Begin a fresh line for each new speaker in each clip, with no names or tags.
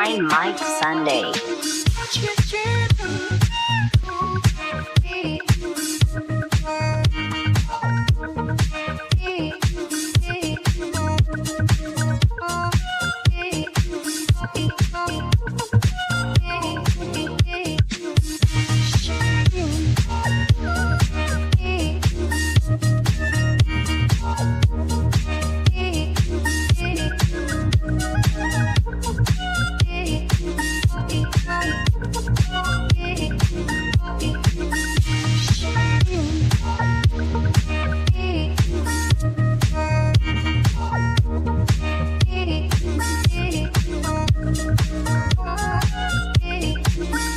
Blind Mike Sunday.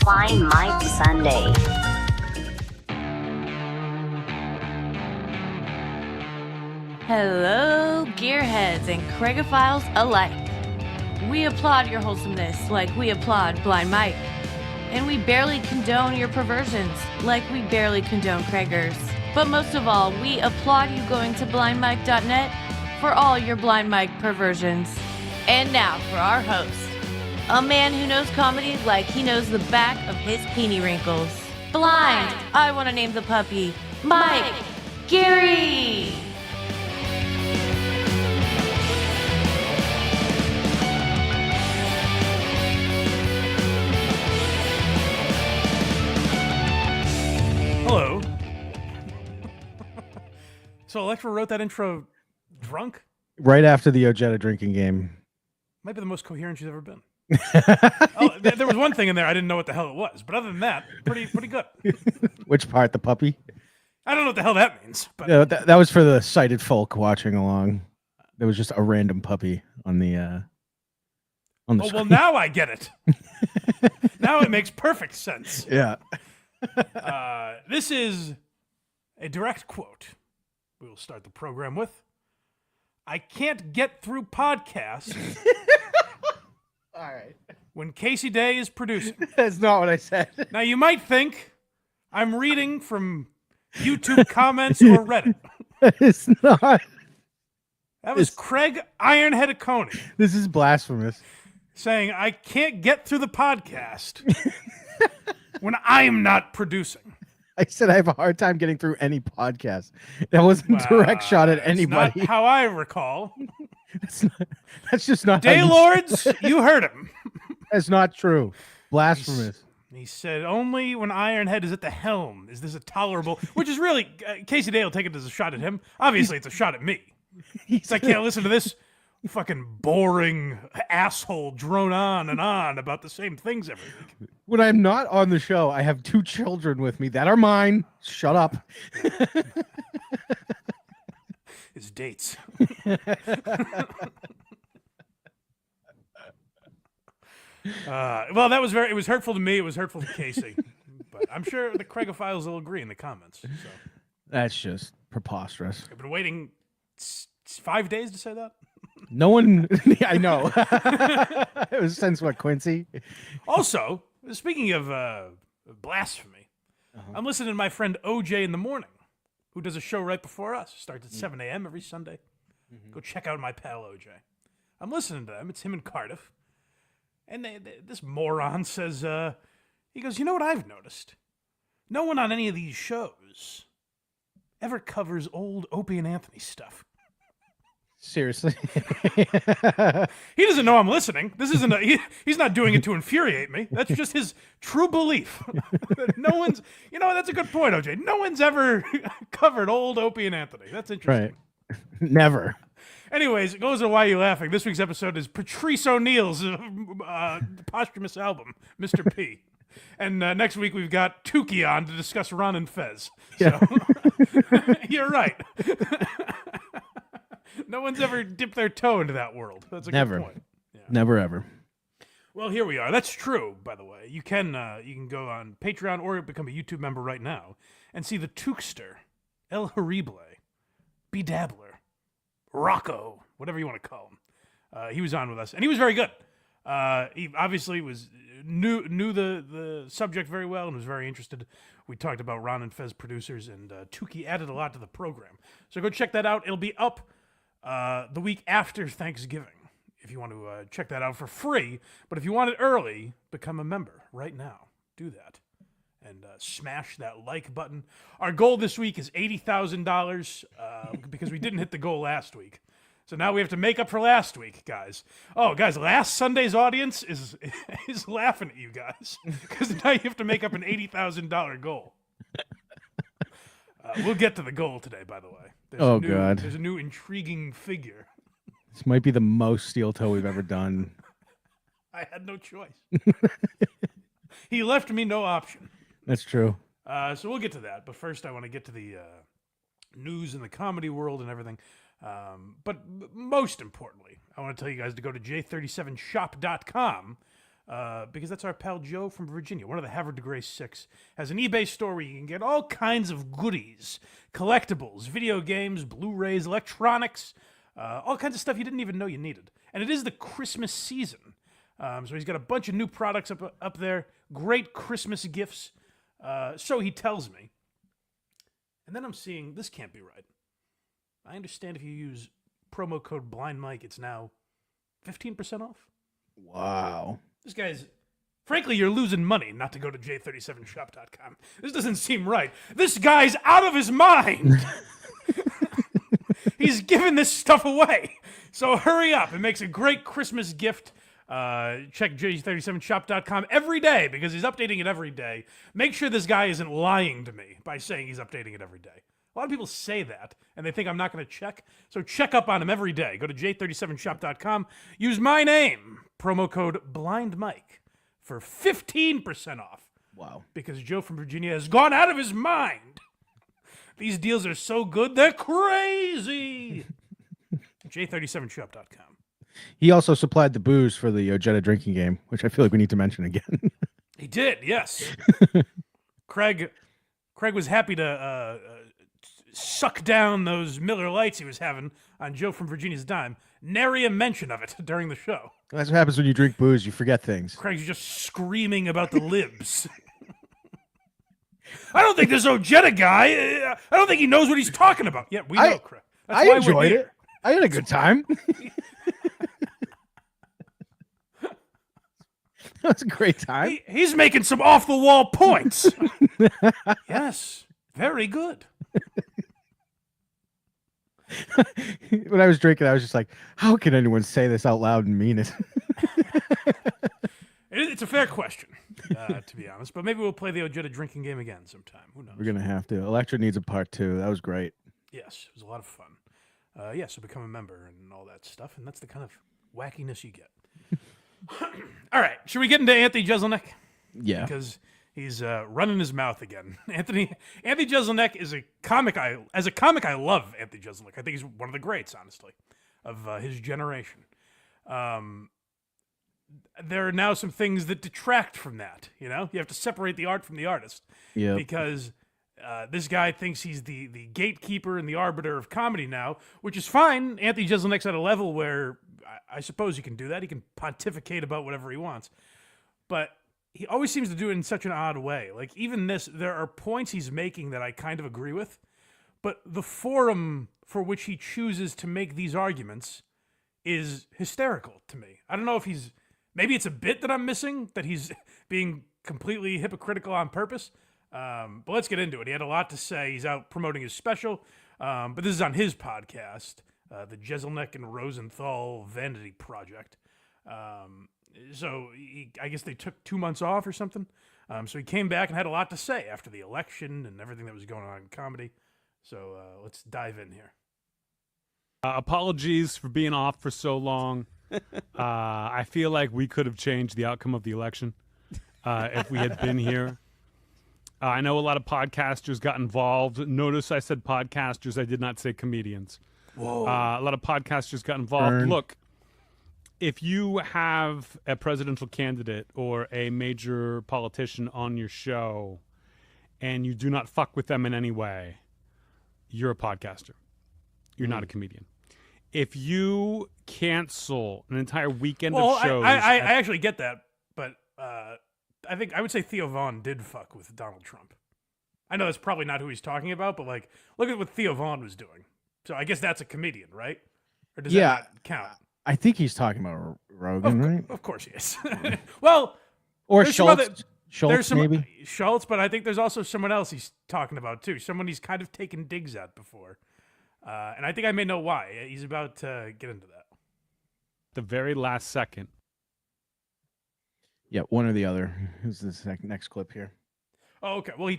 Blind Mike Sunday.
Hello, gearheads and Craigophiles alike. We applaud your wholesomeness like we applaud Blind Mike. And we barely condone your perversions like we barely condone Craigers. But most of all, we applaud you going to blindmike.net for all your Blind Mike perversions. And now for our host, a man who knows comedy like he knows the back of his peenie wrinkles. Blind, I want to name the puppy, Mike Jeri.
Hello. So Electra wrote that intro drunk?
Right after the Ojeda drinking game.
Might be the most coherent she's ever been. There was one thing in there I didn't know what the hell it was, but other than that, pretty good.
Which part? The puppy?
I don't know what the hell that means. But
Yeah, that was for the sighted folk watching along. There was just a random puppy on the
well,
screen.
now I get it. Now it makes perfect sense.
Yeah.
This is a direct quote we will start the program with. I can't get through podcasts
All right.
when Casey Day is producing.
That's not what I said.
Now, you might think I'm reading from YouTube comments or Reddit.
It's not.
That was Craig Ironhead Coney
This is blasphemous.
saying, I can't get through the podcast when I'm not producing.
I said I have a hard time getting through any podcast. That wasn't a direct shot at
That's
anybody.
not how I recall.
That's just not how you-
Daylords, you heard him.
That's not true. Blasphemous.
He said, only when Ironhead is at the helm is this a tolerable, which is really, Casey Day will take it as a shot at him. Obviously, it's a shot at me. I can't listen to this fucking boring asshole drone on and on about the same things every week.
When I'm not on the show, I have 2 children with me that are mine. Shut up.
His dates. Well, it was hurtful to me. It was hurtful to Casey. But I'm sure the Craigophiles will agree in the comments. So
That's just preposterous.
I've been waiting 5 days to say that.
No one, I know. It was since what, Quincy?
Also, speaking of blasphemy, I'm listening to my friend OJ in the morning, who does a show right before us. Starts at 7 a.m. every Sunday. Go check out my pal OJ. I'm listening to them. It's him in Cardiff. And this moron says, he goes, you know what I've noticed? No one on any of these shows ever covers old Opie and Anthony stuff.
Seriously.
He doesn't know I'm listening. This isn't he's not doing it to infuriate me. That's just his true belief. No one's, that's a good point, OJ. No one's ever covered old Opie and Anthony. That's interesting.
Right. Never.
Anyways, it goes to Why You Laughing. This week's episode is Patrice O'Neill's posthumous album, Mr. P. And next week we've got Tukey on to discuss Ron and Fez. So, you're right. No one's ever dipped their toe into that world. That's a
Never.
good point. Yeah.
Never, ever.
Well, here we are. That's true, by the way. You can go on Patreon or become a YouTube member right now and see the Tukester, El Horrible, Bedabbler, Rocco, whatever you want to call him. He was on with us, and he was very good. He obviously knew the subject very well and was very interested. We talked about Ron and Fez producers, and Tukey added a lot to the program. So go check that out. It'll be up the week after Thanksgiving if you want to check that out for free. But if you want it early, become a member right now. Do that. And smash that like button. Our goal this week is $80,000 because we didn't hit the goal last week. So now we have to make up for last week, guys. Oh, guys, last Sunday's audience is laughing at you guys because now you have to make up an $80,000 goal. We'll get to the goal today, by the way.
God.
There's a new intriguing figure.
This might be the most steel toe we've ever done.
I had no choice. He left me no option.
That's true.
So we'll get to that. But first, I want to get to the news in the comedy world and everything. But most importantly, I want to tell you guys to go to j37shop.com because that's our pal Joe from Virginia, one of the Havre de Grace 6, has an eBay store where you can get all kinds of goodies, collectibles, video games, Blu-rays, electronics, all kinds of stuff you didn't even know you needed. And it is the Christmas season. So he's got a bunch of new products up there, great Christmas gifts. So he tells me. And then I'm seeing, this can't be right. I understand if you use promo code BlindMike, it's now 15% off.
Wow.
This guy's, frankly, you're losing money not to go to j37shop.com. This doesn't seem right. This guy's out of his mind. He's giving this stuff away. So hurry up. It makes a great Christmas gift. Check j37shop.com every day because he's updating it every day. Make sure this guy isn't lying to me by saying he's updating it every day. A lot of people say that, and they think I'm not going to check. So check up on him every day. Go to j37shop.com. Use my name, promo code BlindMike, for 15% off.
Wow.
Because Joe from Virginia has gone out of his mind. These deals are so good, they're crazy. j37shop.com.
He also supplied the booze for the Ojeda drinking game, which I feel like we need to mention again.
He did, yes. Craig was happy to suck down those Miller Lights he was having on Joe from Virginia's dime. Nary a mention of it during the show.
That's what happens when you drink booze. You forget things.
Craig's just screaming about the libs. I don't think this Ojeda guy, I don't think he knows what he's talking about. Yeah, we know, Craig. That's
I
why we're
enjoyed
here.
it. I had a good time. That was a great time.
He's making some off-the-wall points. Yes, very good.
When I was drinking, I was just like, how can anyone say this out loud and mean it?
It's a fair question, to be honest. But maybe we'll play the Ojeda drinking game again sometime. Who knows?
We're going to have to. Electra needs a part 2. That was great.
Yes, it was a lot of fun. So become a member and all that stuff. And that's the kind of wackiness you get. All right, should we get into Anthony Jeselnik?
Yeah.
Because he's running his mouth again. Anthony Jeselnik is a comic. As a comic, I love Anthony Jeselnik. I think he's one of the greats, honestly, of his generation. There are now some things that detract from that. You know, you have to separate the art from the artist.
Yeah.
Because this guy thinks he's the gatekeeper and the arbiter of comedy now, which is fine. Anthony Jeselnik's at a level where I suppose he can do that. He can pontificate about whatever he wants. But he always seems to do it in such an odd way. Like, even this, there are points he's making that I kind of agree with, but the forum for which he chooses to make these arguments is hysterical to me. I don't know if maybe it's a bit that I'm missing, that he's being completely hypocritical on purpose. But let's get into it. He had a lot to say. He's out promoting his special, but this is on his podcast, the Jeselnik and Rosenthal Vanity Project. So I guess they took 2 months off or something. So he came back and had a lot to say after the election and everything that was going on in comedy. So let's dive in here.
Apologies for being off for so long. I feel like we could have changed the outcome of the election if we had been here. I know a lot of podcasters got involved. Notice I said podcasters. I did not say comedians.
Whoa.
A lot of podcasters got involved.
Burn.
Look, if you have a presidential candidate or a major politician on your show and you do not fuck with them in any way, you're a podcaster. You're not a comedian. If you cancel an entire weekend of shows...
I actually get that, but I think I would say Theo Vaughn did fuck with Donald Trump. I know that's probably not who he's talking about, but like, look at what Theo Vaughn was doing. So I guess that's a comedian, right? Or does that not count?
I think he's talking about Rogan, right?
Of course he is. Well,
Or
there's some other-
Schultz. Schultz,
there's some
maybe.
Schultz, but I think there's also someone else he's talking about too. Someone he's kind of taken digs at before, and I think I may know why. He's about to get into that.
The very last second.
Yeah, one or the other. Who's this next clip here?
Oh, okay. Well, he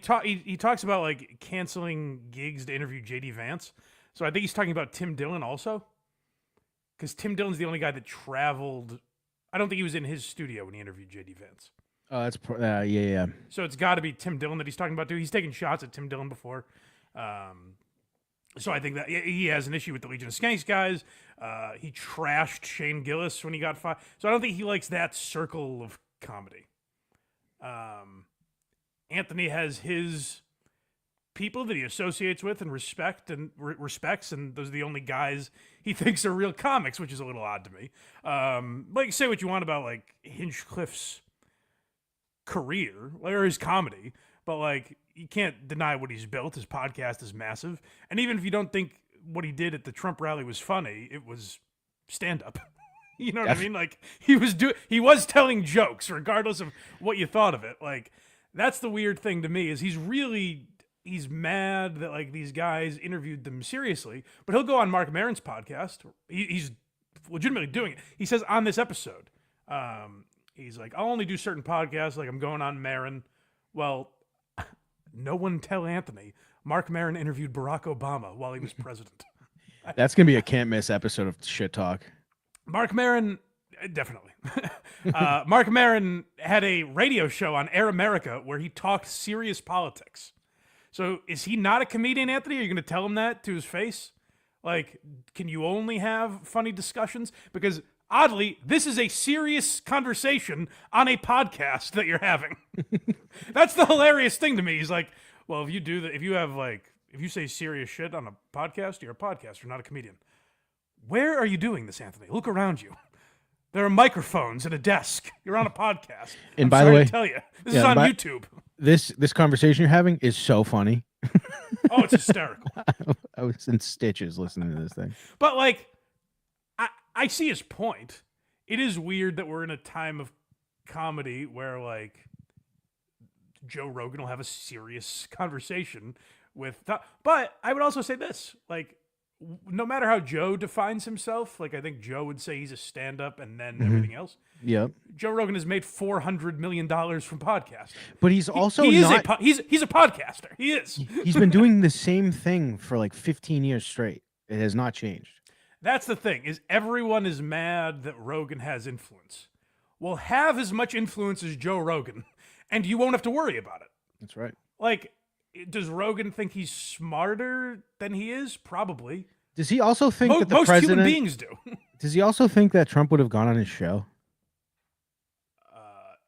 talks about like canceling gigs to interview JD Vance. So I think he's talking about Tim Dillon also, because Tim Dillon's the only guy that traveled. I don't think he was in his studio when he interviewed JD Vance.
Oh, that's yeah.
So it's got to be Tim Dillon that he's talking about too. He's taken shots at Tim Dillon before. So I think that he has an issue with the Legion of Skanks guys. He trashed Shane Gillis when he got fired. So I don't think he likes that circle of comedy. Anthony has his people that he associates with and respects, and those are the only guys he thinks are real comics, which is a little odd to me. Like, say what you want about like Hinchcliffe's career or his comedy, but like you can't deny what he's built. His podcast is massive, and even if you don't think what he did at the Trump rally was funny, it was stand up. You know what I mean? Like he was telling jokes regardless of what you thought of it. Like that's the weird thing to me is he's mad that like these guys interviewed them seriously, but he'll go on Mark Maron's podcast. He's legitimately doing it. He says on this episode, he's like, I'll only do certain podcasts, like I'm going on Maron. Well, no one tell Anthony. Mark Maron interviewed Barack Obama while he was president.
That's gonna be a can't miss episode of Shit Talk.
Mark Maron, definitely. Mark Maron had a radio show on Air America where he talked serious politics. So is he not a comedian, Anthony? Are you going to tell him that to his face? Like, can you only have funny discussions? Because oddly, this is a serious conversation on a podcast that you're having. That's the hilarious thing to me. He's like, well, if you do that, if you say serious shit on a podcast, you're a podcaster, not a comedian. Where are you doing this, Anthony? Look around you. There are microphones and a desk. You're on a podcast.
And
I'm
by
sorry
the way,
to tell you, this is on YouTube.
This conversation you're having is so funny.
Oh, it's hysterical.
I was in stitches listening to this thing.
But like, I see his point. It is weird that we're in a time of comedy where like Joe Rogan will have a serious conversation with. But I would also say this, like, no matter how Joe defines himself, like I think Joe would say he's a stand-up and then everything else.
Yep.
Joe Rogan has made $400 million from podcasting.
But he's also
he's a podcaster. He is.
He's been doing the same thing for like 15 years straight. It has not changed.
That's the thing, is everyone is mad that Rogan has influence. Well, have as much influence as Joe Rogan, and you won't have to worry about it.
That's right.
Like, does Rogan think he's smarter than he is? Probably.
Does he also think that the
most
president...
human beings do.
Does he also think that Trump would have gone on his show?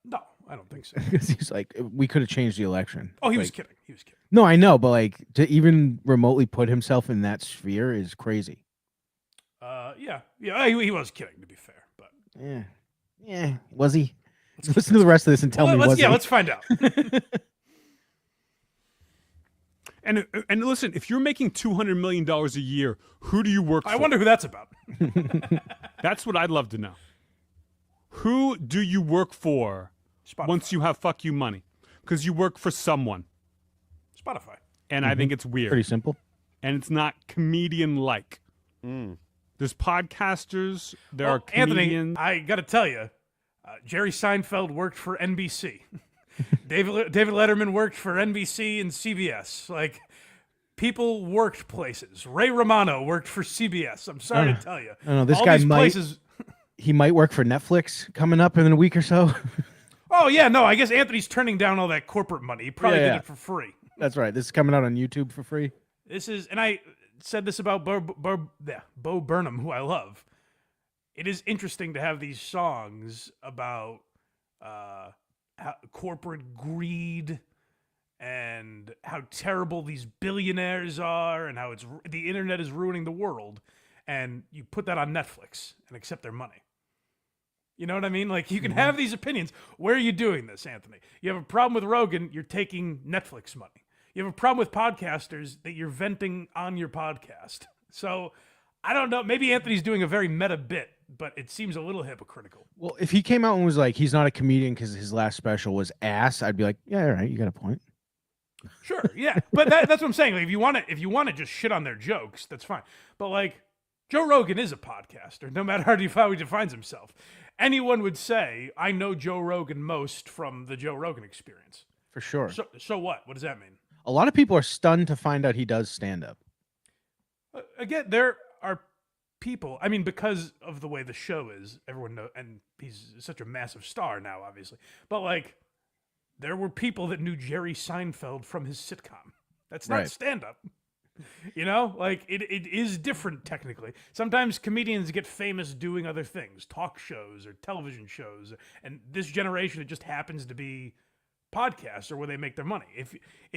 No, I don't think so.
Because he's like, we could have changed the election.
Oh, he was
Like,
kidding. He was kidding.
No, I know, but like to even remotely put himself in that sphere is crazy.
Yeah, he was kidding, to be fair. But
Yeah. Was he? Listen to the rest of this and tell me was he?
Let's find out.
And listen, if you're making $200 million a year, who do you work for?
I wonder who that's about.
That's what I'd love to know. Who do you work for
Spotify.
once you have fuck you money? Because you work for someone.
Spotify.
And I think it's weird.
Pretty simple.
And it's not comedian-like. There's podcasters. There are comedians.
Anthony, I got to tell you, Jerry Seinfeld worked for NBC. David Letterman worked for NBC and CBS. Like, people worked places. Ray Romano worked for CBS. I'm sorry to tell you.
I don't know. This
All
guy
these places.
he might work for Netflix coming up in a week or so.
Oh yeah, no. I guess Anthony's turning down all that corporate money. He probably did it for free.
That's right. This is coming out on YouTube for free.
This is, and I said this about Bo Burnham, who I love. It is interesting to have these songs about corporate greed and how terrible these billionaires are and how the internet is ruining the world, and you put that on Netflix and accept their money. You know what I mean? Like, you can have these opinions. Where are you doing this, Anthony? You have a problem with Rogan, you're taking Netflix money. You have a problem with podcasters that you're venting on your podcast. So, I don't know. Maybe Anthony's doing a very meta bit but it seems a little hypocritical.
Well, if he came out and was like, he's not a comedian because his last special was ass, I'd be like, yeah, all right, you got a point.
Sure, yeah, but that's what I'm saying. Like, if you want to just shit on their jokes, that's fine. But like, Joe Rogan is a podcaster, no matter how he defines himself. Anyone would say, I know Joe Rogan most from the Joe Rogan Experience.
For sure.
So what? What does that mean?
A lot of people are stunned to find out he does stand up.
Again, there are people. I mean, because of the way the show is, everyone knows, and he's such a massive star now, obviously. But like, there were people that knew Jerry Seinfeld from his sitcom. That's not
Right.
stand-up. You know, like it is different technically. Sometimes comedians get famous doing other things, talk shows or television shows, and this generation it just happens to be podcasts or where they make their money. If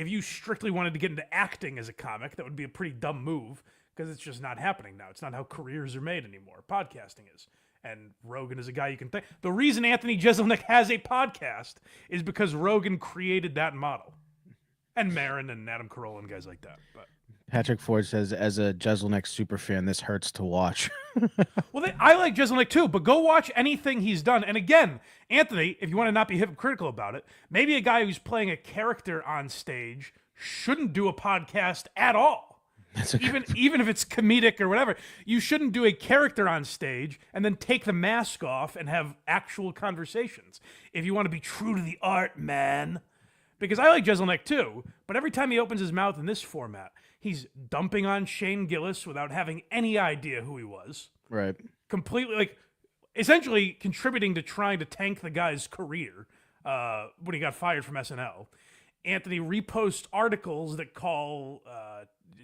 you strictly wanted to get into acting as a comic, that would be a pretty dumb move because it's just not happening now. It's not how careers are made anymore. Podcasting is. And Rogan is a guy you can think. The reason Anthony Jeselnik has a podcast is because Rogan created that model. And Marin and Adam Carolla and guys like that. But
Patrick Ford says, as a Jeselnik super fan, this hurts to watch.
well, I like Jeselnik too, but go watch anything he's done. And again, Anthony, if you want to not be hypocritical about it, maybe a guy who's playing a character on stage shouldn't do a podcast at all. Even if it's comedic or whatever, you shouldn't do a character on stage and then take the mask off and have actual conversations. If you want to be true to the art, man. Because I like Jeselnik too, but every time he opens his mouth in this format, he's dumping on Shane Gillis without having any idea who he was.
Right.
Completely, like, essentially contributing to trying to tank the guy's career when he got fired from SNL. Anthony reposts articles that call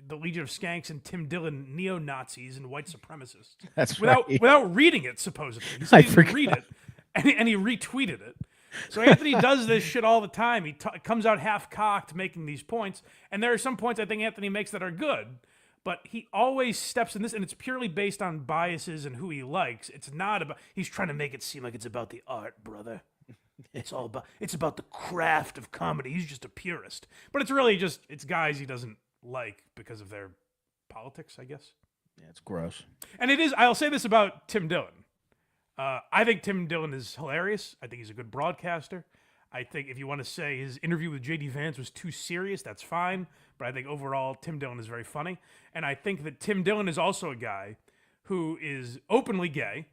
the Legion of Skanks and Tim Dillon neo-Nazis and white supremacists.
That's
without
right.
Without reading it, supposedly. He said
I
he didn't
forgot.
read it, and he retweeted it. So Anthony does this shit all the time. He comes out half-cocked making these points, and there are some points I think Anthony makes that are good, but he always steps in this, and it's purely based on biases and who he likes. It's not about, he's trying to make it seem like it's about the art, brother. It's about the craft of comedy. He's just a purist. But it's really just, it's guys he doesn't like because of their politics, I guess.
Yeah, it's gross.
And it is, I'll say this about Tim Dillon. I think Tim Dillon is hilarious. I think he's a good broadcaster. I think if you want to say his interview with J.D. Vance was too serious, that's fine. But I think overall, Tim Dillon is very funny. And I think that Tim Dillon is also a guy who is openly gay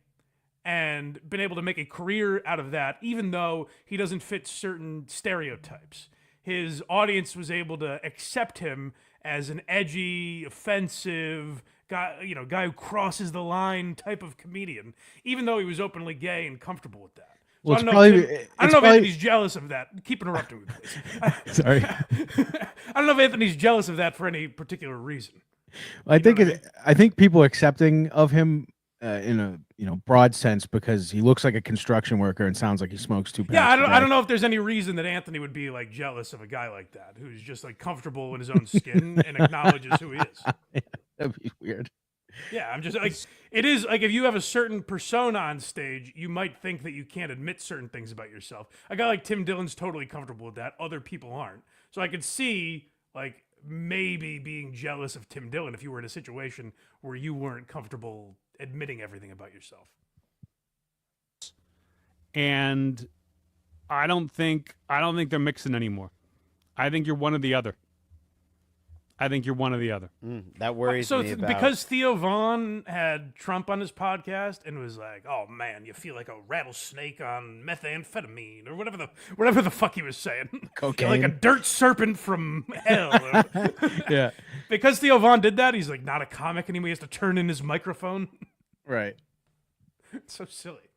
and been able to make a career out of that, even though he doesn't fit certain stereotypes. His audience was able to accept him as an edgy, offensive guy, guy who crosses the line type of comedian, even though he was openly gay and comfortable with that. So
Well,
I don't know if
probably-
Anthony's jealous of that. Keep interrupting me, please.
Sorry.
I don't know if Anthony's jealous of that for any particular reason.
I think
know what
I think people are accepting of him in a broad sense because he looks like a construction worker and sounds like he smokes two packs.
Yeah,
a
I
day.
don't know if there's any reason that Anthony would be like jealous of a guy like that who's just like comfortable in his own skin and acknowledges who he is.
That'd be weird.
Yeah, I'm just like, it is like if you have a certain persona on stage, you might think that you can't admit certain things about yourself. A guy like Tim Dillon's totally comfortable with that. Other people aren't. So I could see like maybe being jealous of Tim Dillon if you were in a situation where you weren't comfortable admitting everything about yourself.
And I don't think they're mixing anymore. I think you're one or the other.
That worries
So
me about.
because Theo Vaughn had Trump on his podcast and was like, "Oh man, you feel like a rattlesnake on methamphetamine or whatever the fuck he was saying,
Cocaine.
like a dirt serpent from hell."
Yeah.
Because Theo Vaughn did that, he's like not a comic anymore. He has to turn in his microphone.
Right.
It's so silly.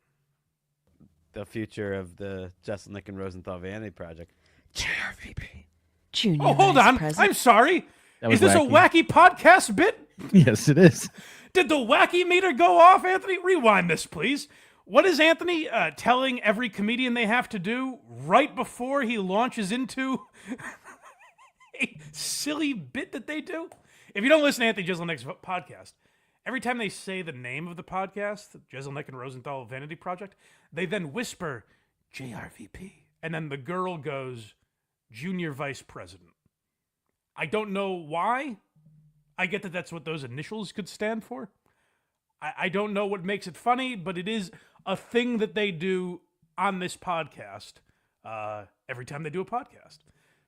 The future of the Jeselnik and Rosenthal Vanity Project. JRVP.
Junior
Oh, hold
Vice
on.
President.
I'm sorry.
That
Is
was
this a wacky podcast bit?
Yes, it is.
Did the wacky meter go off, Anthony? Rewind this, please. What is Anthony telling every comedian they have to do right before he launches into a silly bit that they do? If you don't listen to Anthony Jeselnik's podcast, every time they say the name of the podcast, Jeselnik and Rosenthal Vanity Project, they then whisper JRVP. And then the girl goes, Junior Vice President. I don't know why. I get that that's what those initials could stand for. I don't know what makes it funny, but it is a thing that they do on this podcast every time they do a podcast.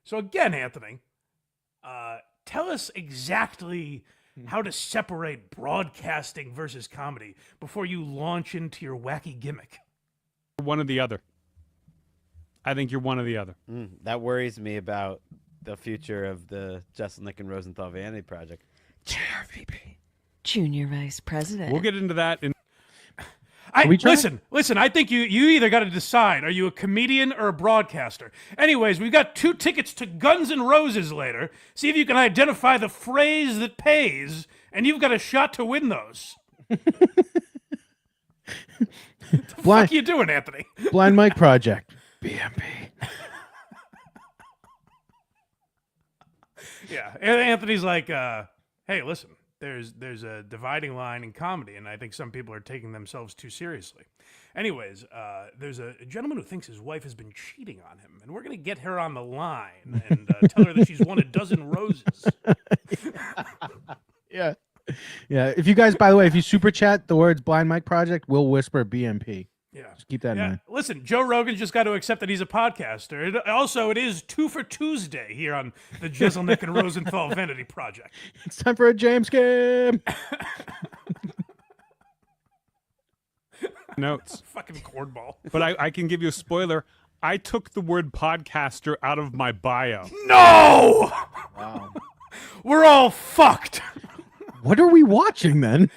So again, Anthony, tell us exactly how to separate broadcasting versus comedy before you launch into your wacky gimmick.
One or the other. I think you're one or the other.
That worries me about the future of the Jeselnik and Rosenthal Vanity Project. Chair VP.
Junior Vice President.
We'll get into that in
Listen, I think you either got to decide, are you a comedian or a broadcaster? Anyways, we've got 2 tickets to Guns N' Roses later. See if you can identify the phrase that pays, and you've got a shot to win those. What the fuck are you doing, Anthony?
Blind Mike Project. BMP.
Yeah, Anthony's like, hey, listen, there's a dividing line in comedy, and I think some people are taking themselves too seriously. Anyways, there's a gentleman who thinks his wife has been cheating on him, and we're going to get her on the line and tell her that she's won a dozen roses.
Yeah. Yeah. If you guys, by the way, if you super chat the words Blind Mike Project, we'll whisper BMP.
Yeah.
Just keep that in mind.
Listen, Joe Rogan's just got to accept that he's a podcaster. It is 2 for Tuesday here on the Jeselnik and Rosenthal Vanity Project.
It's time for a James game.
notes.
Fucking cornball.
But I can give you a spoiler. I took the word podcaster out of my bio.
No!
Wow.
We're all fucked.
What are we watching then?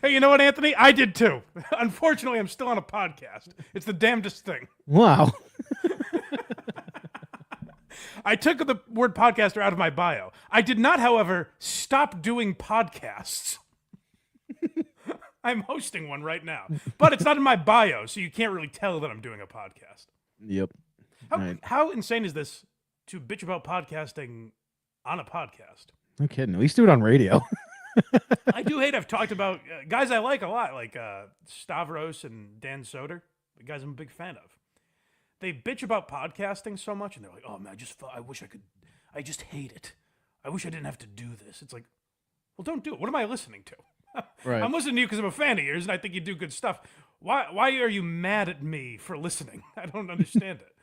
Hey, you know what, Anthony? I did too. Unfortunately, I'm still on a podcast. It's the damnedest thing.
Wow.
I took the word podcaster out of my bio. I did not, however, stop doing podcasts. I'm hosting one right now. But it's not in my bio, so you can't really tell that I'm doing a podcast.
Yep.
How insane is this to bitch about podcasting on a podcast?
No kidding. At least do it on radio.
I do hate I've talked about guys I like a lot, like Stavros and Dan Soder, the guys I'm a big fan of. They bitch about podcasting so much, and they're like, "Oh man, I wish I could. I just hate it. I wish I didn't have to do this." It's like, well, don't do it. What am I listening to?
Right.
I'm listening to you because I'm a fan of yours, and I think you do good stuff. Why are you mad at me for listening? I don't understand it.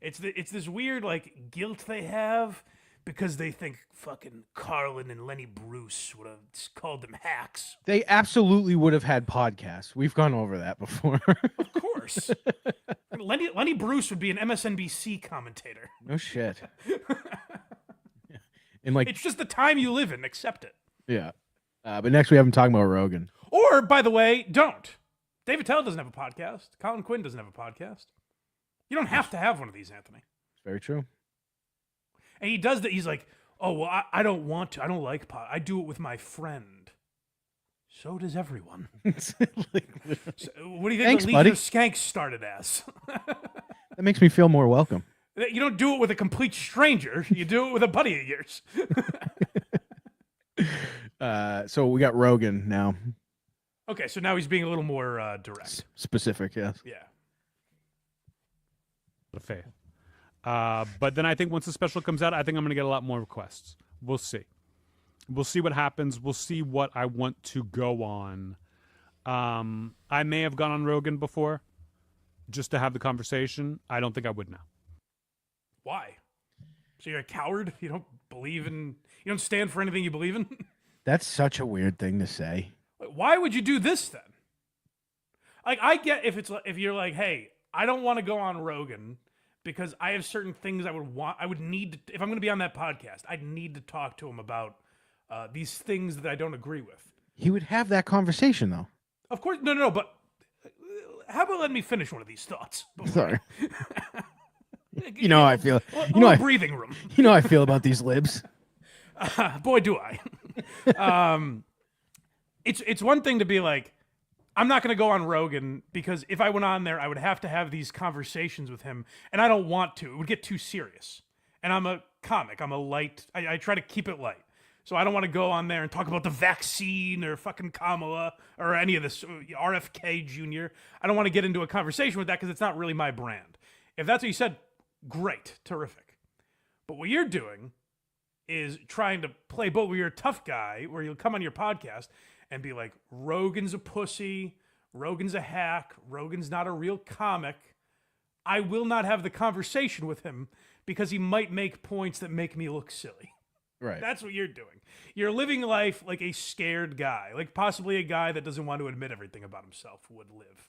It's this weird like guilt they have. Because they think fucking Karl and Lenny Bruce would have called them hacks.
They absolutely would have had podcasts. We've gone over that before.
Of course. Lenny Bruce would be an MSNBC commentator.
No shit. And like,
It's just the time you live in. Accept it.
yeah. But next we have him talking about Rogan.
Or, by the way, don't. David Tell doesn't have a podcast. Colin Quinn doesn't have a podcast. You don't have to have one of these, Anthony.
It's very true.
And he does that. He's like, oh, well, I don't want to. I don't like pod. I do it with my friend. So does everyone. So, what do you think
Thanks,
the Legion
buddy.
of Skanks started as?
That makes me feel more welcome.
You don't do it with a complete stranger. You do it with a buddy of yours.
So we got Rogan now.
Okay, so now he's being a little more direct.
Specific, yes.
Yeah.
Of faith. But then I think once the special comes out, I think I'm going to get a lot more requests. We'll see. We'll see what happens. We'll see what I want to go on. I may have gone on Rogan before just to have the conversation. I don't think I would now.
Why? So you're a coward? You don't stand for anything you believe in?
That's such a weird thing to say.
Why would you do this then? Like, I get if you're like, hey, I don't want to go on Rogan because I have certain things I would need to, if I'm going to be on that podcast, I'd need to talk to him about these things that I don't agree with.
He would have that conversation though.
Of course, no, but how about let me finish one of these thoughts?
Sorry. You know how I feel.
You know, breathing room.
You know how I feel about these libs.
Boy, do I. It's one thing to be like, I'm not going to go on Rogan because if I went on there, I would have to have these conversations with him, and I don't want to. It would get too serious. And I'm a comic. I'm a light. I try to keep it light. So I don't want to go on there and talk about the vaccine or fucking Kamala or any of this, RFK Jr. I don't want to get into a conversation with that because it's not really my brand. If that's what you said, great, terrific. But what you're doing is trying to play both where you're a tough guy, where you'll come on your podcast and be like, Rogan's a pussy, Rogan's a hack, Rogan's not a real comic. I will not have the conversation with him because he might make points that make me look silly.
Right.
That's what you're doing. You're living life like a scared guy, like possibly a guy that doesn't want to admit everything about himself would live.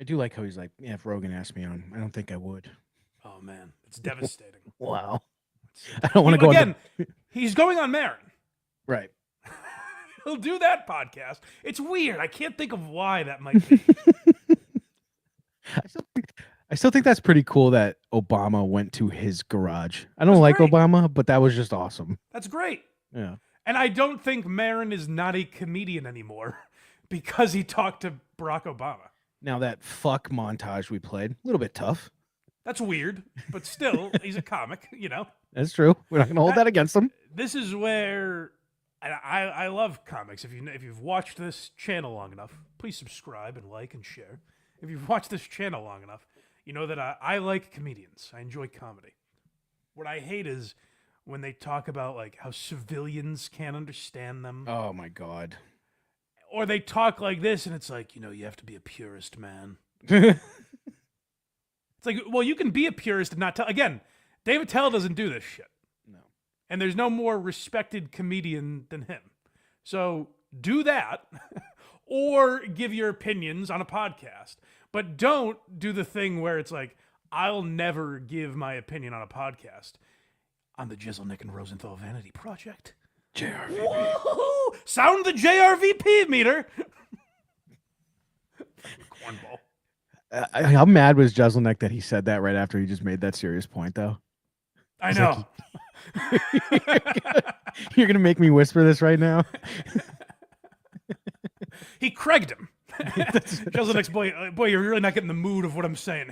I do like how he's like, yeah, if Rogan asked me on, I don't think I would.
Oh, man. It's devastating.
Wow. I don't want to go
again. He's going on Marin.
Right.
He'll do that podcast. It's weird. I can't think of why that might be.
I still think that's pretty cool that Obama went to his garage. I don't like
great.
Obama, but that was just awesome.
That's great.
Yeah.
And I don't think Marin is not a comedian anymore because he talked to Barack Obama.
Now that fuck montage we played, a little bit tough.
That's weird, but still, he's a comic, you know?
That's true. We're not going to hold that against him.
This is where I love comics. If you've watched this channel long enough, please subscribe and like and share. If you've watched this channel long enough, you know that I like comedians. I enjoy comedy. What I hate is when they talk about like how civilians can't understand them.
Oh my God.
Or they talk like this and it's like, you have to be a purist, man. It's like, well, you can be a purist and not tell. Again, David Tell doesn't do this shit.
No.
And there's no more respected comedian than him. So do that or give your opinions on a podcast. But don't do the thing where it's like, I'll never give my opinion on a podcast on the Jeselnik and Rosenthal Vanity Project.
JRVP.
Whoa! Sound the JRVP meter. Cornball.
How mad was Jeselnik that he said that right after he just made that serious point, though?
I know.
You're going to make me whisper this right now?
He Craiged him. Jeselnik's boy, you're really not getting the mood of what I'm saying.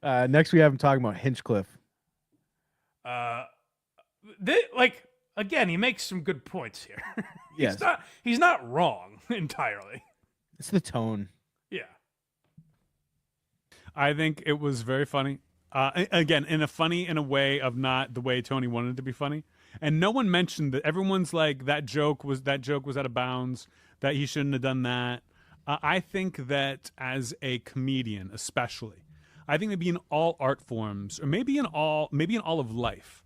Next, we have him talking about Hinchcliffe.
Again, he makes some good points here.
Yes.
He's not wrong entirely.
It's the tone.
Yeah.
I think it was very funny. Again, in a way of not the way Tony wanted it to be funny. And no one mentioned that. Everyone's like, that joke was out of bounds, that he shouldn't have done that. I think that as a comedian, especially, I think maybe in all art forms, or maybe in all of life,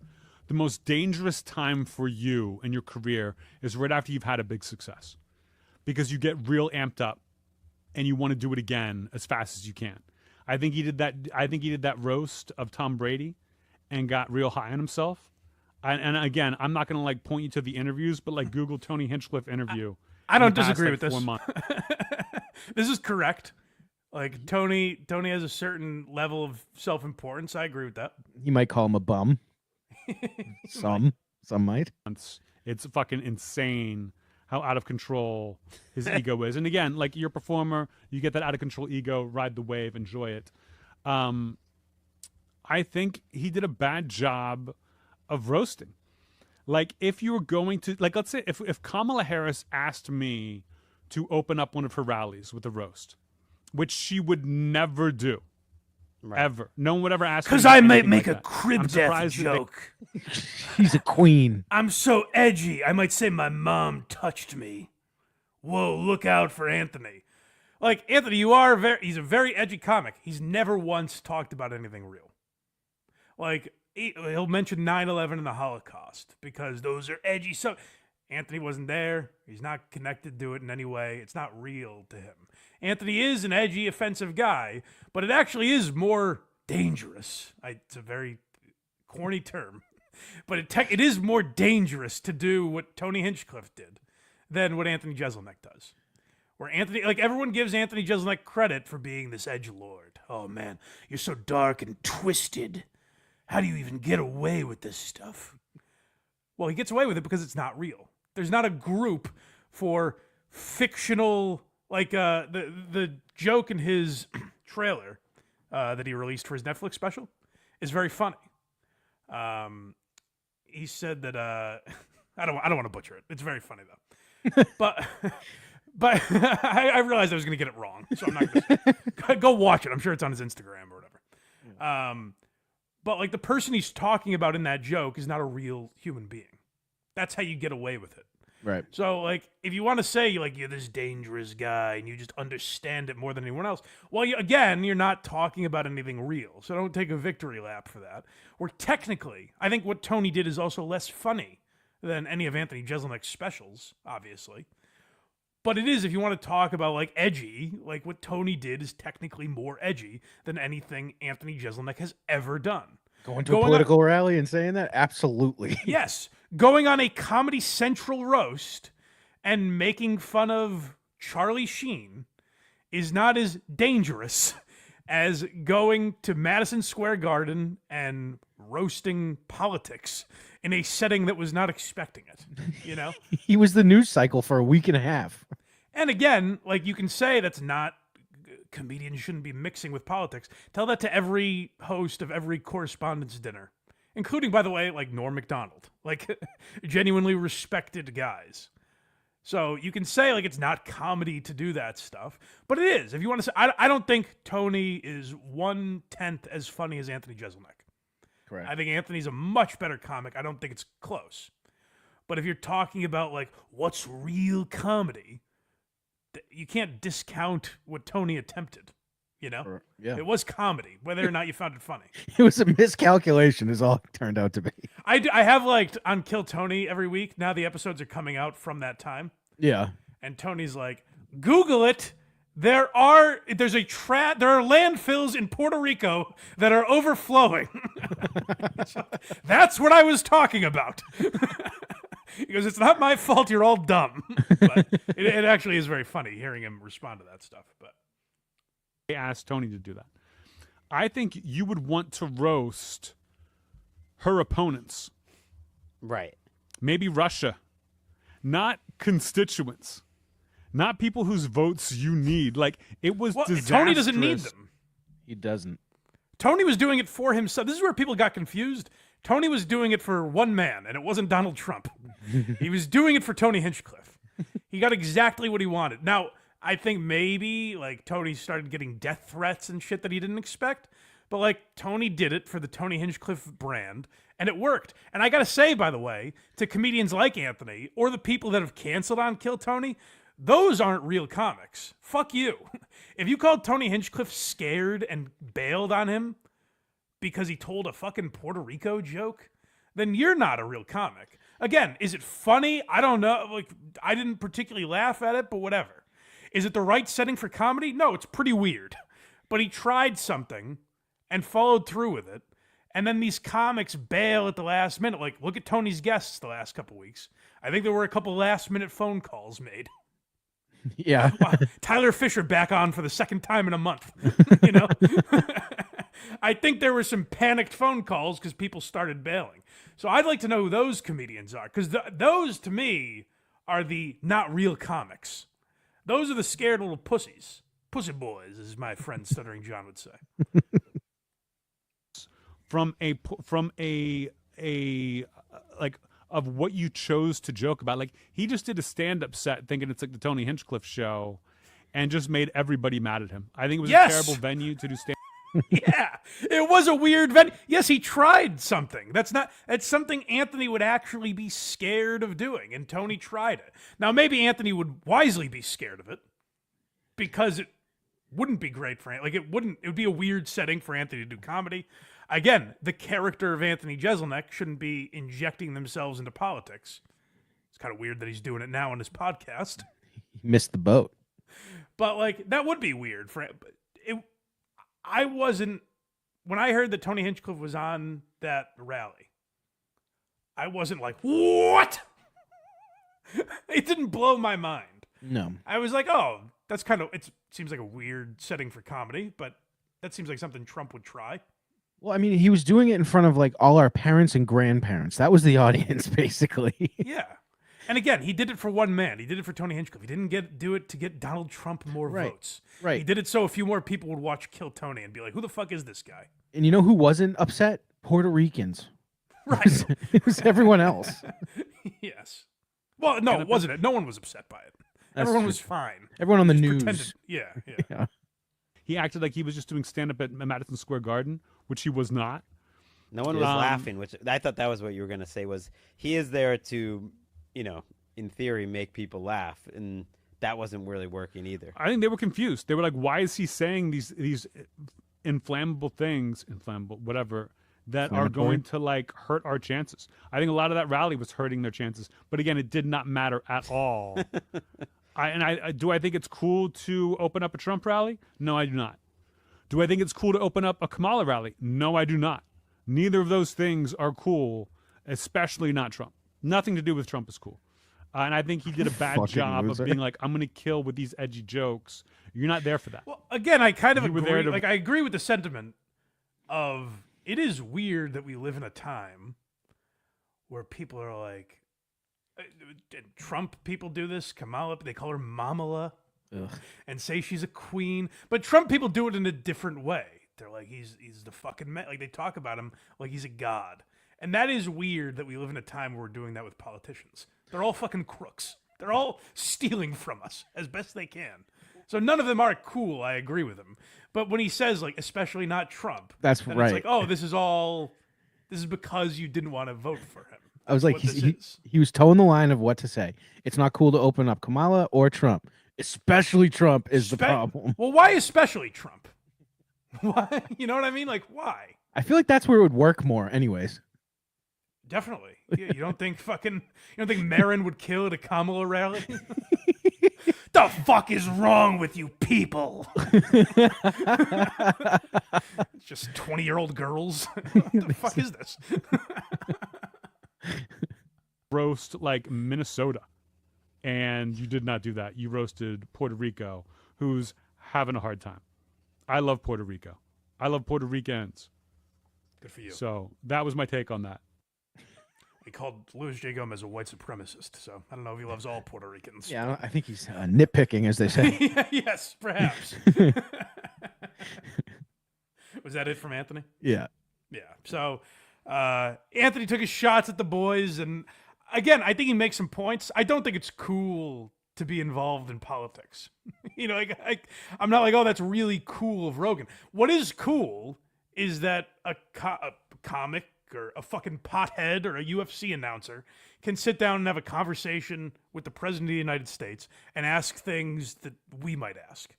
the most dangerous time for you in your career is right after you've had a big success, because you get real amped up and you want to do it again as fast as you can. I think he did that. I think he did that roast of Tom Brady and got real high on himself. And again, I'm not going to like point you to the interviews, but like Google Tony Hinchcliffe interview.
I don't disagree with
4
this.
months.
This is correct. Like Tony has a certain level of self-importance. I agree with that.
You might call him a bum. Some might.
It's fucking insane how out of control his ego is. And again, like you're a performer, you get that out of control ego, ride the wave, enjoy it. I think he did a bad job of roasting. Like if you were going to, like, let's say if Kamala Harris asked me to open up one of her rallies with a roast, which she would never do. Right. Ever. No one would ever ask me.
Because I might make
like
a crib death joke.
She's a queen.
I'm so edgy. I might say my mom touched me. Whoa, look out for Anthony. Like, Anthony, he's a very edgy comic. He's never once talked about anything real. Like, he'll mention 9/11 and the Holocaust because those are edgy. So Anthony wasn't there. He's not connected to it in any way. It's not real to him. Anthony is an edgy, offensive guy, but it actually is more dangerous. It's a very corny term, but it is more dangerous to do what Tony Hinchcliffe did than what Anthony Jeselnik does. Where Anthony, like everyone gives Anthony Jeselnik credit for being this edgelord. Oh man, you're so dark and twisted. How do you even get away with this stuff? Well, he gets away with it because it's not real. There's not a group for fictional, like the joke in his trailer that he released for his Netflix special is very funny. He said that I don't want to butcher it. It's very funny though. but I realized I was going to get it wrong, so I'm not going to go watch it. I'm sure it's on his Instagram or whatever. But like the person he's talking about in that joke is not a real human being. That's how you get away with it.
Right.
So, like, if you want to say, like, you're this dangerous guy and you just understand it more than anyone else, well, again, you're not talking about anything real. So don't take a victory lap for that. Or technically, I think what Tony did is also less funny than any of Anthony Jeselnik's specials, obviously. But it is, if you want to talk about, like, edgy, like, what Tony did is technically more edgy than anything Anthony Jeselnik has ever done.
Going to a political rally and saying that? Absolutely.
Yes. Going on a Comedy Central roast and making fun of Charlie Sheen is not as dangerous as going to Madison Square Garden and roasting politics in a setting that was not expecting it, you know?
He was the news cycle for a week and a half.
And again, like, you can say that's not, comedians shouldn't be mixing with politics. Tell that to every host of every correspondence dinner, including, by the way, like Norm Macdonald, like genuinely respected guys. So you can say, like, it's not comedy to do that stuff, but it is. If you want to say, I don't think Tony is 1/10 as funny as Anthony Jeselnik.
Correct.
I think Anthony's a much better comic. I don't think it's close. But if you're talking about, like, what's real comedy, you can't discount what Tony attempted, you know?
Yeah.
It was comedy, whether or not you found it funny.
It was a miscalculation is all it turned out to be.
I have, like, on Kill Tony every week. Now the episodes are coming out from that time.
Yeah.
And Tony's like, Google it. There are landfills in Puerto Rico that are overflowing. That's what I was talking about. He goes, it's not my fault, you're all dumb. But it actually is very funny hearing him respond to that stuff. But
I asked Tony to do that. I think you would want to roast her opponents.
Right.
Maybe Russia. Not constituents. Not people whose votes you need. Like, it was disastrous.
Tony doesn't need them.
He doesn't.
Tony was doing it for himself. This is where people got confused. Tony was doing it for one man, and it wasn't Donald Trump. He was doing it for Tony Hinchcliffe. He got exactly what he wanted. Now, I think maybe, like, Tony started getting death threats and shit that he didn't expect. But, like, Tony did it for the Tony Hinchcliffe brand, and it worked. And I got to say, by the way, to comedians like Anthony, or the people that have canceled on Kill Tony, those aren't real comics. Fuck you. If you called Tony Hinchcliffe scared and bailed on him because he told a fucking Puerto Rico joke, then you're not a real comic. Again, is it funny? I don't know. Like, I didn't particularly laugh at it, but whatever. Is it the right setting for comedy? No, it's pretty weird. But he tried something and followed through with it. And then these comics bail at the last minute. Like, look at Tony's guests the last couple weeks. I think there were a couple last-minute phone calls made.
Yeah.
Wow, Tyler Fisher back on for the second time in a month. You know? I think there were some panicked phone calls because people started bailing. So I'd like to know who those comedians are, because those, to me, are the not real comics. Those are the scared little pussies. Pussy boys, as my friend Stuttering John would say.
From a like, of what you chose to joke about. Like, he just did a stand-up set thinking it's like the Tony Hinchcliffe show and just made everybody mad at him. I think it was a terrible venue to do stand-up.
Yeah, it was a weird venue. Yes, he tried something. That's something Anthony would actually be scared of doing, and Tony tried it. Now, maybe Anthony would wisely be scared of it because it wouldn't be great for Anthony. Like, it would be a weird setting for Anthony to do comedy. Again, the character of Anthony Jeselnik shouldn't be injecting themselves into politics. It's kind of weird that he's doing it now on his podcast.
He missed the boat.
But, like, that would be weird for I wasn't, when I heard that Tony Hinchcliffe was on that rally, I wasn't like, what? It didn't blow my mind.
No.
I was like, oh, that's kind of, it seems like a weird setting for comedy, but that seems like something Trump would try.
Well, I mean, he was doing it in front of, like, all our parents and grandparents. That was the audience, basically.
Yeah. And again, he did it for one man. He did it for Tony Hinchcliffe. He didn't do it to get Donald Trump more votes.
Right.
He did it so a few more people would watch Kill Tony and be like, who the fuck is this guy?
And you know who wasn't upset? Puerto Ricans.
Right.
It was everyone else.
Yes. Well, no, it wasn't it. No one was upset by it. Everyone was fine.
Everyone on the
Just
news.
pretended. Yeah.
He acted like he was just doing stand-up at Madison Square Garden, which he was not.
No one was laughing, which I thought that was what you were going to say. Was he is there to, in theory, make people laugh, and that wasn't really working either.
I think they were confused. They were like, "Why is he saying these inflammable things, whatever, that are going to like hurt our chances?" I think a lot of that rally was hurting their chances. But again, it did not matter at all. Do I think it's cool to open up a Trump rally? No, I do not. Do I think it's cool to open up a Kamala rally? No, I do not. Neither of those things are cool, especially not Trump. Nothing to do with Trump is cool. And I think he did a bad job of being like, I'm going to kill with these edgy jokes. You're not there for that.
Well, again, I kind of
You were
agree.
there to-
Like, I agree with the sentiment of it is weird that we live in a time where people are like, Trump people do this. Kamala, they call her Mamala and say she's a queen. But Trump people do it in a different way. They're like, he's the fucking man. Like, they talk about him like he's a god. And that is weird that we live in a time where we're doing that with politicians. They're all fucking crooks. They're all stealing from us as best they can. So none of them are cool. I agree with him. But when he says, like, especially not Trump,
That's
then
right.
It's like, oh, this is because you didn't want to vote for him.
I was
That's
like,
what this is.
he was towing the line of what to say. It's not cool to open up Kamala or Trump. Especially Trump is the problem.
Well, why especially Trump? Why? You know what I mean? Like, why?
I feel like that's where it would work more anyways.
Definitely. You don't think Marin would kill at a Kamala rally? The fuck is wrong with you people? It's just 20-year-old girls. What the fuck is this?
Roast like Minnesota, and you did not do that. You roasted Puerto Rico, who's having a hard time. I love Puerto Rico. I love Puerto Ricans.
Good for you.
So that was my take on that.
He called Louis J. Gomez a white supremacist, so I don't know if he loves all Puerto Ricans.
Yeah, I think he's nitpicking, as they say.
Yes, perhaps. Was that it from Anthony?
Yeah.
Yeah. So Anthony took his shots at the boys, and again, I think he makes some points. I don't think it's cool to be involved in politics. I'm not like, oh, that's really cool of Rogan. What is cool is that a comic or a fucking pothead or a UFC announcer can sit down and have a conversation with the president of the United States and ask things that we might ask.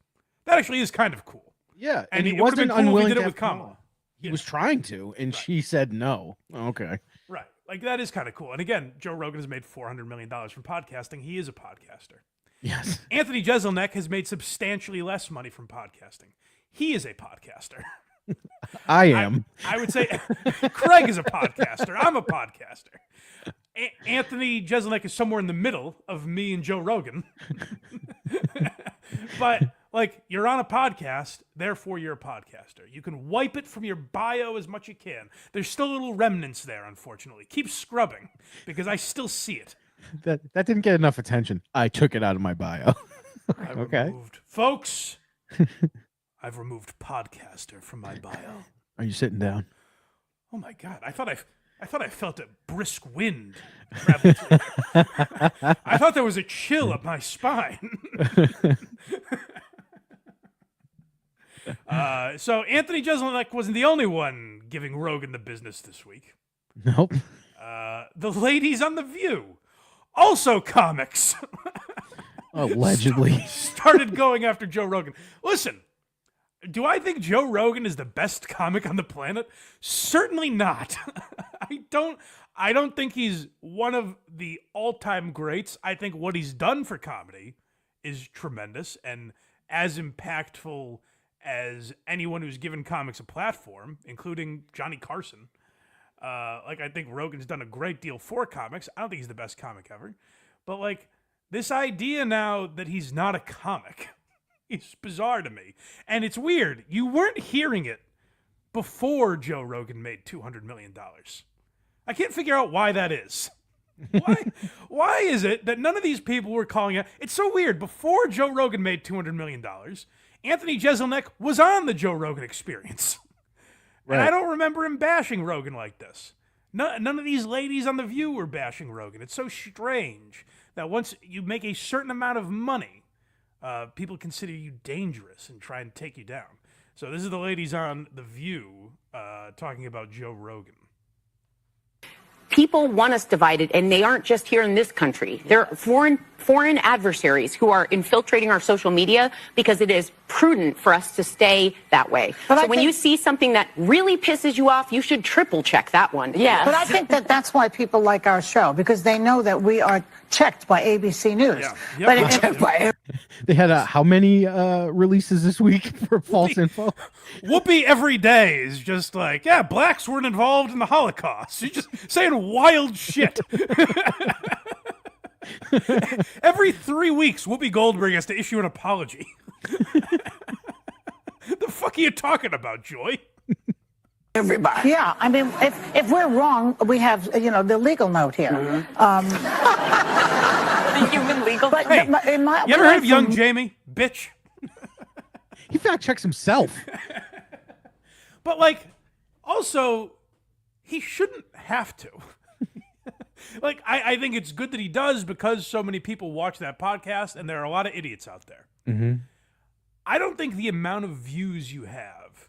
That actually is kind of cool.
Yeah,
And
he
it would have
wasn't
been cool if he
unwilling
did
to
it with
have
Kamala.
He was trying to, and she said no. Okay.
Right. Like, that is kind of cool. And again, Joe Rogan has made $400 million from podcasting. He is a podcaster.
Yes.
Anthony Jeselnik has made substantially less money from podcasting. He is a podcaster.
I am.
I would say Craig is a podcaster. I'm a podcaster. Anthony Jeselnik is somewhere in the middle of me and Joe Rogan. But, like, you're on a podcast, therefore you're a podcaster. You can wipe it from your bio as much as you can. There's still little remnants there, unfortunately. Keep scrubbing, because I still see it.
That didn't get enough attention. I took it out of my bio. Okay.
Folks, I've removed podcaster from my bio.
Are you sitting down?
Oh my God! I thought I felt a brisk wind travel through me. I thought there was a chill up my spine. So Anthony Jeselnik wasn't the only one giving Rogan the business this week.
Nope.
The ladies on The View, also comics,
Allegedly.
started going after Joe Rogan. Listen, do I think Joe Rogan is the best comic on the planet? Certainly not. I don't think he's one of the all-time greats. I think what he's done for comedy is tremendous and as impactful as anyone who's given comics a platform, including Johnny Carson. I think Rogan's done a great deal for comics. I don't think he's the best comic ever. But, like, this idea now that he's not a comic is bizarre to me. And it's weird. You weren't hearing it before Joe Rogan made $200 million. I can't figure out why that is. Why is it that none of these people were calling it? It's so weird. Before Joe Rogan made $200 million, Anthony Jeselnik was on the Joe Rogan Experience. Right. And I don't remember him bashing Rogan like this. None of these ladies on The View were bashing Rogan. It's so strange that once you make a certain amount of money, people consider you dangerous and try and take you down. So this is the ladies on The View talking about Joe Rogan.
People want us divided, and they aren't just here in this country. They're foreign adversaries who are infiltrating our social media because it is prudent for us to stay that way. So when you see something that really pisses you off, you should triple check that one.
Yeah. But I think that that's why people like our show, because they know that we are checked by ABC News.
Yeah.
But
They had how many releases this week for false info?
Whoopi every day is just like, yeah, blacks weren't involved in the Holocaust. She's just saying wild shit. Every 3 weeks, Whoopi Goldberg has to issue an apology. The fuck are you talking about, Joy?
everybody. Yeah, I mean, if we're wrong, we have, the legal note here.
The human legal
But
Hey,
in my,
You ever heard of young Jamie? Bitch.
He fact checks himself.
But, like, also, he shouldn't have to. Like, I think it's good that he does because so many people watch that podcast and there are a lot of idiots out there.
Mm-hmm.
I don't think the amount of views you have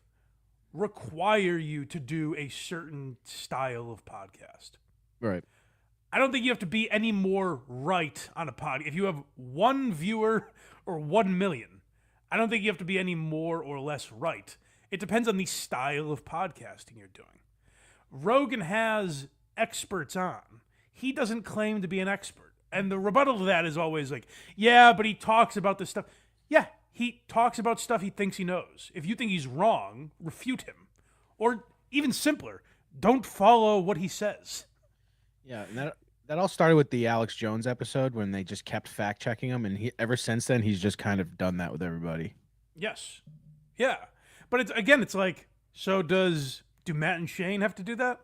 require you to do a certain style of podcast.
Right.
I don't think you have to be any more right on a pod. If you have 1 viewer or 1 million, I don't think you have to be any more or less right. It depends on the style of podcasting you're doing. Rogan has experts on. He doesn't claim to be an expert. And the rebuttal to that is always like, yeah, but he talks about this stuff. Yeah, he talks about stuff he thinks he knows. If you think he's wrong, refute him. Or even simpler, don't follow what he says.
Yeah, and that all started with the Alex Jones episode when they just kept fact checking him, and ever since then he's just kind of done that with everybody.
Yes. Yeah. But it's like, so do Matt and Shane have to do that?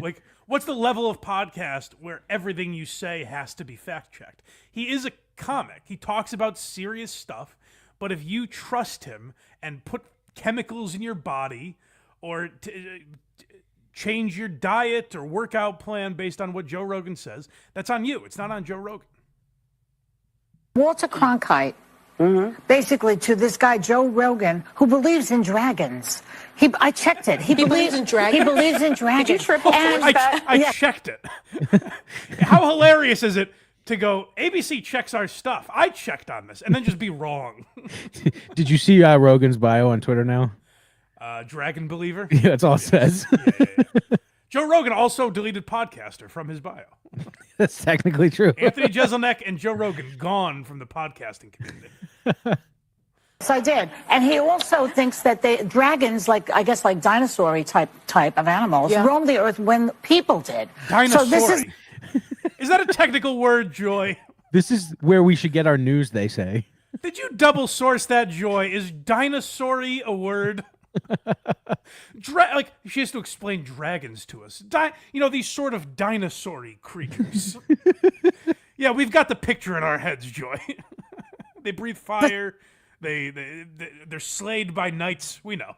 Like, what's the level of podcast where everything you say has to be fact checked? He is a comic. He talks about serious stuff, but if you trust him and put chemicals in your body or change your diet or workout plan based on what Joe Rogan says, that's on you. It's not on Joe Rogan.
Walter Cronkite, basically to this guy, Joe Rogan, who believes in dragons. I checked it. He believes in dragons? He believes in dragons.
Did you triple check that?
I checked it. How hilarious is it to go, ABC checks our stuff. I checked on this, and then just be wrong.
Did you see Rogan's bio on Twitter now?
Dragon believer?
Yeah, that's all it says.
Yeah. Joe Rogan also deleted podcaster from his bio.
That's technically true.
Anthony Jeselnik and Joe Rogan gone from the podcasting community.
So I did. And he also thinks that dragons, like dinosaur type of animals, roamed the earth when people did.
Dinosaur.
So this
is that a technical word, Joy?
This is where we should get our news, they say.
Did you double source that, Joy? Is dinosaur-y a word? Like, she has to explain dragons to us. These sort of dinosaur-y creatures. Yeah, we've got the picture in our heads, Joy. They breathe fire. They're slayed by knights. We know.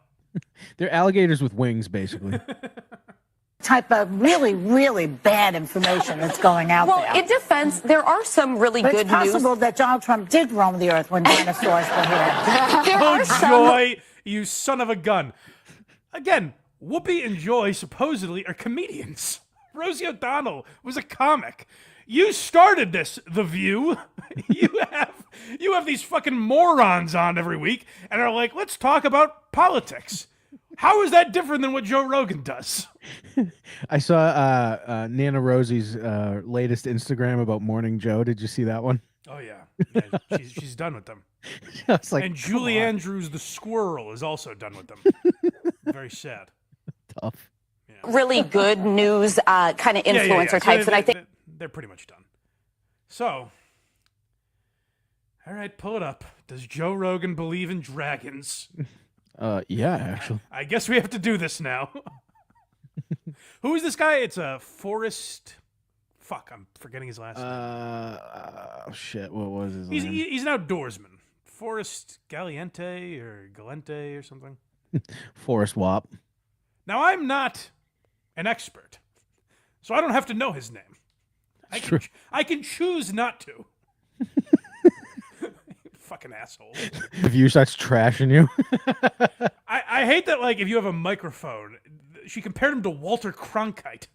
They're alligators with wings, basically.
type of really, really bad information that's going out there.
Well, in defense, there are some really good news.
It's possible that Donald Trump did roam the earth when dinosaurs were here.
There are some...
Joy, you son of a gun. Again, Whoopi and Joy supposedly are comedians. Rosie O'Donnell was a comic. You started this, The View. You have these fucking morons on every week and are like, let's talk about politics. How is that different than what Joe Rogan does?
I saw Nana Rosie's latest Instagram about Morning Joe. Did you see that one?
Oh, yeah. She's done with them.
I was like,
and Julie Andrews, the squirrel, is also done with them. Very sad.
Tough.
Yeah.
Really good news kind of influencer types. And I think
they're pretty much done. So, all right, pull it up. Does Joe Rogan believe in dragons?
Yeah, actually.
I guess we have to do this now. Who is this guy? It's a Forrest. Fuck, I'm forgetting his last name.
Shit, what was his name?
He's an outdoorsman. Forrest Galliente or Galente or something.
Forrest Wap.
Now, I'm not an expert, so I don't have to know his name. I can choose not to. Fucking asshole.
The View starts trashing you.
I hate that, like, if you have a microphone, she compared him to Walter Cronkite.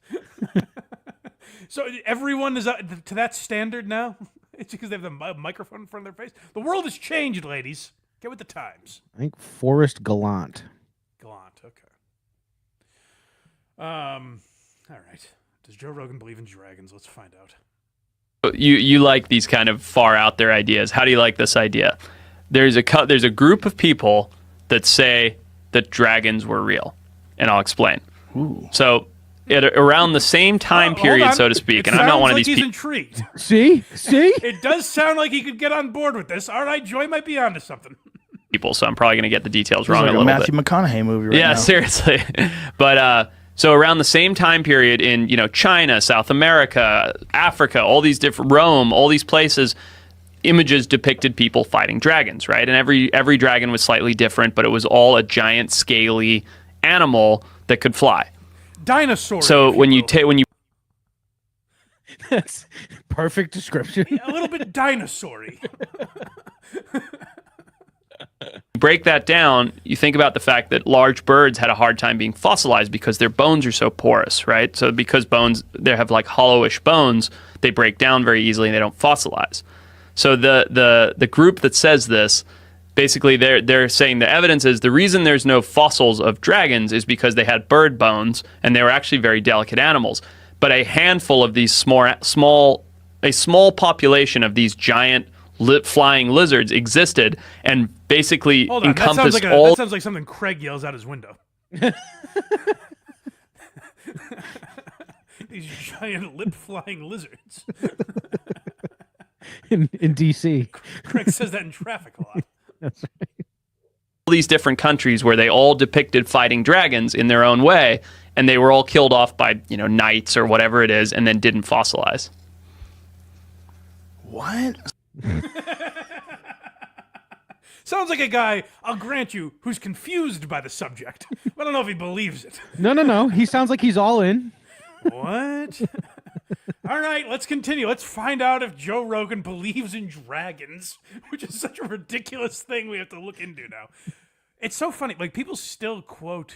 So everyone is to that standard now? It's because they have the microphone in front of their face? The world has changed, ladies. Get with the times.
I think Forrest Gallant.
Gallant, okay. All right. Does Joe Rogan believe in dragons? Let's find out.
You like these kind of far out there ideas. How do you like this idea? There's a group of people that say that dragons were real, and I'll explain.
Ooh.
So around the same time period, so to speak, and I'm not one of these
people.
people.
He's intrigued.
See?
It does sound like he could get on board with this. All right, Joy might be onto something.
So I'm probably going to get the details wrong
like
a little
Matthew
bit.
McConaughey movie right now.
Yeah, seriously. But so around the same time period in China, South America, Africa, all these different Rome, all these places, images depicted people fighting dragons, right? And every dragon was slightly different, but it was all a giant scaly animal that could fly.
Dinosaur.
So when you
That's perfect description.
a little bit dinosaur-y.
break that down, you think about the fact that large birds had a hard time being fossilized because their bones are so porous, right? So because bones, they have like hollowish bones, they break down very easily and they don't fossilize. So the group that says this, basically they're saying the evidence is the reason there's no fossils of dragons is because they had bird bones and they were actually very delicate animals. But a handful of these small population of these giant flying lizards existed and basically encompassed all.
That sounds like something Craig yells out his window. These giant lip-flying lizards.
in DC.
Craig says that in traffic a lot.
That's right.
All these different countries where they all depicted fighting dragons in their own way, and they were all killed off by knights or whatever it is, and then didn't fossilize.
What?
Sounds like a guy, I'll grant you, who's confused by the subject. I don't know if he believes it.
No. He sounds like he's all in.
What? All right, let's continue. Let's find out if Joe Rogan believes in dragons, which is such a ridiculous thing we have to look into now. It's so funny. Like, people still quote,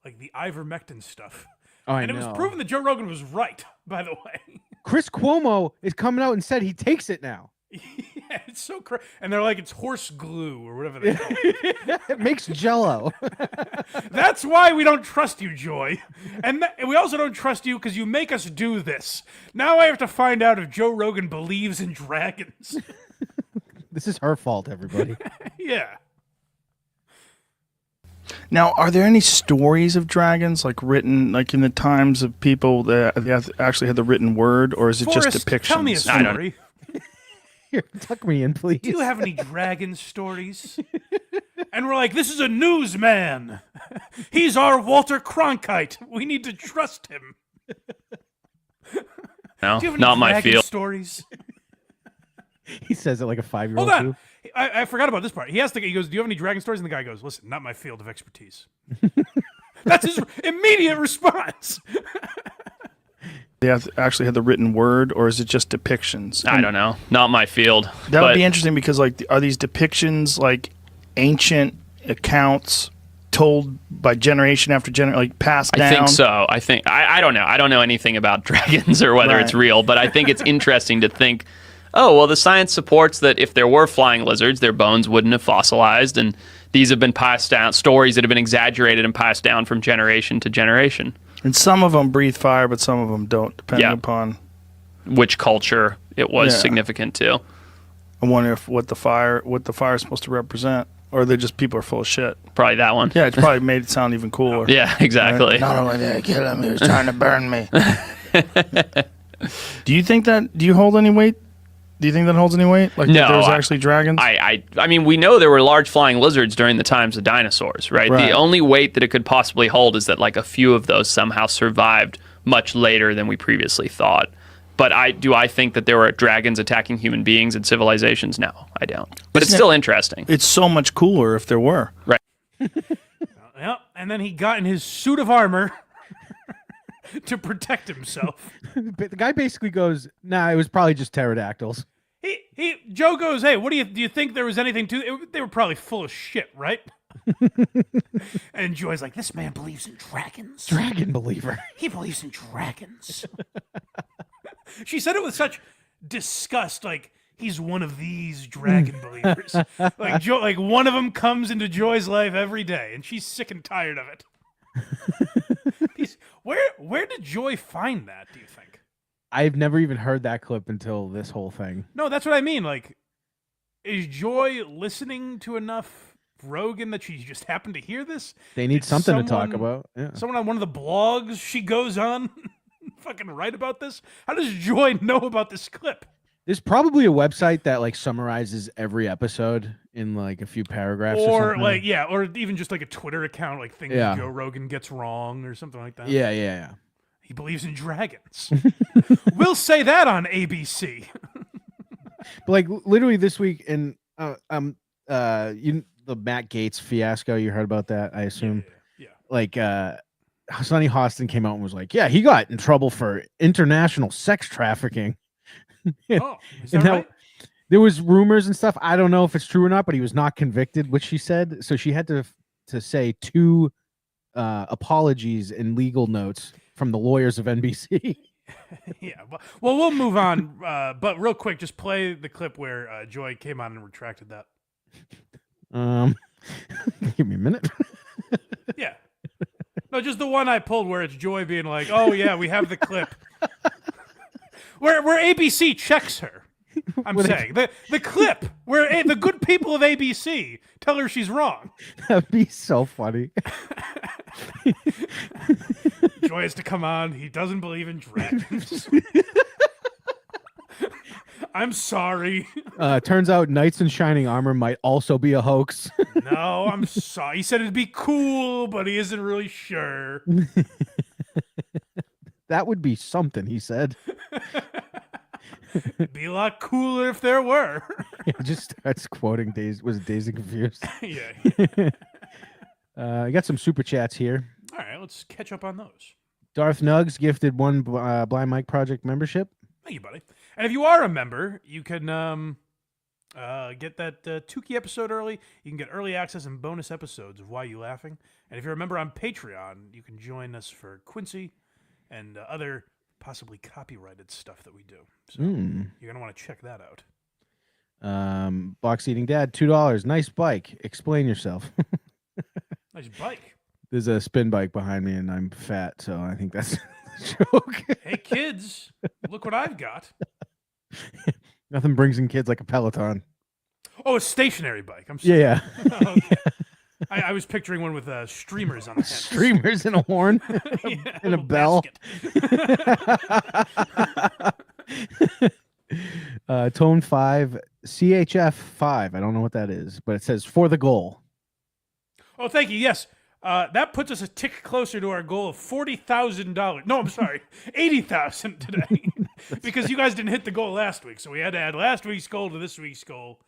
like, the ivermectin stuff.
Oh, I
and
know.
It was proven that Joe Rogan was right, by the way.
Chris Cuomo is coming out and said he takes it now.
Yeah, it's so crazy. And they're like, it's horse glue or whatever they call it.
It makes jello.
That's why we don't trust you, Joy. And we also don't trust you because you make us do this. Now I have to find out if Joe Rogan believes in dragons.
This is her fault, everybody.
Yeah.
Now, are there any stories of dragons, like written, like in the times of people that they actually had the written word, or is it
Forrest,
just depictions?
tell me a story.
Here, tuck me in, please.
Do you have any dragon stories? And we're like, this is a newsman. He's our Walter Cronkite. We need to trust him.
No,
Do you have any
not my
dragon
field.
stories?
He says it like a 5-year-old.
Hold on.
Too.
I forgot about this part. He goes, do you have any dragon stories? And the guy goes, listen, not my field of expertise. That's his immediate response.
They actually had the written word, or is it just depictions?
I don't know. Not my field.
That would be interesting because, like, are these depictions like ancient accounts told by generation after generation, like passed down?
I think so. I don't know. I don't know anything about dragons or whether it's real, but I think it's interesting to think, oh, well, the science supports that if there were flying lizards, their bones wouldn't have fossilized, and these have been passed down, stories that have been exaggerated and passed down from generation to generation.
And some of them breathe fire, but some of them don't, depending upon
which culture it was significant to.
I wonder if what the fire is supposed to represent, or they're just people are full of shit.
Probably that one.
Yeah, it's probably made it sound even cooler.
Yeah, exactly.
Right? Not only did I kill him, he was trying to burn me. Do you think that? Do you hold any weight? Do you think that holds any weight? Like,
no,
there was actually dragons?
I mean, we know there were large flying lizards during the times of dinosaurs, right? The only weight that it could possibly hold is that, like, a few of those somehow survived much later than we previously thought. But do I think that there were dragons attacking human beings and civilizations? No, I don't. But it's still interesting.
It's so much cooler if there were.
Right.
Yep. And then he got in his suit of armor to protect himself.
The guy basically goes, nah, it was probably just pterodactyls.
Joe goes, hey, what do you think there was anything to it? They were probably full of shit, right? And Joy's like, this man believes in dragons.
Dragon believer.
He believes in dragons. She said it with such disgust, like he's one of these dragon believers. Like Joy, like one of them comes into Joy's life every day, and she's sick and tired of it. Where did Joy find that, do you think?
I've never even heard that clip until this whole thing.
No, that's what I mean. Like, is Joy listening to enough Rogan that she just happened to hear this?
They need something to talk about. Yeah.
Someone on one of the blogs she goes on fucking write about this? How does Joy know about this clip?
There's probably a website that like summarizes every episode in like a few paragraphs
or like, yeah, or even just like a Twitter account, like things
Yeah.
Joe Rogan gets wrong or something like that.
Yeah.
He believes in dragons. We'll say that on ABC.
But like literally this week in the Matt Gaetz fiasco, you heard about that, I assume.
Yeah.
Like Sonny Hostin came out and was like, yeah, he got in trouble for international sex trafficking.
Oh, is
And
that right?
there was rumors and stuff. I don't know if it's true or not, but he was not convicted, which she said. So she had to say 2 apologies and legal notes from the lawyers of NBC.
Yeah. Well, we'll move on. But real quick, just play the clip where Joy came on and retracted that.
Give me a minute.
Yeah. No, just the one I pulled where it's Joy being like, "Oh yeah, we have the clip." where ABC checks her. I'm saying the clip where the good people of ABC tell her she's wrong.
That'd be so funny.
Joy has to come on. He doesn't believe in dragons. I'm sorry.
Turns out knights in shining armor might also be a hoax.
No, I'm sorry. He said it'd be cool, but he isn't really sure.
That would be something, he said.
It'd be a lot cooler if there were.
He just starts quoting Dazed and Confused.
Yeah.
I got some super chats here.
All right, let's catch up on those.
Darth Nugs gifted 1 Blind Mike Project membership.
Thank you, buddy. And if you are a member, you can get that Tukey episode early. You can get early access and bonus episodes of Why You Laughing. And if you're a member on Patreon, you can join us for Quincy and other possibly copyrighted stuff that we do. So you're going to want to check that out.
Box Eating Dad, $2. Nice bike. Explain yourself.
Nice bike.
There's a spin bike behind me, and I'm fat, so I think that's a joke.
Hey, kids, look what I've got.
Nothing brings in kids like a Peloton.
Oh, a stationary bike. I'm sorry.
Yeah.
Oh, okay. I was picturing one with streamers on the head.
Streamers and a horn and a bell. Tone 5, CHF 5. I don't know what that is, but it says for the goal.
Oh, thank you. Yes. That puts us a tick closer to our goal of $40,000. No, I'm sorry, $80,000 today, because you guys didn't hit the goal last week, so we had to add last week's goal to this week's goal.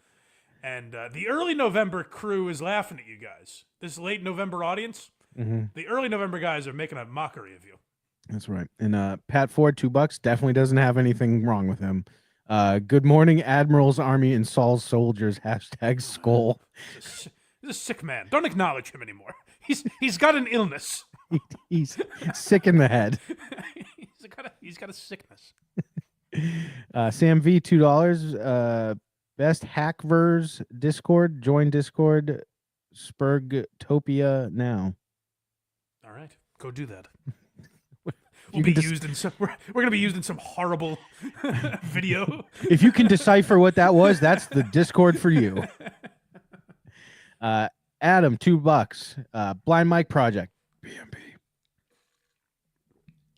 And the early November crew is laughing at you guys. This late November audience, the early November guys are making a mockery of you.
That's right. And Pat Ford, $2, definitely doesn't have anything wrong with him. Good morning, Admiral's Army and Saul's Soldiers. #skull.
He's a sick man. Don't acknowledge him anymore. He's got an illness.
He's sick in the head.
he's got a sickness.
Sam V, $2. Best Hackverse Discord. Join Discord. Spurgtopia now.
All right, go do that. We'll be used in some. We're going to be used in some horrible video.
If you can decipher what that was, that's the Discord for you. Adam, $2. Blind Mike Project. BMP.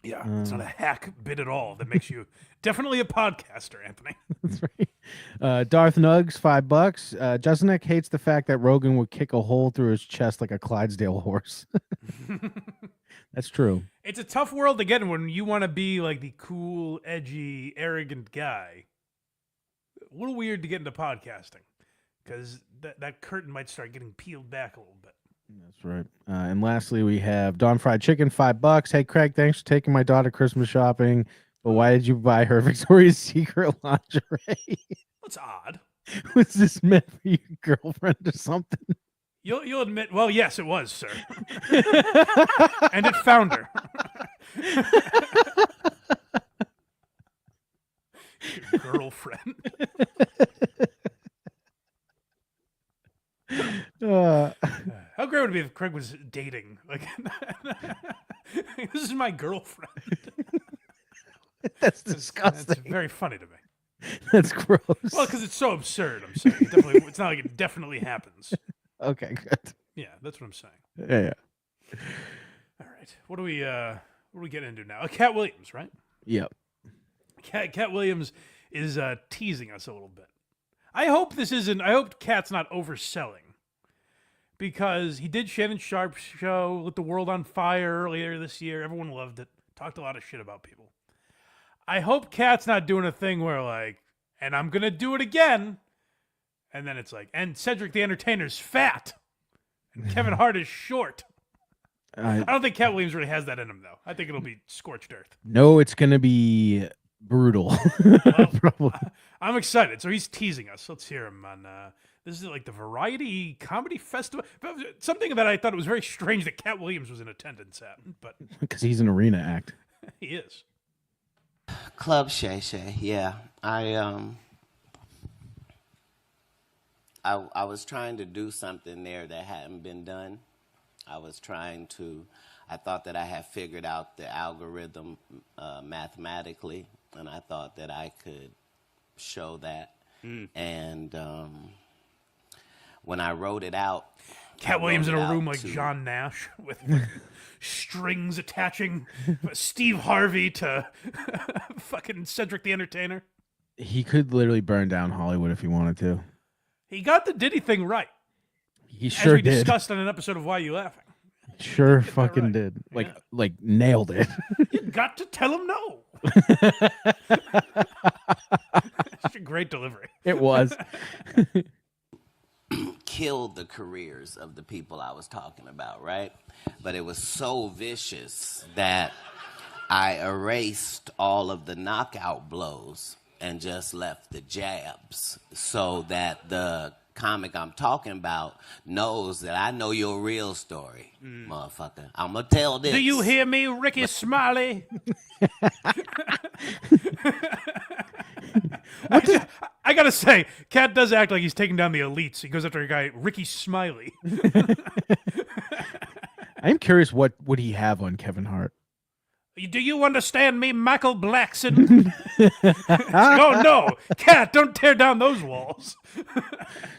Yeah, it's not a hack bit at all. That makes you definitely a podcaster, Anthony.
That's right. Darth Nugs, $5. Jeselnik hates the fact that Rogan would kick a hole through his chest like a Clydesdale horse. That's true.
It's a tough world to get in when you want to be like the cool, edgy, arrogant guy. A little weird to get into podcasting because that curtain might start getting peeled back a little bit.
That's right. And lastly, we have Dawn Fried Chicken, $5. Hey, Craig, thanks for taking my daughter Christmas shopping. But why did you buy her Victoria's Secret lingerie?
That's odd.
Was this meant for your girlfriend or something?
You'll admit. Well, yes, it was, sir. And it found her. Your girlfriend. How great would it be if Craig was dating? Like, this is my girlfriend.
That's disgusting.
That's very funny to me.
That's gross.
Well, because it's so absurd. I'm saying it's not like it definitely happens.
Okay, good.
Yeah, that's what I'm saying.
Yeah.
All right, what do we get into now? Katt Williams, right?
Yep.
Katt Williams is teasing us a little bit. I hope Katt's not overselling, because he did Shannon Sharp's show, Lit the World on Fire, earlier this year. Everyone loved it. Talked a lot of shit about people. I hope Katt's not doing a thing where, like, and I'm going to do it again. And then it's like, and Cedric the Entertainer's fat. And Kevin Hart is short. I don't think Katt Williams really has that in him, though. I think it'll be scorched earth.
No, it's going to be brutal.
Well, I'm excited. So he's teasing us. Let's hear him on, this is like the Variety Comedy Festival. Something that I thought it was very strange that Katt Williams was in attendance at. But
because he's an arena act.
He is.
Club Shay Shay, yeah. I was trying to do something there that hadn't been done. I thought that I had figured out the algorithm mathematically, and I thought that I could show that. And when I wrote it out,
Katt Williams in a room like John Nash with strings attaching Steve Harvey to fucking Cedric the Entertainer.
He could literally burn down Hollywood if he wanted to.
He got the Diddy thing right.
He sure
did. As we
did.
discussed on an episode of Why You Laughing.
Sure fucking did. Like nailed it.
You got to tell him no. Such a great delivery.
It was.
Killed the careers of the people I was talking about, right? But it was so vicious that I erased all of the knockout blows and just left the jabs, so that the comic I'm talking about knows that I know your real story, motherfucker. I'm gonna tell this.
Do you hear me, Ricky Smiley? I gotta say, Katt does act like he's taking down the elites. He goes after a guy, Ricky Smiley.
I'm curious what would he have on Kevin Hart?
Do you understand me, Michael Blackson? Oh no, Katt, don't tear down those walls.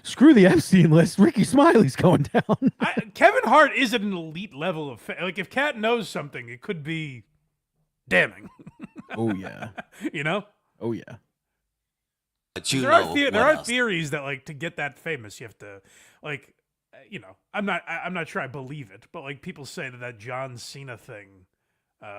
Screw the Epstein list. Ricky Smiley's going down.
Kevin Hart is at an elite level of like, if Katt knows something, it could be damning.
Oh yeah.
You know?
Oh yeah.
But
there are theories that, like, to get that famous, you have to, like, you know, I'm not sure I believe it, but like people say that John Cena thing,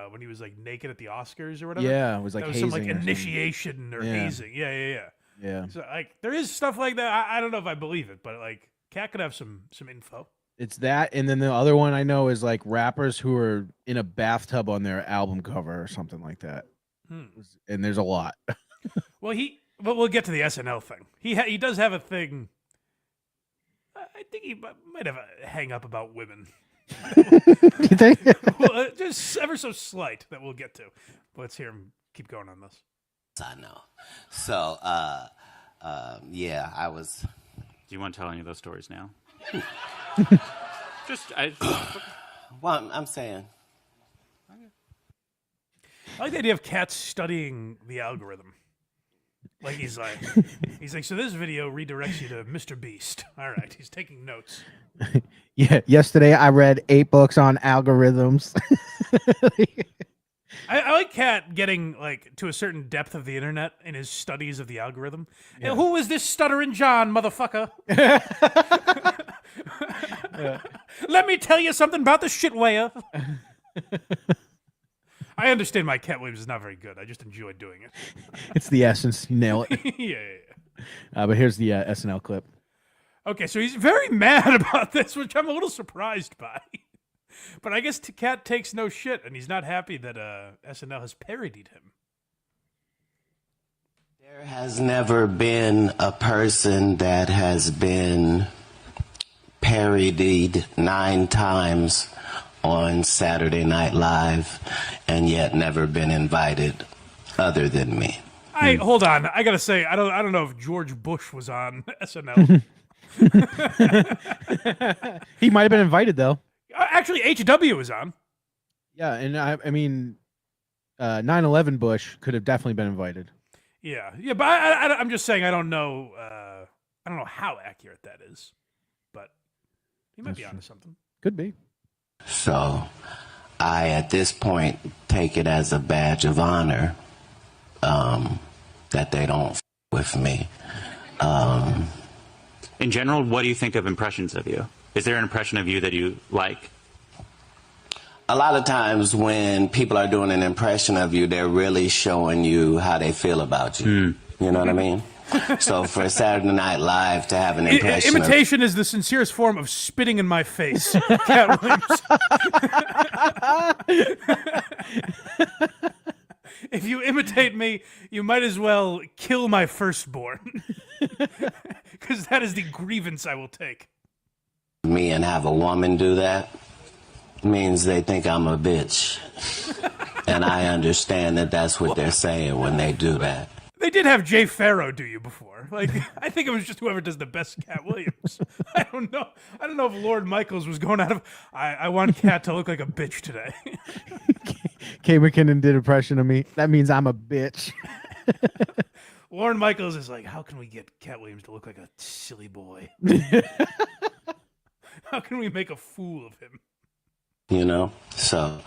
when he was like naked at the Oscars or whatever.
Yeah, it was like
that was some like
hazing or
initiation or hazing. Yeah.
Yeah.
So like there is stuff like that. I don't know if I believe it, but like Katt could have some info.
It's that, and then the other one I know is like rappers who are in a bathtub on their album cover or something like that. And there's a lot.
But we'll get to the SNL thing. He does have a thing. I think he might have a hang up about women.
You think?
Well, just ever so slight that we'll get to. Let's hear him keep going on this.
I know. So, yeah, I was.
Do you want to tell any of those stories now?
Well, I'm saying.
I like the idea of Katt studying the algorithm. Like he's like, so this video redirects you to Mr. Beast. All right, he's taking notes.
Yeah, yesterday I read 8 books on algorithms.
I like Katt getting like to a certain depth of the internet in his studies of the algorithm. Yeah. And who is this stuttering John, motherfucker? Let me tell you something about the shitware. I understand my Katt Williams is not very good. I just enjoy doing it.
It's the essence. You nail it.
Yeah.
But here's the SNL clip.
Okay, so he's very mad about this, which I'm a little surprised by. But I guess Katt takes no shit, and he's not happy that SNL has parodied him.
There has never been a person that has been parodied 9 times on Saturday Night Live and yet never been invited other than me.
Hold on. I gotta say, I don't know if George Bush was on SNL.
He might have been invited though.
Actually, HW was on.
Yeah, and I mean, 9/11 Bush could have definitely been invited.
Yeah, but I'm just saying I don't know. I don't know how accurate that is, but he might be onto something.
Could be.
So, I at this point take it as a badge of honor that they don't with me.
In general, what do you think of impressions of you? Is there an impression of you that you like?
A lot of times when people are doing an impression of you, they're really showing you how they feel about you. You know what I mean? So for Saturday Night Live to have an impression
imitation is the sincerest form of spitting in my face. Katt Williams. If you imitate me, you might as well kill my firstborn. Because that is the grievance I will take.
Me and have a woman do that means they think I'm a bitch. And I understand that that's what they're saying when they do that.
They did have Jay Farrow do you before. Like, I think it was just whoever does the best Katt Williams. I don't know. I don't know if Lord Michaels was going out of, I want Katt to look like a bitch today.
Kay McKinnon did impression of me. That means I'm a bitch.
Lorne Michaels is like, how can we get Katt Williams to look like a silly boy? How can we make a fool of him?
You know? So,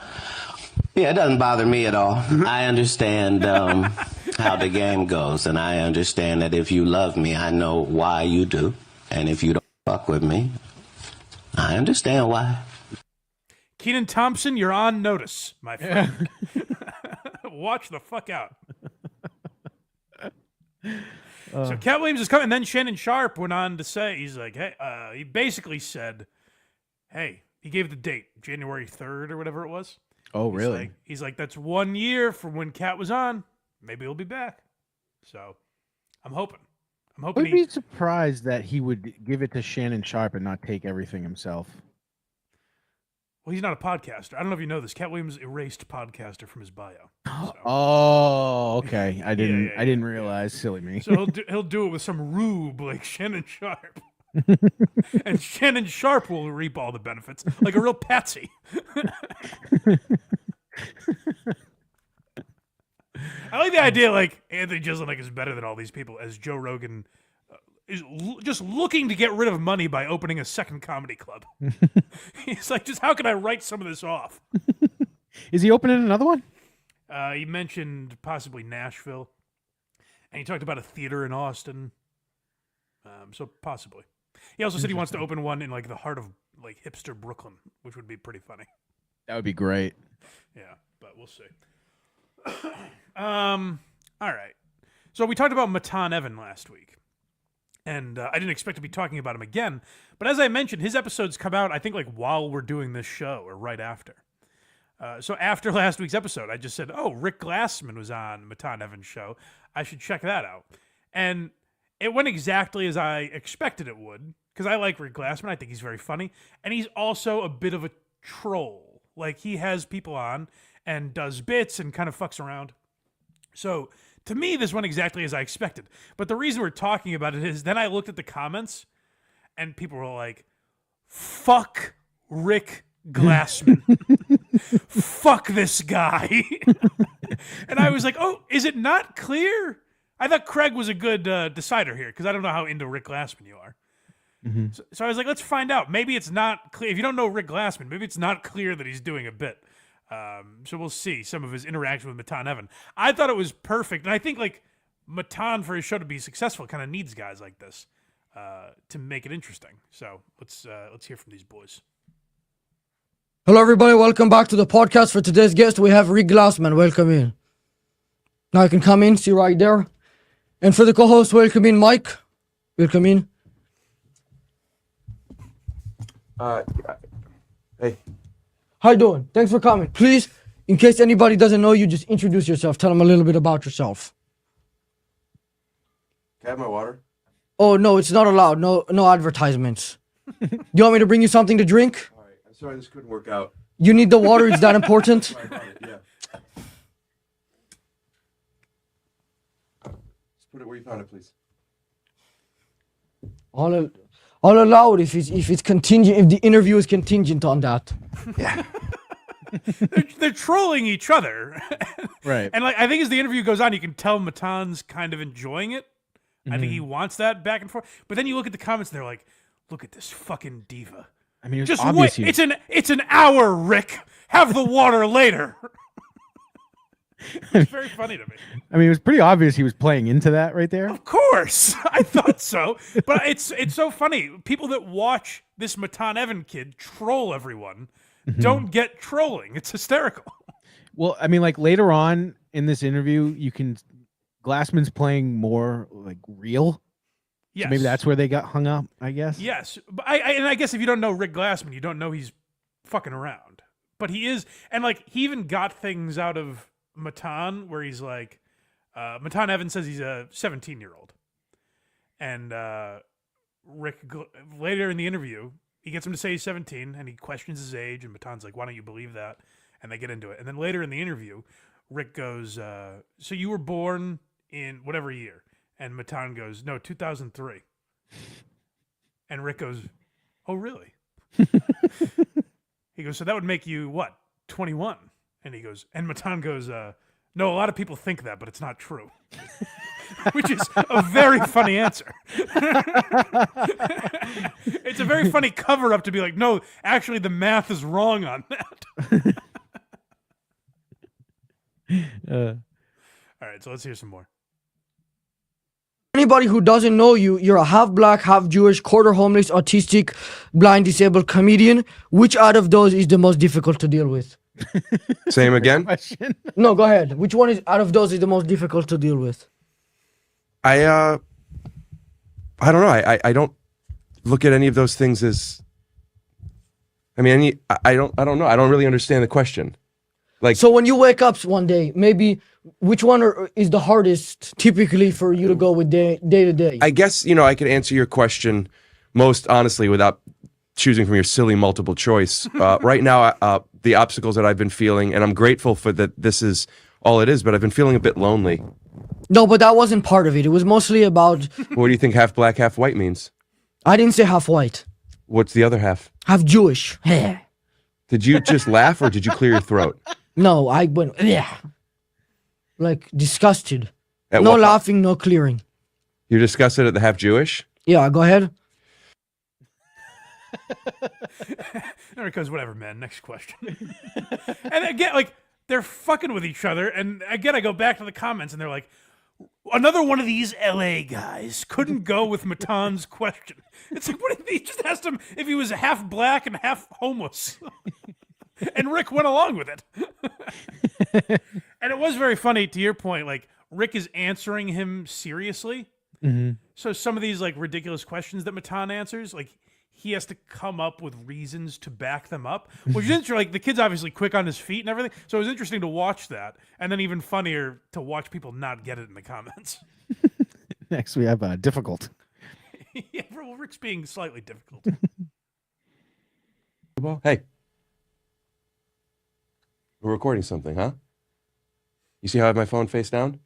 yeah, it doesn't bother me at all. I understand how the game goes, and I understand that if you love me, I know why you do. And if you don't fuck with me, I understand why.
Kenan Thompson, you're on notice, my friend. Watch the fuck out. So Katt Williams is coming, and then Shannon Sharp went on to say, he's like, hey, he basically said, hey, he gave the date, January 3rd or whatever it was.
Oh, really?
He's like, that's 1 year from when Katt was on. Maybe he'll be back. So I'm hoping.
I would be surprised that he would give it to Shannon Sharp and not take everything himself.
Well, he's not a podcaster. I don't know if you know this. Katt Williams erased podcaster from his bio. So.
Oh, okay. I didn't realize. Silly me.
So he'll do it with some rube like Shannon Sharp. And Shannon Sharp will reap all the benefits, like a real patsy. I like the idea, like, Anthony Jeselnik is better than all these people, as Joe Rogan is just looking to get rid of money by opening a second comedy club. He's like, just how can I write some of this off?
Is he opening another one?
He mentioned possibly Nashville, and he talked about a theater in Austin. So possibly. He also said he wants to open one in like the heart of like hipster Brooklyn, which would be pretty funny.
That would be great.
Yeah, but we'll see. All right. So we talked about Matan Evan last week. And I didn't expect to be talking about him again. But as I mentioned, his episodes come out, I think, like while we're doing this show or right after. So after last week's episode, I just said, oh, Rick Glassman was on Matan Evan's show. I should check that out. And it went exactly as I expected it would. Because I like Rick Glassman. I think he's very funny. And he's also a bit of a troll. Like, he has people on and does bits and kind of fucks around. So, to me, this went exactly as I expected. But the reason we're talking about it is then I looked at the comments and people were like, fuck Rick Glassman. Fuck this guy. And I was like, oh, is it not clear? I thought Craig was a good decider here because I don't know how into Rick Glassman you are. Mm-hmm. So I was like, let's find out. Maybe it's not clear. If you don't know Rick Glassman, maybe it's not clear that he's doing a bit. So we'll see some of his interaction with Matan Evan. I thought it was perfect. And I think like Matan, for his show to be successful, kind of needs guys like this to make it interesting. So let's hear from these boys.
Hello, everybody. Welcome back to the podcast. For today's guest, we have Rick Glassman. Welcome in. Now you can come in, see right there. And for the co-host, welcome in, Mike. Welcome in.
Hey.
How you doing? Thanks for coming. Please, in case anybody doesn't know you, just introduce yourself. Tell them a little bit about yourself.
Can I have my water?
Oh, no, it's not allowed. No advertisements. You want me to bring you something to drink?
All right. I'm sorry this couldn't work out.
You need the water. It's that important.
Sorry about it, yeah. Just put it where you found it, please.
I'll allow it if it's contingent. If the interview is contingent on that.
Yeah.
they're trolling each other.
Right.
And like I think as the interview goes on, you can tell Matan's kind of enjoying it. I think he wants that back and forth. But then you look at the comments and they're like, look at this fucking diva.
I mean,
just wait. It's an hour, Rick. Have the water later. It's very funny to me.
I mean, it was pretty obvious he was playing into that right there.
Of course. I thought so. But it's so funny. People that watch this Matan Evan kid troll everyone don't get trolling. It's hysterical.
Well, I mean, like later on in this interview, Glassman's playing more like real.
Yes.
So maybe that's where they got hung up, I guess.
Yes. But I guess if you don't know Rick Glassman, you don't know he's fucking around. But he is. And like he even got things out of Matan where he's like, Matan Evan says he's a 17-year-old. And Rick, later in the interview, he gets him to say he's 17 and he questions his age. And Matan's like, why don't you believe that? And they get into it. And then later in the interview, Rick goes, so you were born in whatever year? And Matan goes, no, 2003. And Rick goes, oh, really? He goes, so that would make you, what, 21? And he goes, and Matan goes, no, a lot of people think that, but it's not true. Which is a very funny answer. It's a very funny cover-up to be like, no, actually the math is wrong on that. All right, so let's hear some more.
Anybody who doesn't know you, you're a half black, half Jewish, quarter homeless, autistic, blind, disabled comedian. Which out of those is the most difficult to deal with?
Same again?
No, go ahead. Which one is out of those is the most difficult to deal with?
I don't know. I don't look at any of those things as. I mean, I don't know. I don't really understand the question. Like,
so when you wake up one day, maybe which one is the hardest typically for you to go with day to day?
I guess, I could answer your question most honestly without choosing from your silly multiple choice. Right now, the obstacles that I've been feeling, and I'm grateful for that this is all it is, but I've been feeling a bit lonely.
No, but that wasn't part of it. It was mostly about...
What do you think half black, half white means?
I didn't say half white.
What's the other half?
Half Jewish.
Did you just laugh or did you clear your throat?
No, I went, yeah. Like, disgusted.
At
no
what?
laughing, no clearing.
You're disgusted at the half Jewish?
Yeah, go ahead.
There it goes, whatever, man. Next question. And again, like, they're fucking with each other. And again, I go back to the comments and they're like, another one of these LA guys couldn't go with Matan's question. It's like, what if he just asked him if he was half black and half homeless? And Rick went along with it. And it was very funny, to your point, like, Rick is answering him seriously.
Mm-hmm.
So some of these, like, ridiculous questions that Matan answers, like, he has to come up with reasons to back them up, which is interesting. Like, the kid's obviously quick on his feet and everything, so it was interesting to watch that, and then even funnier to watch people not get it in the comments.
Next, we have difficult.
Yeah, well, Rick's being slightly difficult.
Hey. We're recording something, huh? You see how I have my phone face down?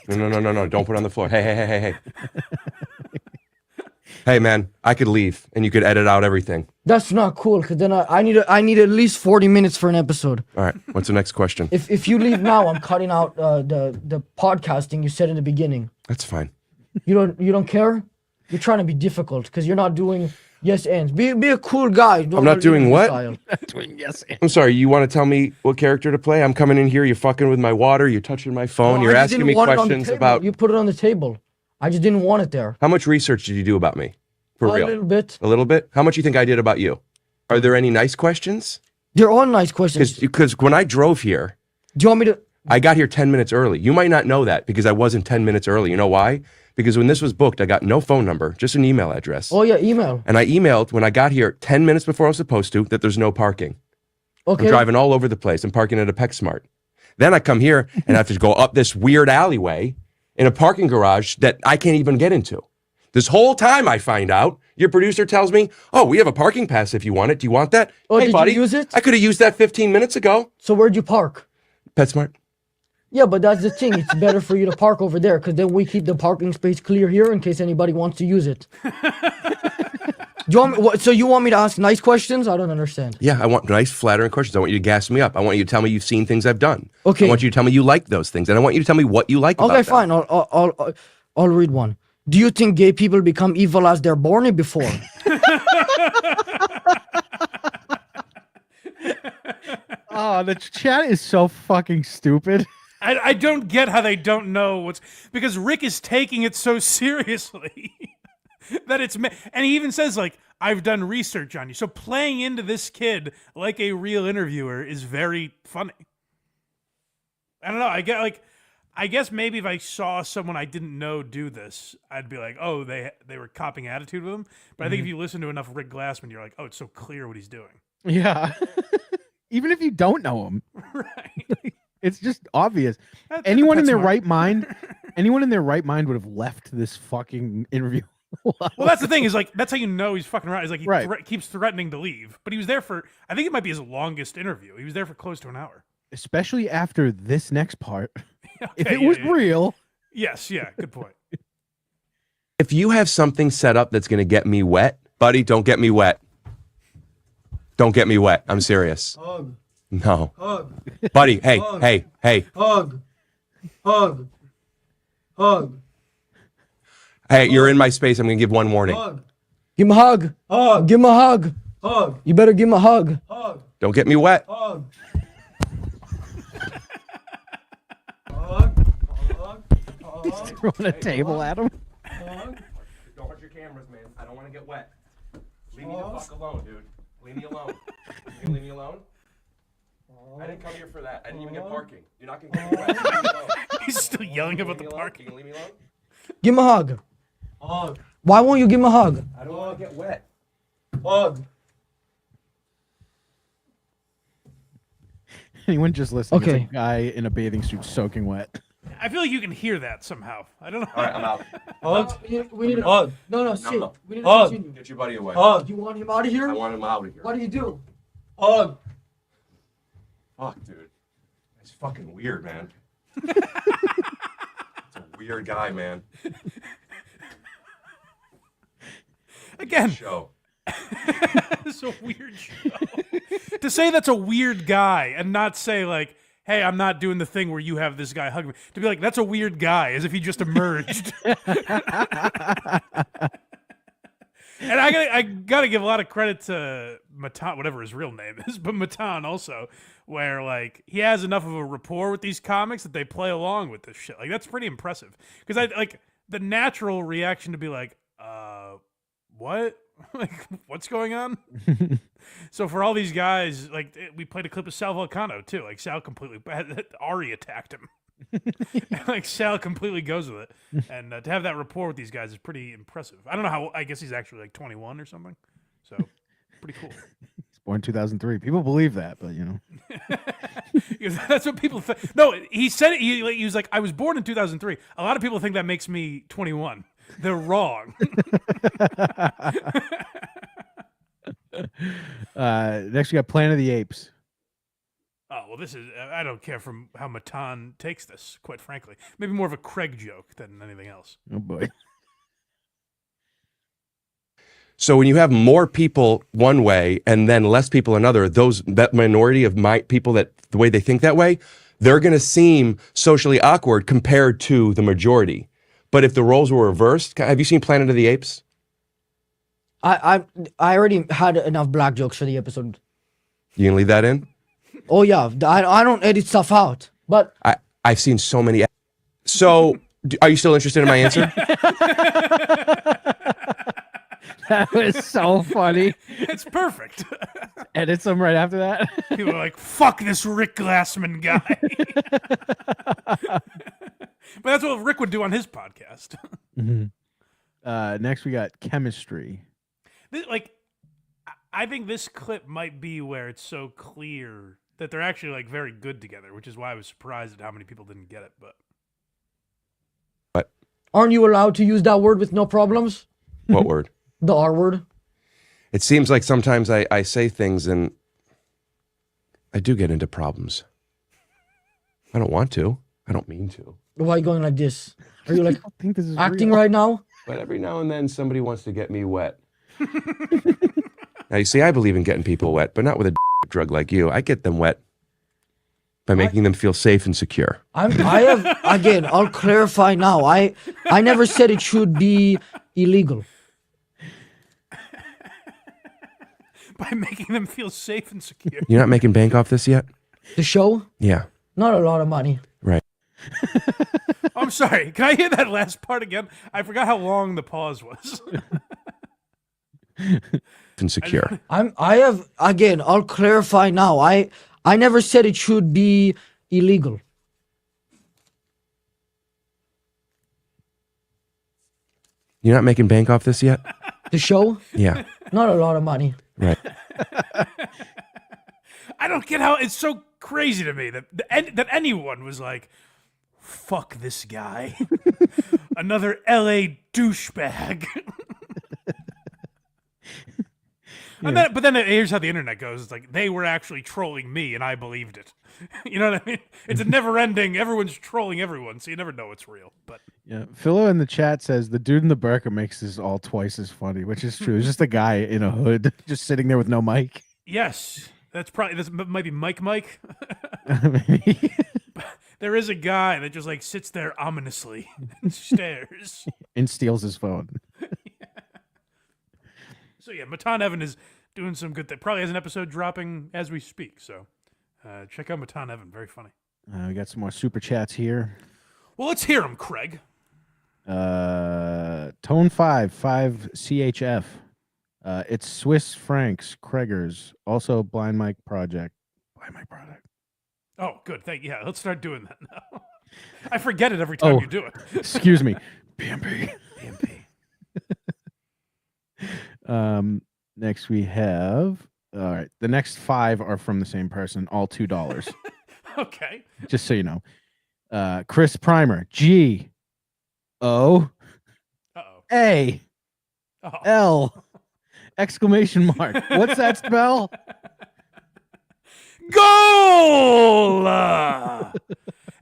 No. Don't put it on the floor. Hey. Hey, man, I could leave and you could edit out everything.
That's not cool, because then I need at least 40 minutes for an episode.
All right, what's the next question?
If you leave now, I'm cutting out the podcasting you said in the beginning.
That's fine.
You don't care? You're trying to be difficult because you're not doing yes ands. Be a cool guy.
I'm not doing what?
Not doing yes ands.
I'm sorry, you want to tell me what character to play? I'm coming in here, you're fucking with my water, you're touching my phone,
No,
you're
I just
asking
didn't
me
want it on the
questions
table.
about...
You put it on the table. I just didn't want it there.
How much research did you do about me? For real?
A little bit.
A little bit? How much do you think I did about you? Are there any nice questions?
They're all nice questions.
Because when I drove here...
Do you want me to...
I got here 10 minutes early. You might not know that because I wasn't 10 minutes early. You know why? Because when this was booked, I got no phone number, just an email address.
Oh, yeah, email.
And I emailed when I got here 10 minutes before I was supposed to that there's no parking.
Okay.
I'm driving all over the place. I'm parking at a PetSmart. Then I come here and I have to go up this weird alleyway in a parking garage that I can't even get into. This whole time I find out, your producer tells me, oh, we have a parking pass if you want it. Do you want that?
Oh,
hey,
did
buddy,
you use it?
I could have used that 15 minutes ago.
So where'd you park?
PetSmart.
Yeah, but that's the thing. It's better for you to park over there because then we keep the parking space clear here in case anybody wants to use it. Do you want me, so you want me to ask nice questions? I don't understand.
Yeah, I want nice, flattering questions. I want you to gas me up. I want you to tell me you've seen things I've done.
Okay.
I want you to tell me you like those things, and I want you to tell me what you like about
Okay,
them.
fine. I'll read one. Do you think gay people become evil as they're born before?
Oh, the chat is so fucking stupid.
I don't get how they don't know what's because Rick is taking it so seriously that it's and he even says like I've done research on you. So playing into this kid like a real interviewer is very funny. I don't know. I guess maybe if I saw someone I didn't know do this, I'd be like, oh, they were copying attitude with him. But I think if you listen to enough Rick Glassman, you're like, oh, it's so clear what he's doing.
Yeah. Even if you don't know him.
Right.
It's just obvious. Anyone in their right mind would have left this fucking interview.
Well, that's the thing is like, that's how you know he's fucking around. He's like, he keeps threatening to leave, but he was there for, I think it might be his longest interview. He was there for close to an hour.
Especially after this next part.
Okay,
if it was real.
Yes, yeah, good point.
If you have something set up that's going to get me wet, buddy, don't get me wet. Don't get me wet. I'm serious.
Hug.
No.
Hug.
Buddy, hey,
Hug.
hey.
Hug. Hug. Hug.
Hey, you're in my space. I'm going to give one warning.
Hug. Give him a hug. Hug. Give him a hug. Hug. You better give him a hug. Hug.
Don't get me wet.
Hug.
He's throwing a table at him.
Don't hurt your cameras, man. I don't want to get wet. Leave me the fuck alone, dude. Leave me alone. You can leave me alone? I didn't come here for that. I didn't even get parking. You're not going to get me wet. Leave me alone.
He's still yelling about the parking.
You can leave me alone?
Give him a hug. Hug. Why won't you give him a hug?
I don't want to get wet.
Hug.
Anyone just listening?
Okay.
It's a guy in a bathing suit soaking wet.
I feel like you can hear that somehow. I don't know.
All right, I'm out.
Hug. We need a hug. No, sit.
No.
We need to
Hug.
continue.
Get your buddy away.
Hug. You want him out of here?
I want him out of here.
What do you do? Hug.
Fuck, dude. It's fucking weird, man. It's a weird guy, man.
Again.
Show.
It's a weird show. To say that's a weird guy and not say like, hey, I'm not doing the thing where you have this guy hug me. To be like, that's a weird guy, as if he just emerged. And I gotta give a lot of credit to Matan, whatever his real name is, but Matan also, where like he has enough of a rapport with these comics that they play along with this shit. Like that's pretty impressive. Because I like the natural reaction to be like, what? Like, what's going on? So for all these guys, like we played a clip of Sal Volcano too. Like Sal completely, Ari attacked him. And, like Sal completely goes with it, and to have that rapport with these guys is pretty impressive. I don't know how. I guess he's actually like 21 or something. So pretty cool.
He's born 2003. People believe that, but you know,
that's what people think. No, he said it. He was like, I was born in 2003. A lot of people think that makes me 21. They're wrong.
Next we got Planet of the Apes.
Oh, well, this is, I don't care from how Matan takes this, quite frankly. Maybe more of a Craig joke than anything else.
Oh, boy.
So when you have more people one way and then less people another, that minority of people that the way they think that way, they're going to seem socially awkward compared to the majority. But if the roles were reversed, have you seen Planet of the Apes?
I already had enough black jokes for the episode.
You can leave that in?
Oh yeah, I don't edit stuff out. But
I've seen so many. So are you still interested in my answer?
That was so funny.
It's perfect.
Edit some right after that.
People are like, fuck this Rick Glassman guy. But that's what Rick would do on his podcast.
Mm-hmm. Next we got Chemistry.
I think this clip might be where it's so clear that they're actually like very good together, which is why I was surprised at how many people didn't get it. But
Aren't you allowed to use that word with no problems?
What word?
The R word.
It seems like sometimes I say things and I do get into problems. I don't want to. I don't mean to.
Why are you going like this? Are you like
I think this is
acting
real.
right now?
But every now and then somebody wants to get me wet. Now, you see, I believe in getting people wet, but not with a drug like you. I get them wet by making them feel safe and secure.
I'll clarify now. I never said it should be illegal.
By making them feel safe and secure.
You're not making bank off this yet?
The show?
Yeah.
Not a lot of money.
Right.
I'm sorry. Can I hear that last part again? I forgot how long the pause was.
And secure.
I'll clarify now. I never said it should be illegal.
You're not making bank off this yet?
The show?
Yeah.
Not a lot of money.
Right.
I don't get how it's so crazy to me that anyone was like, fuck this guy. Another LA douchebag. But then here's how the internet goes. It's like they were actually trolling me and I believed it. You know what I mean? It's a never ending. Everyone's trolling everyone, so you never know what's real. But
Yeah, Philo in the chat says the dude in the burqa makes this all twice as funny, which is true. It's just a guy in a hood just sitting there with no mic.
yes, this might be Mike.
Maybe.
There is a guy that just like sits there ominously and stares.
And steals his phone.
So yeah, Matan Evan is doing some good thing. Probably has an episode dropping as we speak. So check out Matan Evan. Very funny.
We got some more super chats here.
Well, let's hear him, Craig.
Tone 5 CHF. It's Swiss francs, Kreger's, also Blind Mike Project. Blind Mike Project.
Oh, good. Thank you. Yeah, let's start doing that now. I forget it every time you do it.
Excuse me. BMP. Next we have, all right, the next 5 are from the same person, all $2.
Okay.
Just so you know. Chris Primer, G O A L exclamation mark. What's that spell?
Goal!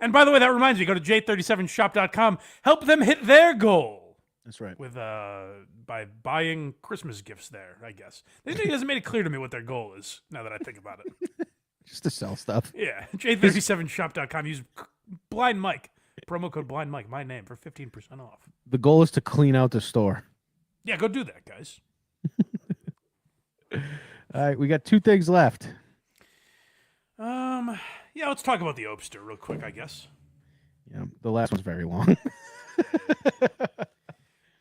And by the way, that reminds me, go to j37shop.com. Help them hit their goal.
That's right.
With by buying Christmas gifts there, I guess. It hasn't made it clear to me what their goal is, now that I think about it.
Just to sell stuff.
Yeah, j37shop.com. Use Blind Mike. Promo code Blind Mike, my name, for 15% off.
The goal is to clean out the store.
Yeah, go do that, guys.
All right, we got 2 things left.
Yeah, let's talk about the Opster real quick, I guess.
Yeah, the last one's very long.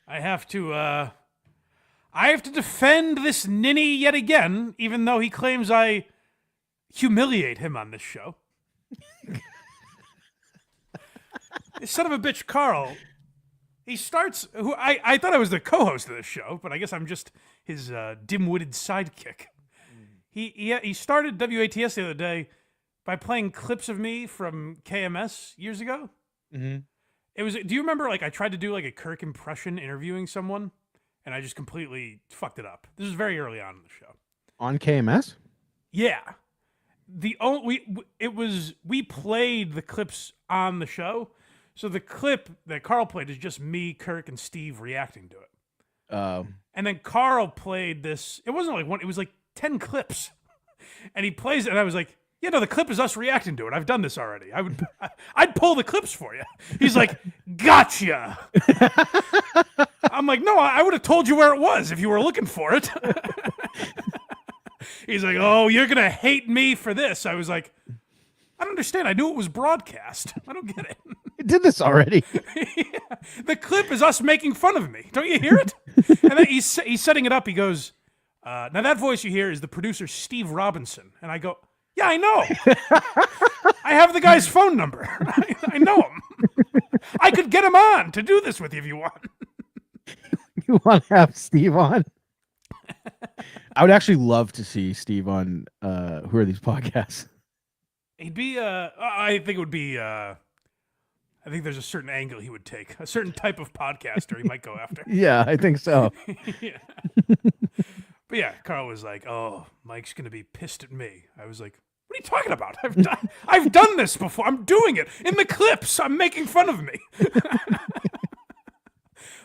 I have to defend this ninny yet again, even though he claims I humiliate him on this show. This son of a bitch, Karl, he starts, who I thought I was the co-host of this show, but I guess I'm just his dim-witted sidekick. He started WATS the other day by playing clips of me from KMS years ago.
Mm-hmm.
It was. Do you remember? Like, I tried to do like a Kirk impression interviewing someone, and I just completely fucked it up. This is very early on in the show.
On KMS?
Yeah. We played the clips on the show, so the clip that Karl played is just me, Kirk, and Steve reacting to it. And then Karl played this. It wasn't like one. It was like 10 clips, and he plays it, and I was like, "Yeah, no, the clip is us reacting to it. I've done this already. I'd pull the clips for you." He's like, "Gotcha." I'm like, "No, I would have told you where it was if you were looking for it." He's like, "Oh, you're gonna hate me for this." I was like, "I don't understand. I knew it was broadcast. I don't get it."
You did this already.
Yeah. The clip is us making fun of me. Don't you hear it? And then he's setting it up. He goes, "Now that voice you hear is the producer Steve Robinson." And I go, "Yeah, I know. I have the guy's phone number. I know him. I could get him on to do this with you if you want."
You want to have Steve on? I would actually love to see Steve on Who Are These Podcasts?
He'd be, I think it would be, I I think there's a certain angle he would take, a certain type of podcaster he might go after.
Yeah, I think so.
Yeah. But yeah, Karl was like, "Oh, Mike's gonna be pissed at me." I was like, "What are you talking about? I've done this before. I'm doing it in the clips. I'm making fun of me."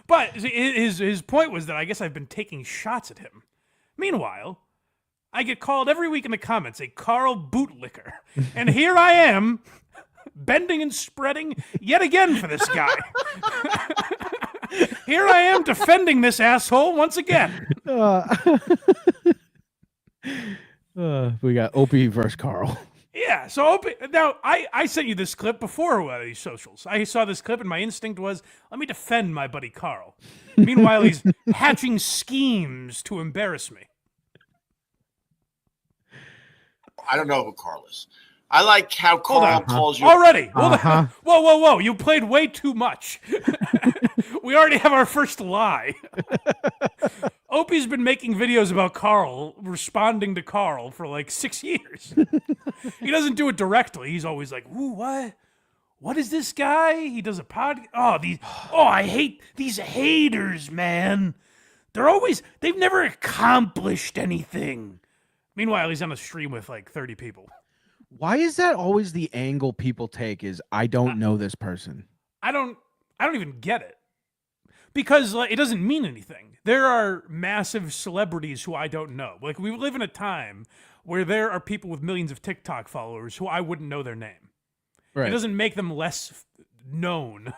But his point was that I guess I've been taking shots at him. Meanwhile, I get called every week in the comments a Karl bootlicker, and here I am, bending and spreading yet again for this guy. Here I am defending this asshole once again.
We got Opie versus Karl.
Yeah, so Opie, now I sent you this clip before these socials. I saw this clip and my instinct was, let me defend my buddy Karl. Meanwhile, he's hatching schemes to embarrass me.
I don't know who Karl is. I like how Karl calls you.
Already. Whoa. You played way too much. We already have our first lie. Opie's been making videos about Karl, responding to Karl for like 6 years. He doesn't do it directly. He's always like, ooh, what? What is this guy? He does a I hate these haters, man. They've never accomplished anything. Meanwhile, he's on a stream with like 30 people.
Why is that always the angle people take is, I don't know this person?
I don't even get it. Because it doesn't mean anything. There are massive celebrities who I don't know. Like, we live in a time where there are people with millions of TikTok followers who I wouldn't know their name. Right. It doesn't make them less known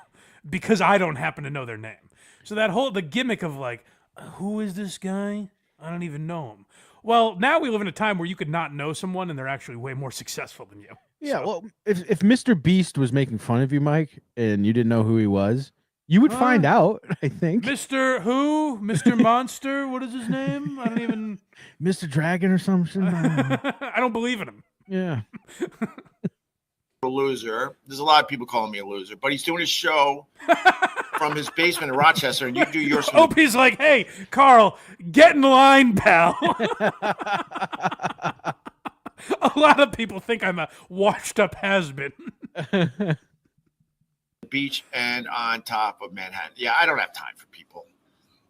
because I don't happen to know their name. So the gimmick of like, who is this guy? I don't even know him. Well, now we live in a time where you could not know someone and they're actually way more successful than you.
Yeah, well, if Mr. Beast was making fun of you, Mike, and you didn't know who he was, you would find out, I think.
Mr. Who? Mr. Monster? What is his name? I don't even...
Mr. Dragon or something?
I don't believe in him.
Yeah.
A loser. There's a lot of people calling me a loser, but he's doing his show from his basement in Rochester, and you do yours.
Opie's like, hey, Karl, get in line, pal. A lot of people think I'm a washed-up has-been.
Beach and on top of Manhattan. Yeah, I don't have time for people.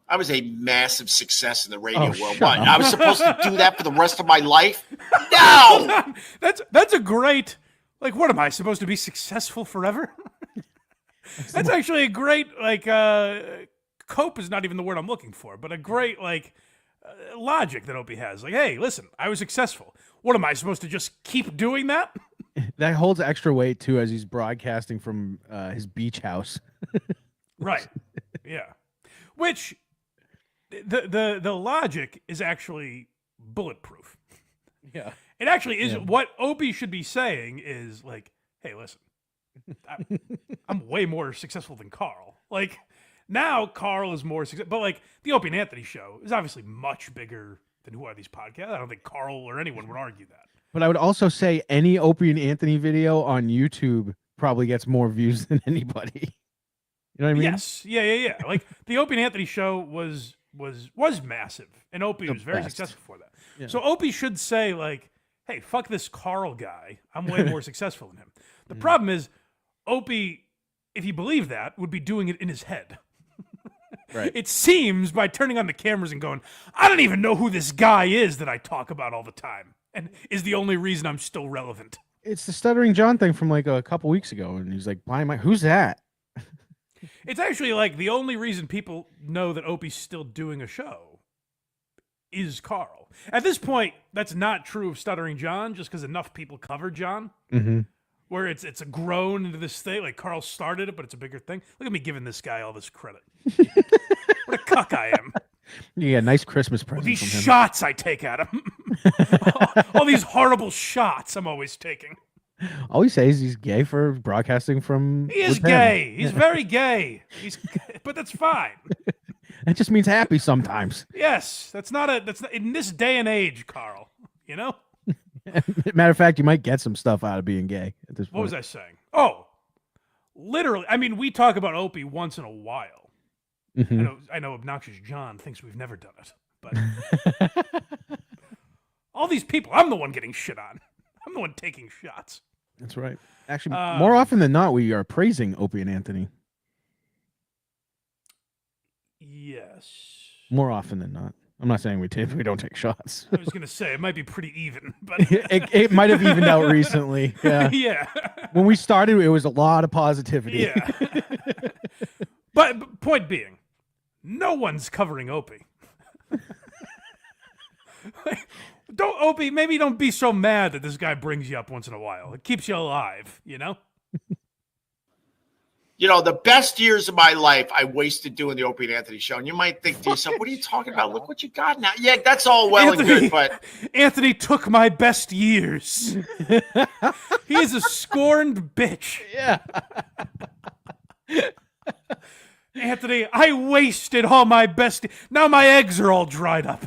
I was a massive success in the radio world. What? I was supposed to do that for the rest of my life? No!
That's a great... Like, what am I, supposed to be successful forever? That's actually a great, like, cope is not even the word I'm looking for, but a great, like, logic that Opie has. Like, hey, listen, I was successful. What am I, supposed to just keep doing that?
That holds extra weight, too, as he's broadcasting from his beach house.
Right. Yeah. Which, the logic is actually bulletproof.
Yeah.
It actually is. What Opie should be saying is like, hey, listen, I'm way more successful than Karl. Like, now Karl is more successful. But, like, the Opie and Anthony show is obviously much bigger than Who Are These Podcasts. I don't think Karl or anyone would argue that.
But I would also say any Opie and Anthony video on YouTube probably gets more views than anybody. You know what I mean?
Yes. Yeah. Like, the Opie and Anthony show was massive, and Opie was very successful for that. Yeah. So Opie should say, like, hey, fuck this Karl guy. I'm way more successful than him. The problem is, Opie, if he believed that, would be doing it in his head. Right. It seems by turning on the cameras and going, I don't even know who this guy is that I talk about all the time, and is the only reason I'm still relevant.
It's the Stuttering John thing from like a couple weeks ago, and he's like, blind Mike, who's that?
It's actually like the only reason people know that Opie's still doing a show is Karl. At this point, that's not true of Stuttering John, just because enough people cover John, where it's a grown into this thing. Like, Karl started it, but it's a bigger thing. Look at me giving this guy all this credit. What a cuck I am.
Yeah, nice Christmas present.
These
from him.
shots I take at him. all these horrible shots I'm always taking.
All he says he's gay for broadcasting from.
He is gay. He's very gay. But that's fine.
That just means happy sometimes.
Yes, that's not in this day and age, Karl. You know.
Matter of fact, you might get some stuff out of being gay at this point.
What was I saying? Oh, literally. I mean, we talk about Opie once in a while. I know Obnoxious John thinks we've never done it, but all these people, I'm the one getting shit on. I'm the one taking shots.
That's right. Actually, more often than not, we are praising Opie and Anthony.
Yes.
More often than not. I'm not saying we don't take shots.
I was going to say, it might be pretty even, but
it might have evened out recently. Yeah.
Yeah.
When we started, it was a lot of positivity.
Yeah. But point being, no one's covering Opie. Don't, Opie, maybe don't be so mad that this guy brings you up once in a while. It keeps you alive, you know?
You know, the best years of my life I wasted doing the Opie and Anthony show. And you might think to yourself, what are you talking about? Look what you got now. Yeah, that's all well and good, but
Anthony took my best years. He is a scorned bitch.
Yeah.
Anthony, I wasted all my best. Now my eggs are all dried up.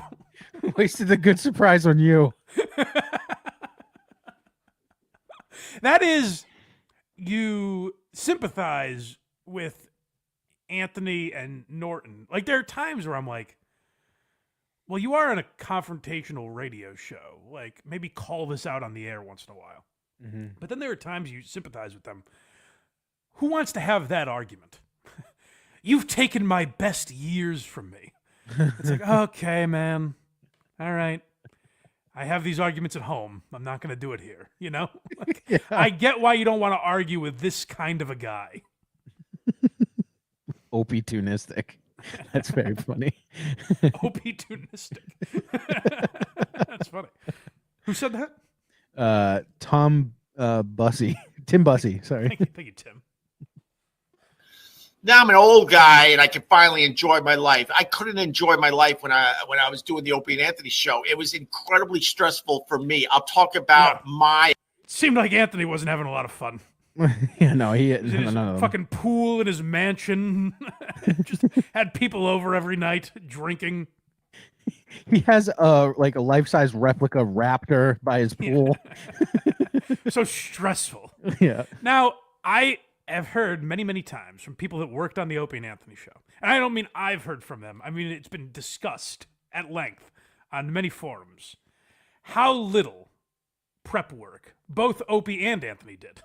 Wasted a good surprise on you.
That is, you sympathize with Anthony and Norton. Like, there are times where I'm like, well, you are on a confrontational radio show. Like, maybe call this out on the air once in a while.
Mm-hmm.
But then there are times you sympathize with them. Who wants to have that argument? You've taken my best years from me. It's like, okay, man. All right. I have these arguments at home. I'm not going to do it here. You know? Like,
Yeah.
I get why you don't want to argue with this kind of a guy.
Opie tunistic. That's very funny.
Opie tunistic. That's funny. Who said that?
Tom Bussey. Tim Bussey, sorry.
Thank you, Tim.
now I'm an old guy and I can finally enjoy my life. I couldn't enjoy my life when I was doing the Opie and Anthony show. It was incredibly stressful for me. I'll talk about my.
It seemed like Anthony wasn't having a lot of fun.
Yeah, no, he
was in his fucking pool in his mansion. Just had people over every night drinking.
He has like a life-size replica raptor by his pool.
So stressful.
Yeah.
Now, I have heard many, many times from people that worked on the Opie and Anthony show. And I don't mean I've heard from them. I mean, it's been discussed at length on many forums how little prep work both Opie and Anthony did.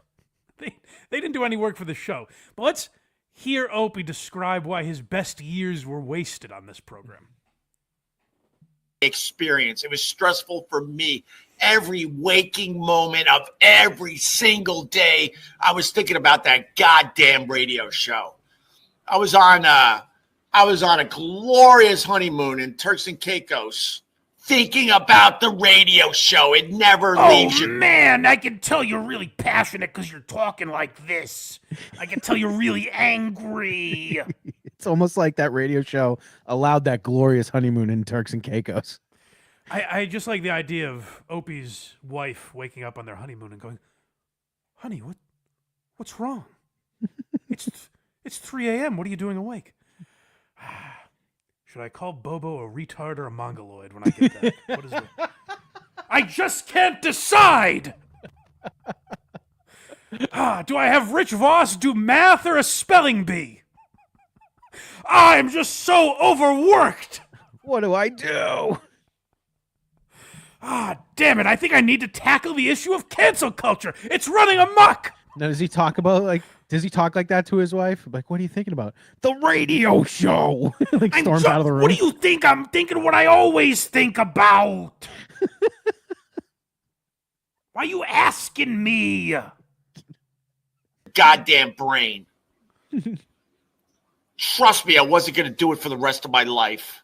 They didn't do any work for the show. But let's hear Opie describe why his best years were wasted on this program.
Experience. It was stressful for me. Every waking moment of every single day, I was thinking about that goddamn radio show. I was on a glorious honeymoon in Turks and Caicos, thinking about the radio show. It never leaves you.
Man, I can tell you're really passionate because you're talking like this. I can tell you're really angry.
It's almost like that radio show allowed that glorious honeymoon in Turks and Caicos.
I just like the idea of Opie's wife waking up on their honeymoon and going, "Honey, what's wrong? It's 3 a.m. What are you doing awake? Should I call Bobo a retard or a mongoloid when I get that? What is it? I just can't decide. Do I have Rich Voss do math or a spelling bee? I'm just so overworked.
What do I do?
Damn it. I think I need to tackle the issue of cancel culture. It's running amok.
Now, does he talk like that to his wife? Like, what are you thinking about? The radio show. Like, storms out of the room.
What do you think? I'm thinking what I always think about. Why are you asking me?
Goddamn brain. Trust me, I wasn't going to do it for the rest of my life.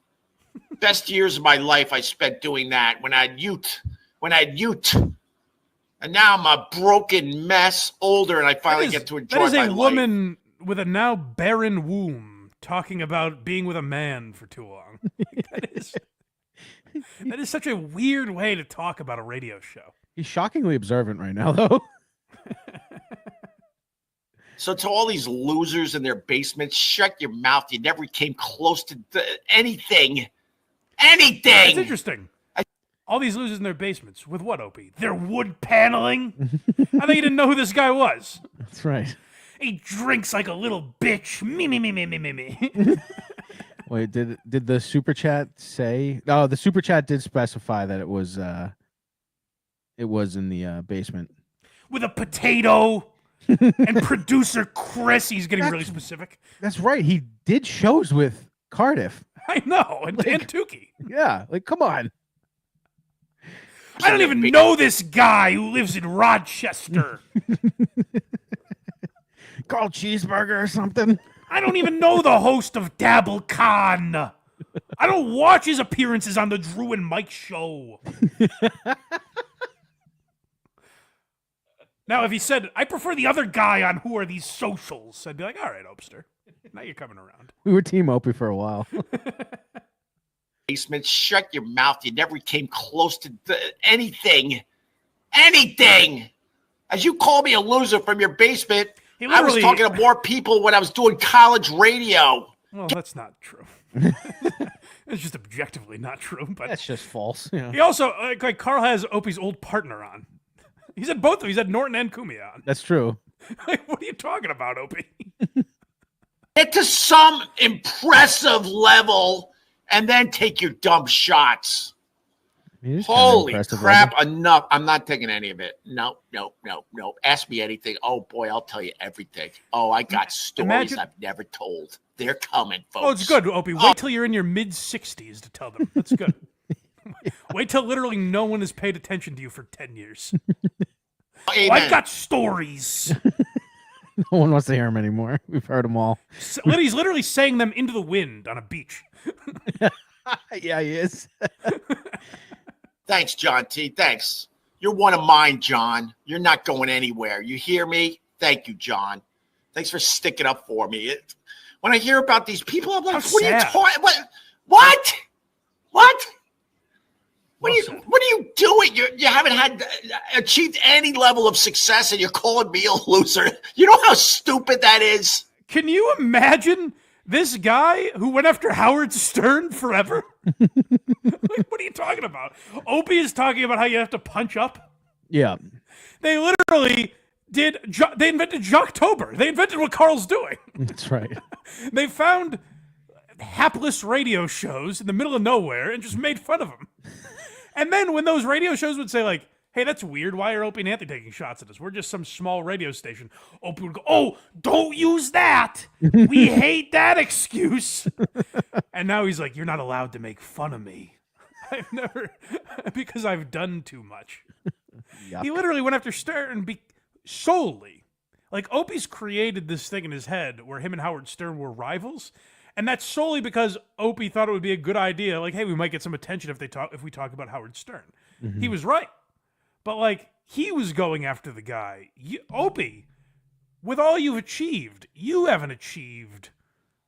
Best years of my life I spent doing that when I had youth. And now I'm a broken mess, older, and I finally get to enjoy my life.
That is a woman with a now barren womb talking about being with a man for too long. That is such a weird way to talk about a radio show.
He's shockingly observant right now, though.
So to all these losers in their basements, shut your mouth. You never came close to anything.
It's interesting. All these losers in their basements. With what, Opie? Their wood paneling? I think you didn't know who this guy was.
That's right.
He drinks like a little bitch. Me.
Wait, did the super chat say? Oh, the super chat did specify that it was in the basement.
with a potato. And producer Chris, he's getting really specific.
That's right. He did shows with Cardiff.
I know, and Tukey.
Yeah, like come on.
I don't even know this guy who lives in Rochester.
Carl Cheeseburger or something.
I don't even know the host of Dabble Con. I don't watch his appearances on the Drew and Mike show. Now, if he said, I prefer the other guy on Who Are These Socials, I'd be like, all right, Opster. Now you're coming around.
We were Team Opie for a while.
Basement, shut your mouth. You never came close to anything. Anything. As you call me a loser from your basement, I was talking to more people when I was doing college radio.
Well, that's not true. It's just objectively not true. But
that's just false. Yeah.
He also, like Karl has Opie's old partner on. He's had both of them. He's had Norton and Kumi on.
That's true.
Like, what are you talking about, Opie?
Get to some impressive level and then take your dumb shots. Holy crap, enough. I'm not taking any of it. No. Ask me anything. Oh, boy, I'll tell you everything. Oh, I got stories I've never told. They're coming, folks.
Oh, it's good, Opie. Wait till you're in your mid-60s to tell them. That's good. Wait till literally no one has paid attention to you for 10 years. Oh, I've got stories.
No one wants to hear him anymore. We've heard them all.
He's literally saying them into the wind on a beach.
Yeah, he is.
Thanks, John T. Thanks. You're one of mine, John. You're not going anywhere. You hear me? Thank you, John. Thanks for sticking up for me. When I hear about these people, I'm like, what are you talking? What? What are you doing? You haven't achieved any level of success, and you're calling me a loser. You know how stupid that is?
Can you imagine this guy who went after Howard Stern forever? Like, what are you talking about? Opie is talking about how you have to punch up.
Yeah.
They literally did. They invented Jocktober. They invented what Karl's doing.
That's right.
They found hapless radio shows in the middle of nowhere and just made fun of them. And then when those radio shows would say, like, hey, that's weird. Why are Opie and Anthony taking shots at us? We're just some small radio station. Opie would go, oh, don't use that. We hate that excuse. And now he's like, you're not allowed to make fun of me. I've never, because I've done too much. Yuck. He literally went after Stern solely. Like, Opie's created this thing in his head where him and Howard Stern were rivals. And that's solely because Opie thought it would be a good idea. Like, hey, we might get some attention if we talk about Howard Stern. Mm-hmm. He was right. But, like, he was going after the guy. Opie, with all you've achieved, you haven't achieved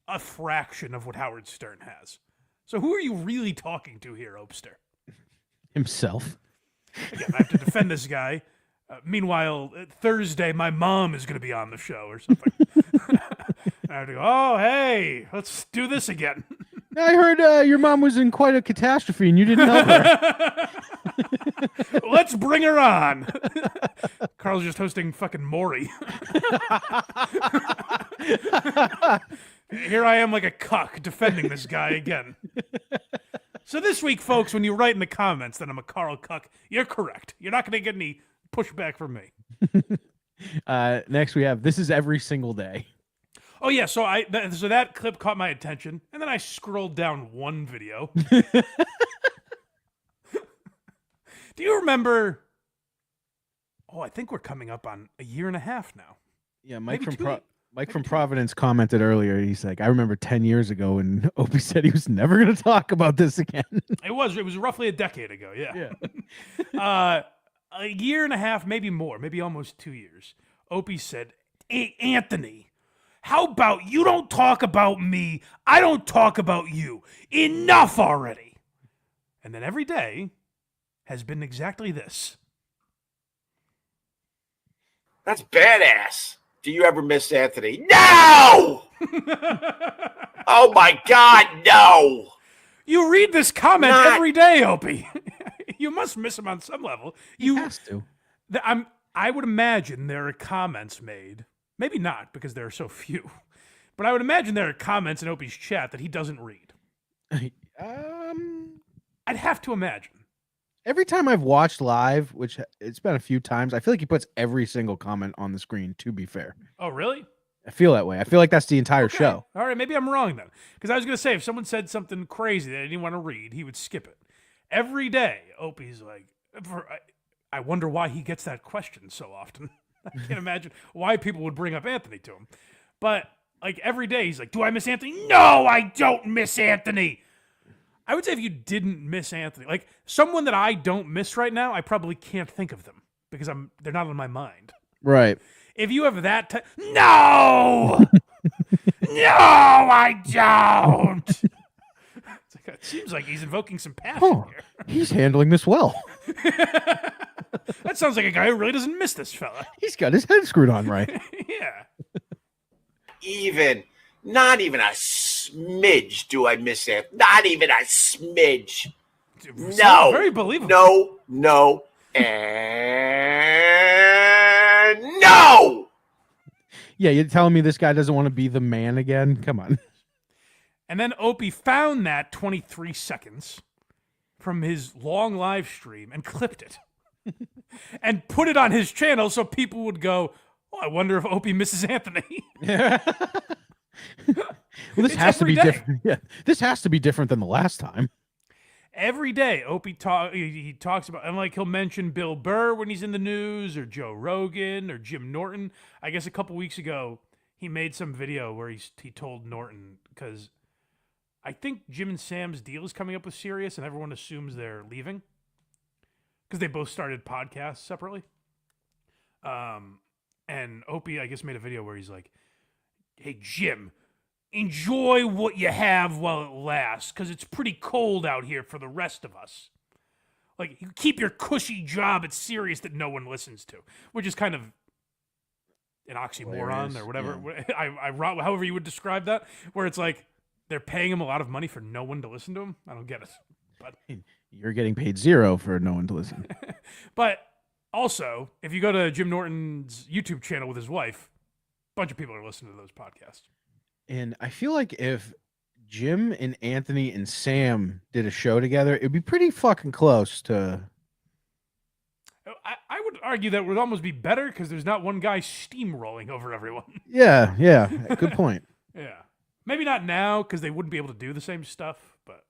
a fraction of what Howard Stern has. So who are you really talking to here, Opster?
Himself.
Again, I have to defend this guy. Meanwhile, Thursday, my mom is going to be on the show or something. I have to go, oh, hey, let's do this again.
I heard your mom was in quite a catastrophe and you didn't help her.
Let's bring her on. Karl's just hosting fucking Maury. Here I am like a cuck defending this guy again. So this week, folks, when you write in the comments that I'm a Karl cuck, you're correct. You're not going to get any pushback from me.
Next we have, this is every single day.
Oh, yeah, so that clip caught my attention, and then I scrolled down one video. Do you remember? Oh, I think we're coming up on a year and a half now.
Yeah, Mike from Providence commented earlier. He's like, I remember 10 years ago when Opie said he was never going to talk about this again.
It was roughly a decade ago, yeah. A year and a half, maybe more, maybe almost 2 years. Opie said, hey, Anthony, how about you don't talk about me, I don't talk about you. Enough already. And then every day has been exactly this.
That's badass. Do you ever miss Anthony? No! Oh, my God, no.
You read this comment every day, Opie. You must miss him on some level.
He has to.
I would imagine there are comments made. Maybe not, because there are so few. But I would imagine there are comments in Opie's chat that he doesn't read. I'd have to imagine.
Every time I've watched live, which it's been a few times, I feel like he puts every single comment on the screen, to be fair.
Oh, really?
I feel that way. I feel like that's the entire
Okay.
show.
All right, maybe I'm wrong then. Because I was going to say, if someone said something crazy that I didn't want to read, he would skip it. Every day, Opie's like, I wonder why he gets that question so often. I can't imagine why people would bring up Anthony to him. But like every day, he's like, do I miss Anthony? No, I don't miss Anthony. I would say if you didn't miss Anthony, like someone that I don't miss right now, I probably can't think of them because they're not on my mind.
Right.
If you have that, no, no, I don't. It seems like he's invoking some passion here.
He's handling this well.
That sounds like a guy who really doesn't miss this fella.
He's got his head screwed on right.
Yeah.
Not even a smidge do I miss it. Not even a smidge. No.
Very believable.
No, and no.
Yeah, you're telling me this guy doesn't want to be the man again? Come on.
And then Opie found that 23 seconds from his long live stream and clipped it and put it on his channel so people would go, oh, I wonder if Opie misses Anthony.
Well, this has to be different. Yeah, this has to be different than the last time.
Every day, Opie he talks about, and like he'll mention Bill Burr when he's in the news, or Joe Rogan, or Jim Norton. I guess a couple weeks ago, he made some video where he told Norton, because I think Jim and Sam's deal is coming up with Sirius, and everyone assumes they're leaving because they both started podcasts separately. And Opie, I guess, made a video where he's like, hey, Jim, enjoy what you have while it lasts, because it's pretty cold out here for the rest of us. Like, you keep your cushy job at Sirius that no one listens to, which is kind of an oxymoron or whatever. Yeah. However you would describe that, where it's like they're paying him a lot of money for no one to listen to him. I don't get it. But
you're getting paid zero for no one to listen.
But also, if you go to Jim Norton's YouTube channel with his wife, a bunch of people are listening to those podcasts.
And I feel like if Jim and Anthony and Sam did a show together, it'd be pretty fucking close to.
I would argue that it would almost be better because there's not one guy steamrolling over everyone.
Yeah, good point.
Yeah. Maybe not now because they wouldn't be able to do the same stuff, but.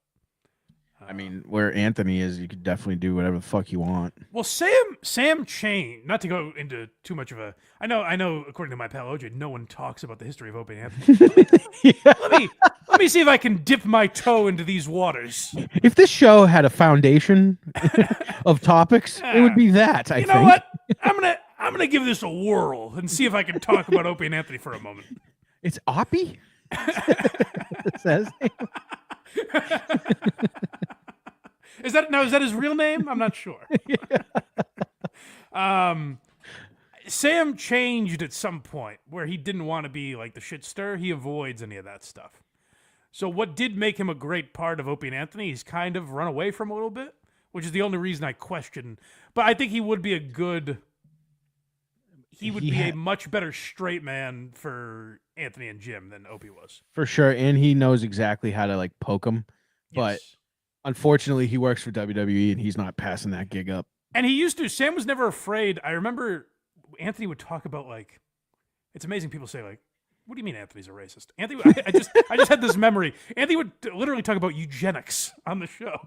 I mean, where Anthony is, you could definitely do whatever the fuck you want.
Well, Sam changed. Not to go into too much of a. I know. According to my pal OJ, no one talks about the history of Opie and Anthony. Let me see if I can dip my toe into these waters.
If this show had a foundation of topics, it would be that. I think.
You know what? I'm gonna give this a whirl and see if I can talk about Opie and Anthony for a moment.
It's Opie. It says.
Is that his real name? I'm not sure. Sam changed at some point where he didn't want to be like the shit stir. He avoids any of that stuff. So what did make him a great part of Opie and Anthony, he's kind of run away from a little bit, which is the only reason I question. But I think he would be a much better straight man for Anthony and Jim than Opie was.
For sure. And he knows exactly how to like poke him. But unfortunately, he works for WWE and he's not passing that gig up.
And he used to. Sam was never afraid. I remember Anthony would talk about like, it's amazing people say like, what do you mean Anthony's a racist? Anthony, I just had this memory. Anthony would literally talk about eugenics on the show.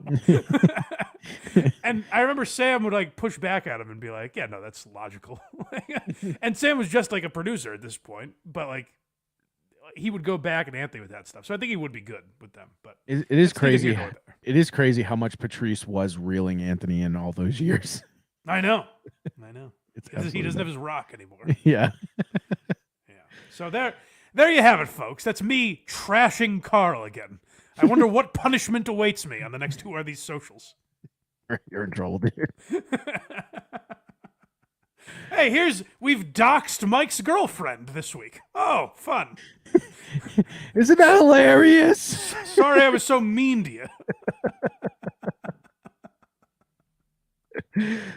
And I remember Sam would like push back at him and be like, yeah, no, that's logical. And Sam was just like a producer at this point, but like he would go back at Anthony with that stuff. So I think he would be good with them. But
it is crazy. It is crazy how much Patrice was reeling Anthony in all those years.
I know. He doesn't have his rock anymore.
Yeah.
So there you have it, folks. That's me trashing Karl again. I wonder what punishment awaits me on the next Who Are These Socials.
You're in trouble, dude.
Hey, we've doxed Mike's girlfriend this week. Oh, fun.
Isn't that hilarious?
Sorry I was so mean to you.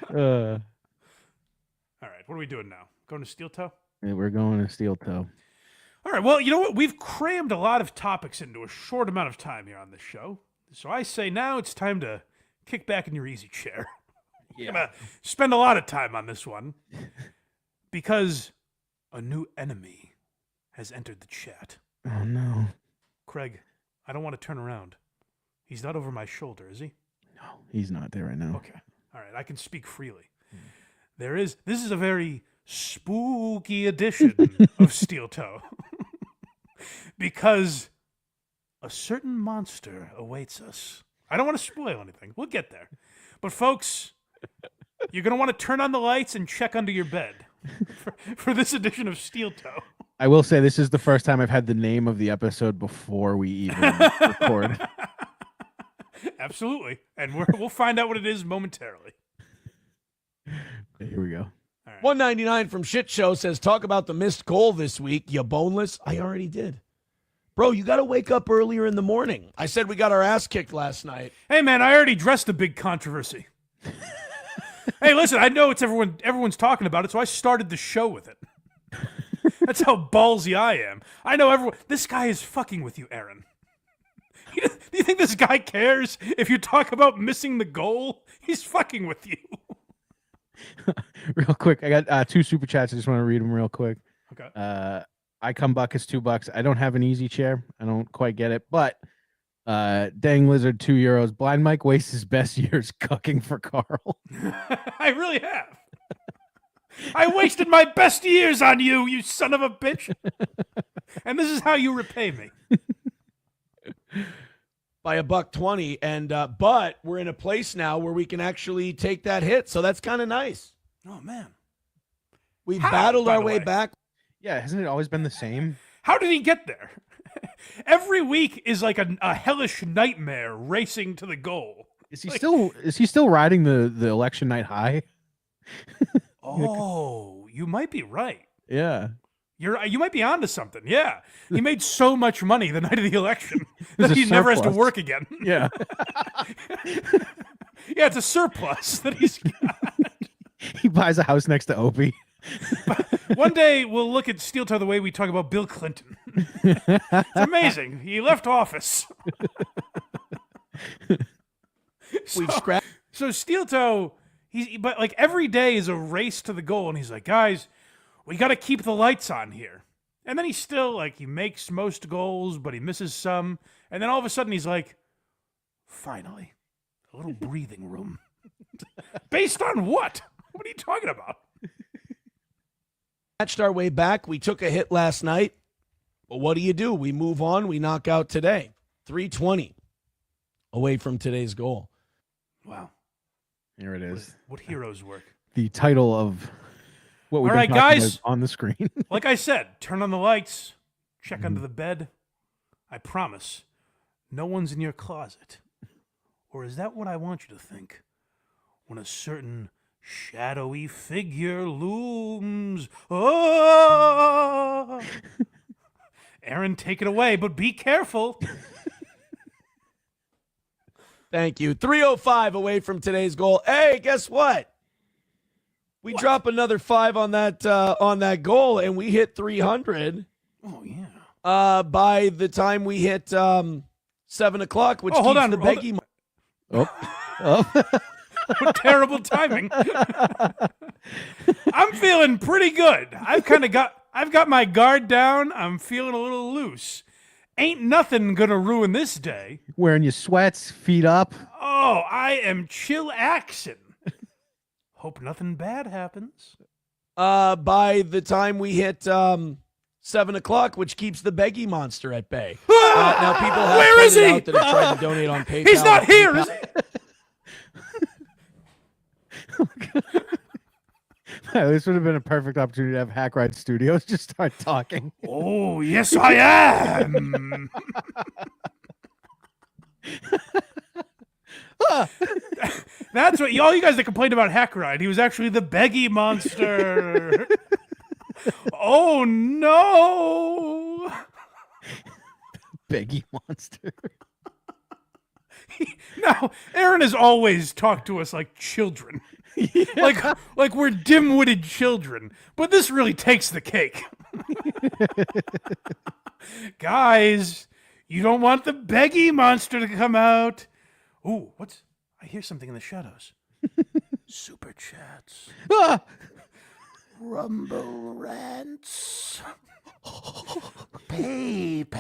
All right, what are we doing now? Going to Steel Toe?
Yeah, we're going to Steel Toe.
All right, well, you know what? We've crammed a lot of topics into a short amount of time here on this show. So I say now it's time to kick back in your easy chair I'm gonna spend a lot of time on this one because a new enemy has entered the chat.
Oh no.
Craig, I don't want to turn around. He's not over my shoulder, is he?
No, he's not there right now.
Okay. All right, I can speak freely. This is a very spooky edition of Steel Toe. Because a certain monster awaits us. I don't want to spoil anything. We'll get there. But folks, you're going to want to turn on the lights and check under your bed for this edition of Steel Toe.
I will say this is the first time I've had the name of the episode before we even record.
Absolutely. And we'll find out what it is momentarily.
Here we go.
199 from Shit Show says, talk about the missed goal this week, you boneless. I already did. Bro, you got to wake up earlier in the morning. I said we got our ass kicked last night.
Hey, man, I already dressed the big controversy. Hey, listen, I know it's everyone's talking about it, so I started the show with it. That's how ballsy I am. I know everyone. This guy is fucking with you, Aaron. Do you think this guy cares if you talk about missing the goal? He's fucking with you.
Real quick, I got 2 super chats. I just want to read them real quick.
Okay.
I come buck is $2. I don't have an easy chair. I don't quite get it, but dang lizard €2. Blind Mike wastes his best years cucking for Karl.
I really have. I wasted my best years on you, you son of a bitch. And this is how you repay me.
By $1.20, and but we're in a place now where we can actually take that hit, so that's kind of nice.
Oh man,
we battled our way back.
Yeah, hasn't it always been the same?
How did he get there? Every week is like a hellish nightmare racing to the goal.
Is he still riding the election night high?
Oh, you might be right.
Yeah.
You might be onto something. Yeah. He made so much money the night of the election that he never has to work again.
Yeah.
Yeah, it's a surplus that he's got.
He buys a house next to Opie.
One day we'll look at Steel Toe the way we talk about Bill Clinton. It's amazing. He left office. So Steel Toe, but like every day is a race to the goal, and he's like, guys, we got to keep the lights on here. And then he's still like, he makes most goals, but he misses some. And then all of a sudden he's like, finally, a little breathing room. Based on what? What are you talking about?
Matched our way back. We took a hit last night. But what do? We move on. We knock out today. 320 away from today's goal.
Wow.
Here it is.
What heroes work.
The title of what we've
All right,
been talking
guys.
about on the screen.
Like I said, turn on the lights. Check under the bed. I promise, no one's in your closet. Or is that what I want you to think? When a certain shadowy figure looms. Oh! Aaron, take it away, but be careful.
Thank you. 305 away from today's goal. Hey, guess what? We drop another 5 on that goal, and we hit 300.
Oh yeah.
By the time we hit 7 o'clock, which keeps the Beggy.
What terrible timing. I'm feeling pretty good. I've got my guard down. I'm feeling a little loose. Ain't nothing gonna ruin this day.
Wearing your sweats, feet up.
Oh, I am chillaxing. Hope nothing bad happens.
By the time we hit 7 o'clock, which keeps the Beggy Monster at bay. Now people have
Where is
pointed
he?
out that have tried to donate on PayPal.
He's not here, is he?
This would have been a perfect opportunity to have HACKRIDE Studios just start talking.
Oh, yes, I am. That's what all you guys that complained about HACKRIDE. He was actually the Beggy Monster. Oh no!
Beggy Monster.
Now, Aaron has always talked to us like children. Yeah. Like we're dim-witted children. But this really takes the cake. Guys, you don't want the Beggy Monster to come out. Ooh, I hear something in the shadows. Super chats.
Ah!
Rumble rants. PayPal.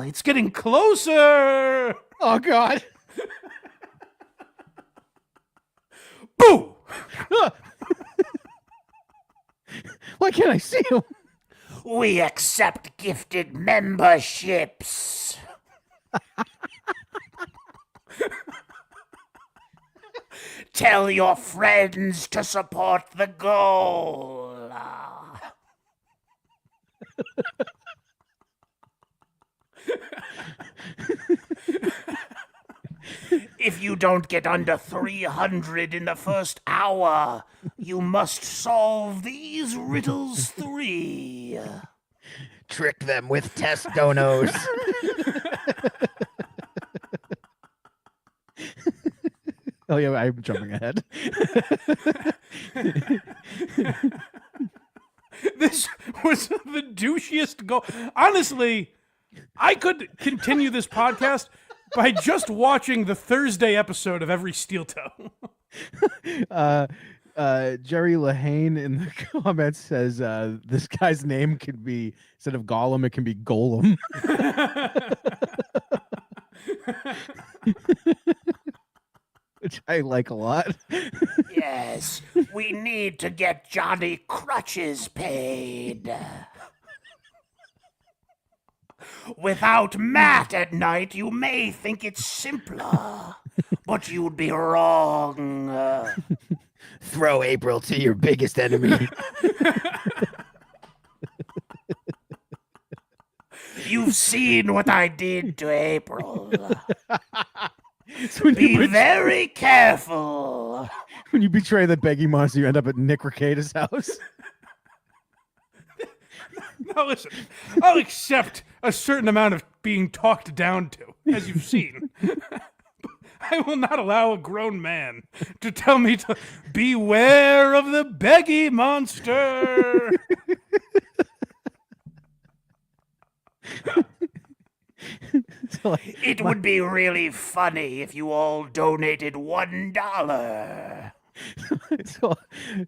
It's getting closer.
Oh, God.
Boo!
Why can't I see him?
We accept gifted memberships. Tell your friends to support the goal. If you don't get under 300 in the first hour, you must solve these riddles 3.
Trick them with test donos. Oh, yeah, I'm jumping ahead.
This was the douchiest goal. Honestly, I could continue this podcast by just watching the Thursday episode of every Steel Toe.
Jeri Lehane in the comments says this guy's name could be, instead of Gollum, it can be Golem. Which I like a lot.
Yes, we need to get Johnny Crutches paid. Without Matt at night, you may think it's simpler, but you'd be wrong.
Throw April to your biggest enemy.
You've seen what I did to April.
So
Be very careful.
When you betray the Beggy Monster, you end up at Nick Recada's house.
Now listen, I'll accept a certain amount of being talked down to, as you've seen. I will not allow a grown man to tell me to beware of the Beggy Monster.
It would be really funny if you all donated $1.
So,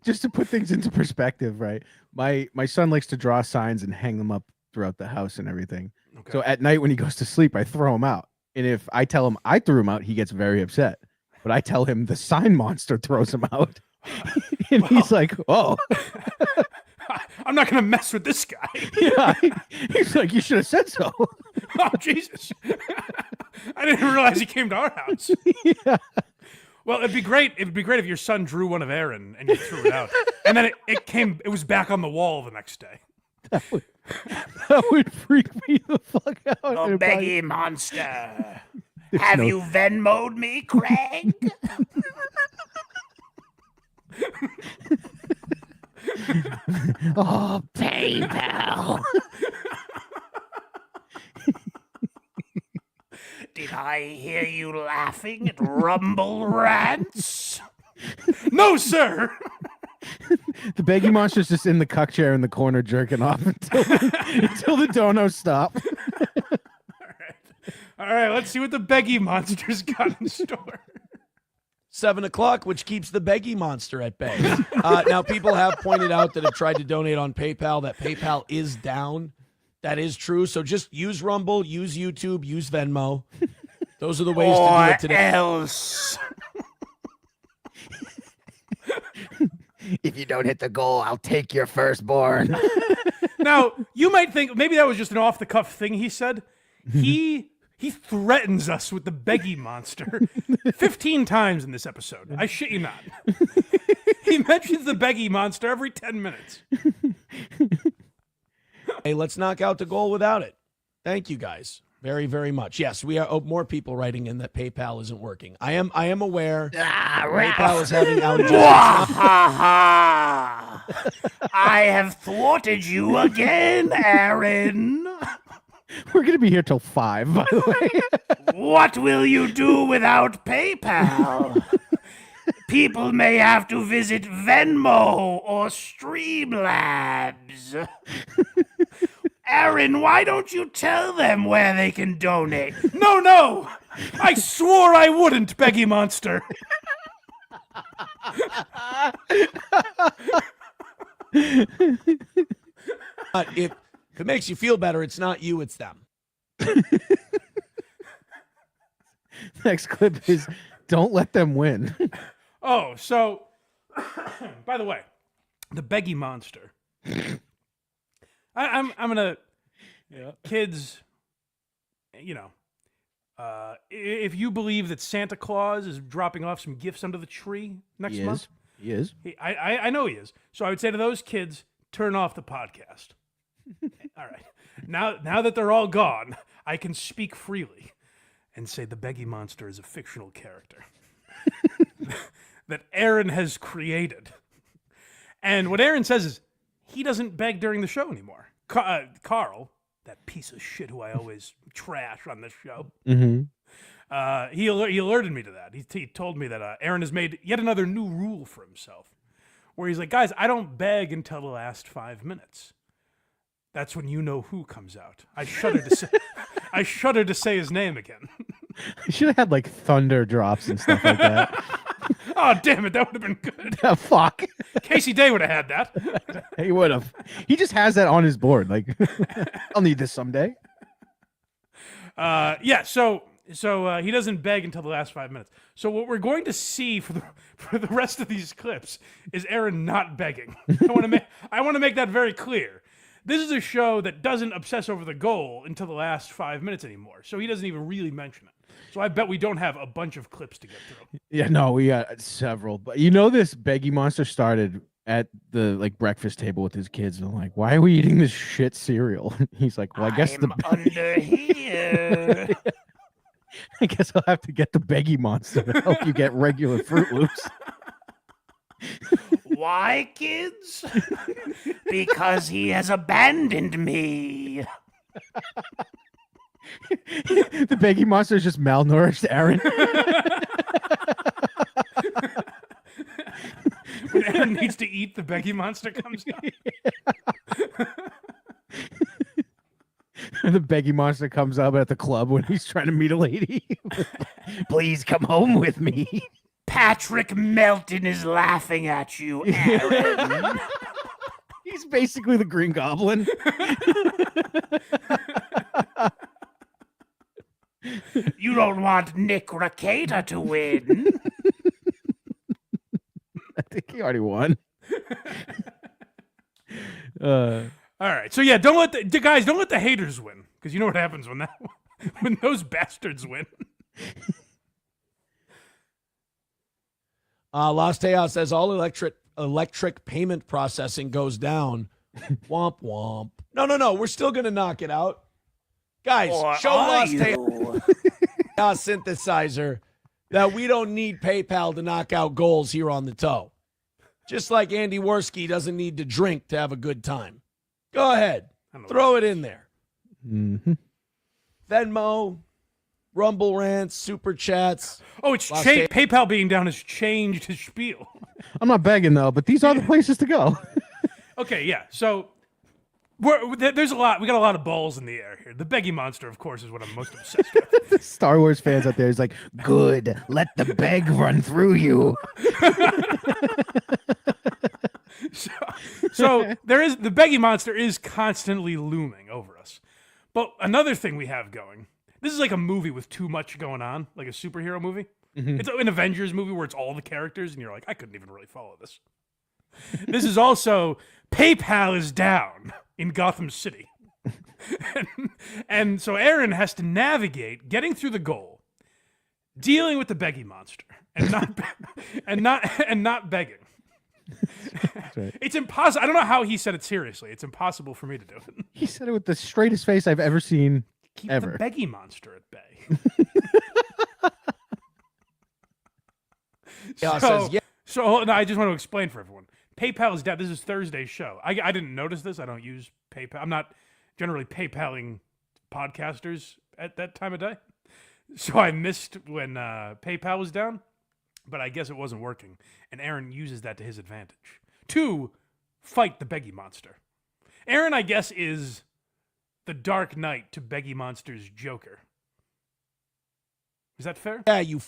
just to put things into perspective, right? My son likes to draw signs and hang them up throughout the house and everything.
Okay.
So at night when he goes to sleep, I throw him out. And if I tell him I threw him out, he gets very upset. But I tell him the sign monster throws him out. And he's like, oh.
I'm not going to mess with this guy.
Yeah, he's like, you should have said so.
Oh, Jesus. I didn't realize he came to our house.
Yeah.
Well, it'd be great. It'd be great if your son drew one of Aaron and you threw it out. And then it was back on the wall the next day.
That would freak me the fuck out.
The Beggy Monster. Have you Venmo'd me, Craig?
Oh, PayPal.
Did I hear you laughing at Rumble Rants?
No, sir.
The Beggy Monster's just in the cuck chair in the corner jerking off until the donos stop.
All right, let's see what the Beggy Monster's got in store.
7 o'clock, which keeps the Beggy Monster at bay. Now, people have pointed out that have tried to donate on PayPal, that PayPal is down. That is true. So just use Rumble, use YouTube, use Venmo. Those are the ways to do it today.
Else.
If you don't hit the goal, I'll take your firstborn.
Now, you might think maybe that was just an off-the-cuff thing he said. He threatens us with the Beggy Monster 15 times in this episode. I shit you not. He mentions the Beggy Monster every 10 minutes.
Hey, let's knock out the goal without it. Thank you, guys. Very, very much. Yes, we are more people writing in that PayPal isn't working. I am aware PayPal is having outages.
I have thwarted you again, Aaron.
We're going to be here till 5, by the way.
What will you do without PayPal? People may have to visit Venmo or Streamlabs. Aaron, why don't you tell them where they can donate?
No! I swore I wouldn't, Beggy Monster.
If it makes you feel better, it's not you, it's them.
Next clip is don't let them win.
Oh, so by the way, the Beggy Monster. I'm gonna kids, if you believe that Santa Claus is dropping off some gifts under the tree next month,
He is.
I know he is. So I would say to those kids, turn off the podcast. All right. Now that they're all gone, I can speak freely and say the Beggy Monster is a fictional character that Aaron has created. And what Aaron says is he doesn't beg during the show anymore. Karl, that piece of shit who I always trash on this show, he alerted me to that. He told me that Aaron has made yet another new rule for himself, where he's like, guys, I don't beg until the last 5 minutes. That's when you know who comes out. I shudder to say his name again.
I should have had like thunder drops and stuff like that.
Oh, damn it. That would have been good.
Oh, fuck.
Casey Day would have had that.
He would have. He just has that on his board. Like, I'll need this someday.
So he doesn't beg until the last 5 minutes. So what we're going to see for the rest of these clips is Aaron not begging. I want to make that very clear. This is a show that doesn't obsess over the goal until the last 5 minutes anymore. So he doesn't even really mention it. So I bet we don't have a bunch of clips to get through.
Yeah, no, we got several. But this Beggy Monster started at the breakfast table with his kids. And I'm like, why are we eating this shit cereal? He's like, well, I guess
under here.
I guess I'll have to get the Beggy Monster to help you get regular Fruit Loops.
Why, kids? Because he has abandoned me.
The Beggy Monster is just malnourished Aaron.
When Aaron needs to eat, the Beggy Monster comes out.
The Beggy Monster comes up at the club when he's trying to meet a lady. Please come home with me.
Patrick Melton is laughing at you, Aaron.
He's basically the Green Goblin.
You don't want Nick Rekieta to win.
I think he already won.
All right. So yeah, don't let the haters win, because you know what happens when those bastards win.
Las Tejas says all electric payment processing goes down. Womp womp. No. We're still gonna knock it out, guys. Show Las Tejas synthesizer that we don't need PayPal to knock out goals here on the toe. Just like Andy Worski doesn't need to drink to have a good time. Go ahead, throw it in there.
Mm-hmm.
Venmo, Rumble rants, super chats.
Oh, it's PayPal being down has changed his spiel.
I'm not begging though, but these are the places to go.
Okay, yeah. So there's a lot. We got a lot of balls in the air here. The Beggy Monster, of course, is what I'm most obsessed with.
Star Wars fans out there is like, good. Let the beg run through you.
So the Beggy Monster is constantly looming over us. But another thing we have going. This is like a movie with too much going on, like a superhero movie.
Mm-hmm.
It's an Avengers movie where it's all the characters, and you're like, I couldn't even really follow this. This is also PayPal is down in Gotham City. and so Aaron has to navigate getting through the goal, dealing with the Beggy Monster, and not begging.
Right.
It's impossible. I don't know how he said it seriously. It's impossible for me to do it.
He said it with the straightest face I've ever seen.
Keep
ever.
the Beggy Monster at bay. So no, I just want to explain for everyone. PayPal is down. This is Thursday's show. I didn't notice this. I don't use PayPal. I'm not generally PayPaling podcasters at that time of day. So I missed when PayPal was down, but I guess it wasn't working. And Aaron uses that to his advantage to fight the Beggy Monster. Aaron, I guess, is the Dark Knight to Beggy Monster's Joker. Is that fair?
Yeah, you.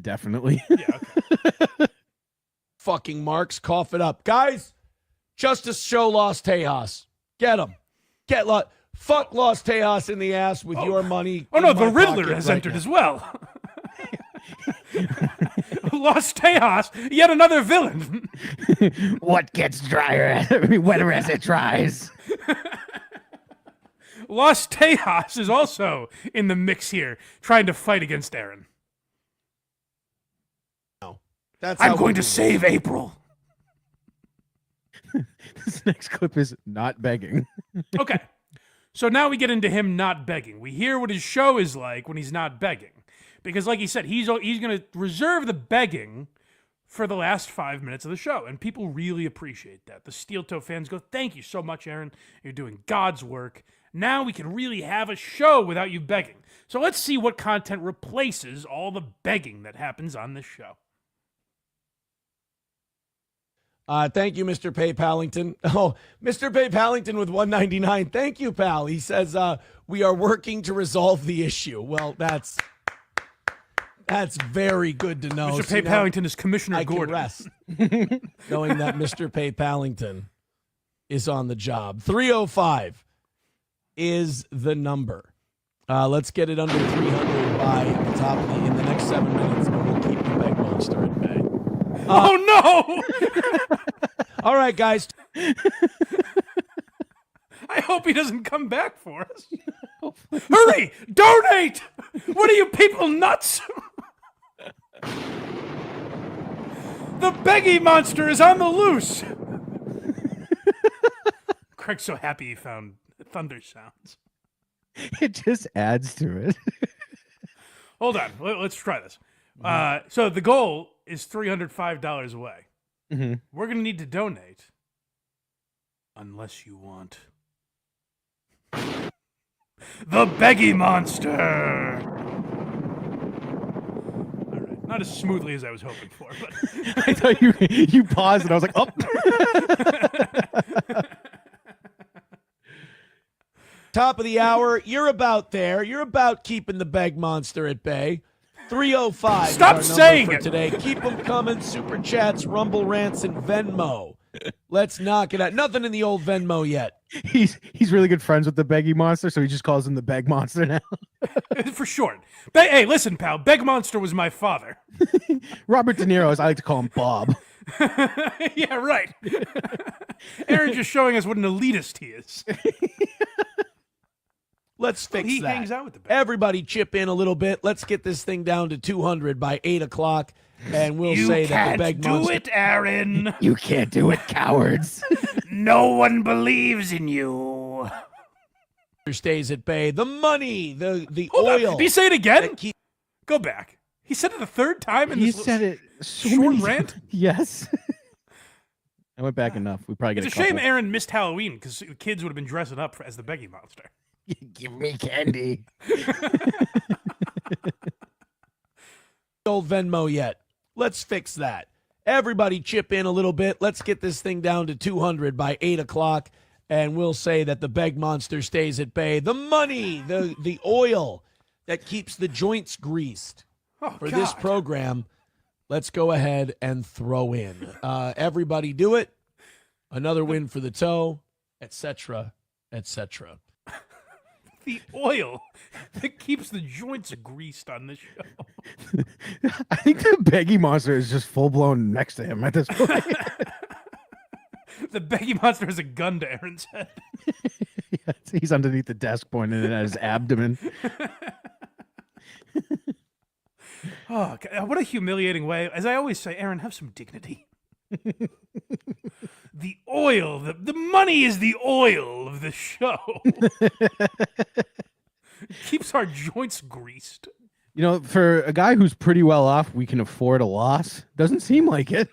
Definitely.
Yeah. Okay.
fucking marks. Cough it up. Guys, Justice Show Los Tejas. Get him. Fuck Los Tejas in the ass with your money.
Oh, no,
in
the
my
Riddler
pocket
has
right
entered
now.
as well. Los Tejas, yet another villain.
What gets drier? Wetter as it dries.
Los Tejas is also in the mix here, trying to fight against Aaron.
That's
I'm going to save April.
This next clip is not begging.
Okay. So now we get into him not begging. We hear what his show is like when he's not begging. Because like he said, he's going to reserve the begging for the last 5 minutes of the show. And people really appreciate that. The Steel Toe fans go, thank you so much, Aaron. You're doing God's work. Now we can really have a show without you begging. So let's see what content replaces all the begging that happens on this show.
Thank you, Mr. PayPalington. Oh, Mr. PayPalington with $1.99. Thank you, pal. He says, we are working to resolve the issue. Well, that's very good to know.
Mr. PayPalington is Commissioner Gordon.
Can rest knowing that Mr. PayPalington is on the job. 305 is the number. Let's get it under 300 by the top of in the next 7 minutes, and we'll keep the Beggy Monster at bay.
Oh, no!
All right, guys.
I hope he doesn't come back for us. Hurry! Donate! What are you people nuts? The Beggy Monster is on the loose! Craig's so happy he found thunder sounds.
It just adds to it.
Hold on. Let's try this. So the goal is $305 away.
Mm-hmm.
We're going to need to donate. Unless you want the Beggy Monster. All right. Not as smoothly as I was hoping for, but
I thought you paused and I was like, oh.
Top of the hour. You're about there. You're about keeping the Beggy Monster at bay. 305.
Stop
is our
saying
number for
it.
today. Keep them coming. Super chats, Rumble rants, and Venmo. Let's knock it out. Nothing in the old Venmo yet.
He's really good friends with the Beggy Monster, so he just calls him the Beggy Monster now.
for short. Hey, listen, pal. Beggy Monster was my father.
Robert De Niro, as I like to call him, Bob.
Yeah, right. Aaron's just showing us what an elitist he is.
Let's fix
he
that.
hangs out with the
Everybody chip in a little bit. Let's get this thing down to 200 by 8 o'clock, and we'll say that the Beggy
do
Monster...
it, Aaron.
You can't do it, cowards.
No one believes in you.
Stays at bay. The money, the
Hold on.
oil.
Did he say it again? Go back. He said it the third time in
He
this
said it so
short
many
rant?
Yes. I went back enough. We probably get
It's
a
a shame
couple.
Aaron missed Halloween because kids would have been dressing up as the Beggy Monster.
Give me candy.
Old Venmo yet. Let's fix that. Everybody chip in a little bit. Let's get this thing down to 200 by 8 o'clock, and we'll say that the Beggy Monster stays at bay. The money, the oil that keeps the joints greased for this program, let's go ahead and throw in. Everybody do it. Another win for the toe, etc., etc.
The oil that keeps the joints greased on this show.
I think the Beggy Monster is just full blown next to him at this point.
The Beggy Monster has a gun to Aaron's head.
Yes, he's underneath the desk pointing it at his abdomen.
Oh, God, what a humiliating way. As I always say, Aaron, have some dignity. The oil, the money is the oil of the show. It keeps our joints greased.
You know, for a guy who's pretty well off, we can afford a loss. Doesn't seem like it.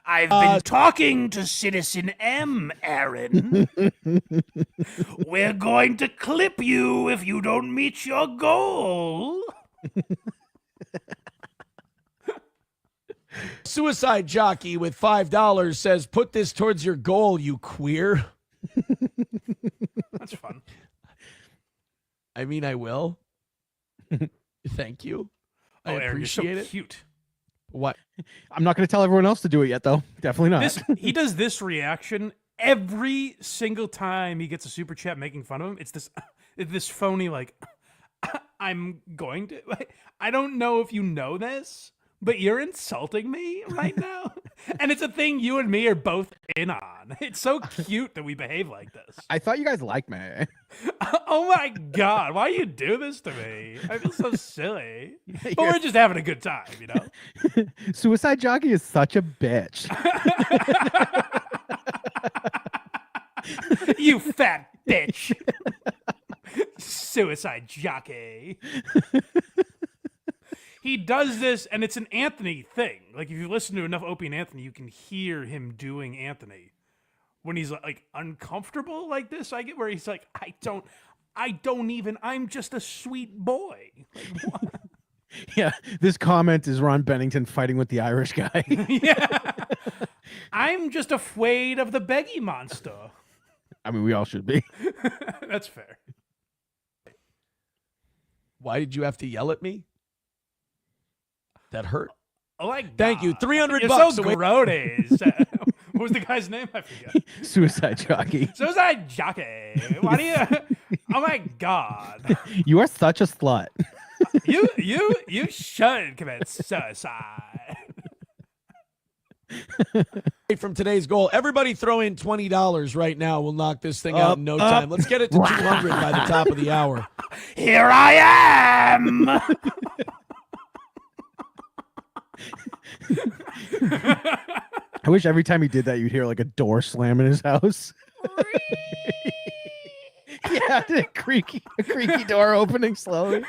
I've been talking to Citizen M, Aaron. We're going to clip you if you don't meet your goal.
Suicide Jockey with $5 says, put this towards your goal, you queer.
That's fun.
I mean, I will. Thank you. I
Aaron,
appreciate
you're so
it.
cute.
What?
I'm not going to tell everyone else to do it yet, though. Definitely not.
He does this reaction every single time he gets a super chat making fun of him. It's this phony like, I'm going to. I don't know if you know this, but you're insulting me right now. And it's a thing you and me are both in on. It's so cute that we behave like this.
I thought you guys liked me.
Oh my God, why you do this to me? I feel so silly. But we're just having a good time, you know?
Suicide Jockey is such a bitch.
You fat bitch. Suicide Jockey. He does this, and it's an Anthony thing. Like, if you listen to enough Opie and Anthony, you can hear him doing Anthony. When he's, like, uncomfortable like this, I get where he's like, I'm just a sweet boy. Like, what?
Yeah, this comment is Ron Bennington fighting with the Irish guy.
Yeah. I'm just afraid of the Beggy Monster.
I mean, we all should be.
That's fair.
Why did you have to yell at me? That hurt.
Oh my God.
Thank you. $300
You're
bucks.
so grody. What was the guy's name? I forget.
Suicide Jockey.
Suicide Jockey. Why do you? Oh my God.
You are such a slut.
You should commit suicide.
From today's goal, everybody throw in $20 right now. We'll knock this thing out in no time. Let's get it to 200 by the top of the hour.
Here I am.
I wish every time he did that, you'd hear like a door slam in his house. Yeah, a creaky door opening slowly.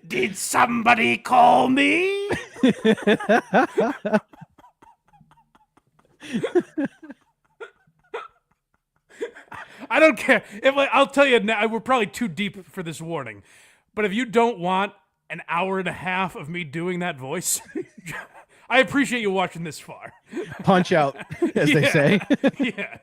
Did somebody call me? I don't care. I'll tell you now, we're probably too deep for this warning. But if you don't want an hour and a half of me doing that voice, I appreciate you watching this far.
Punch out, as they say.
Yeah.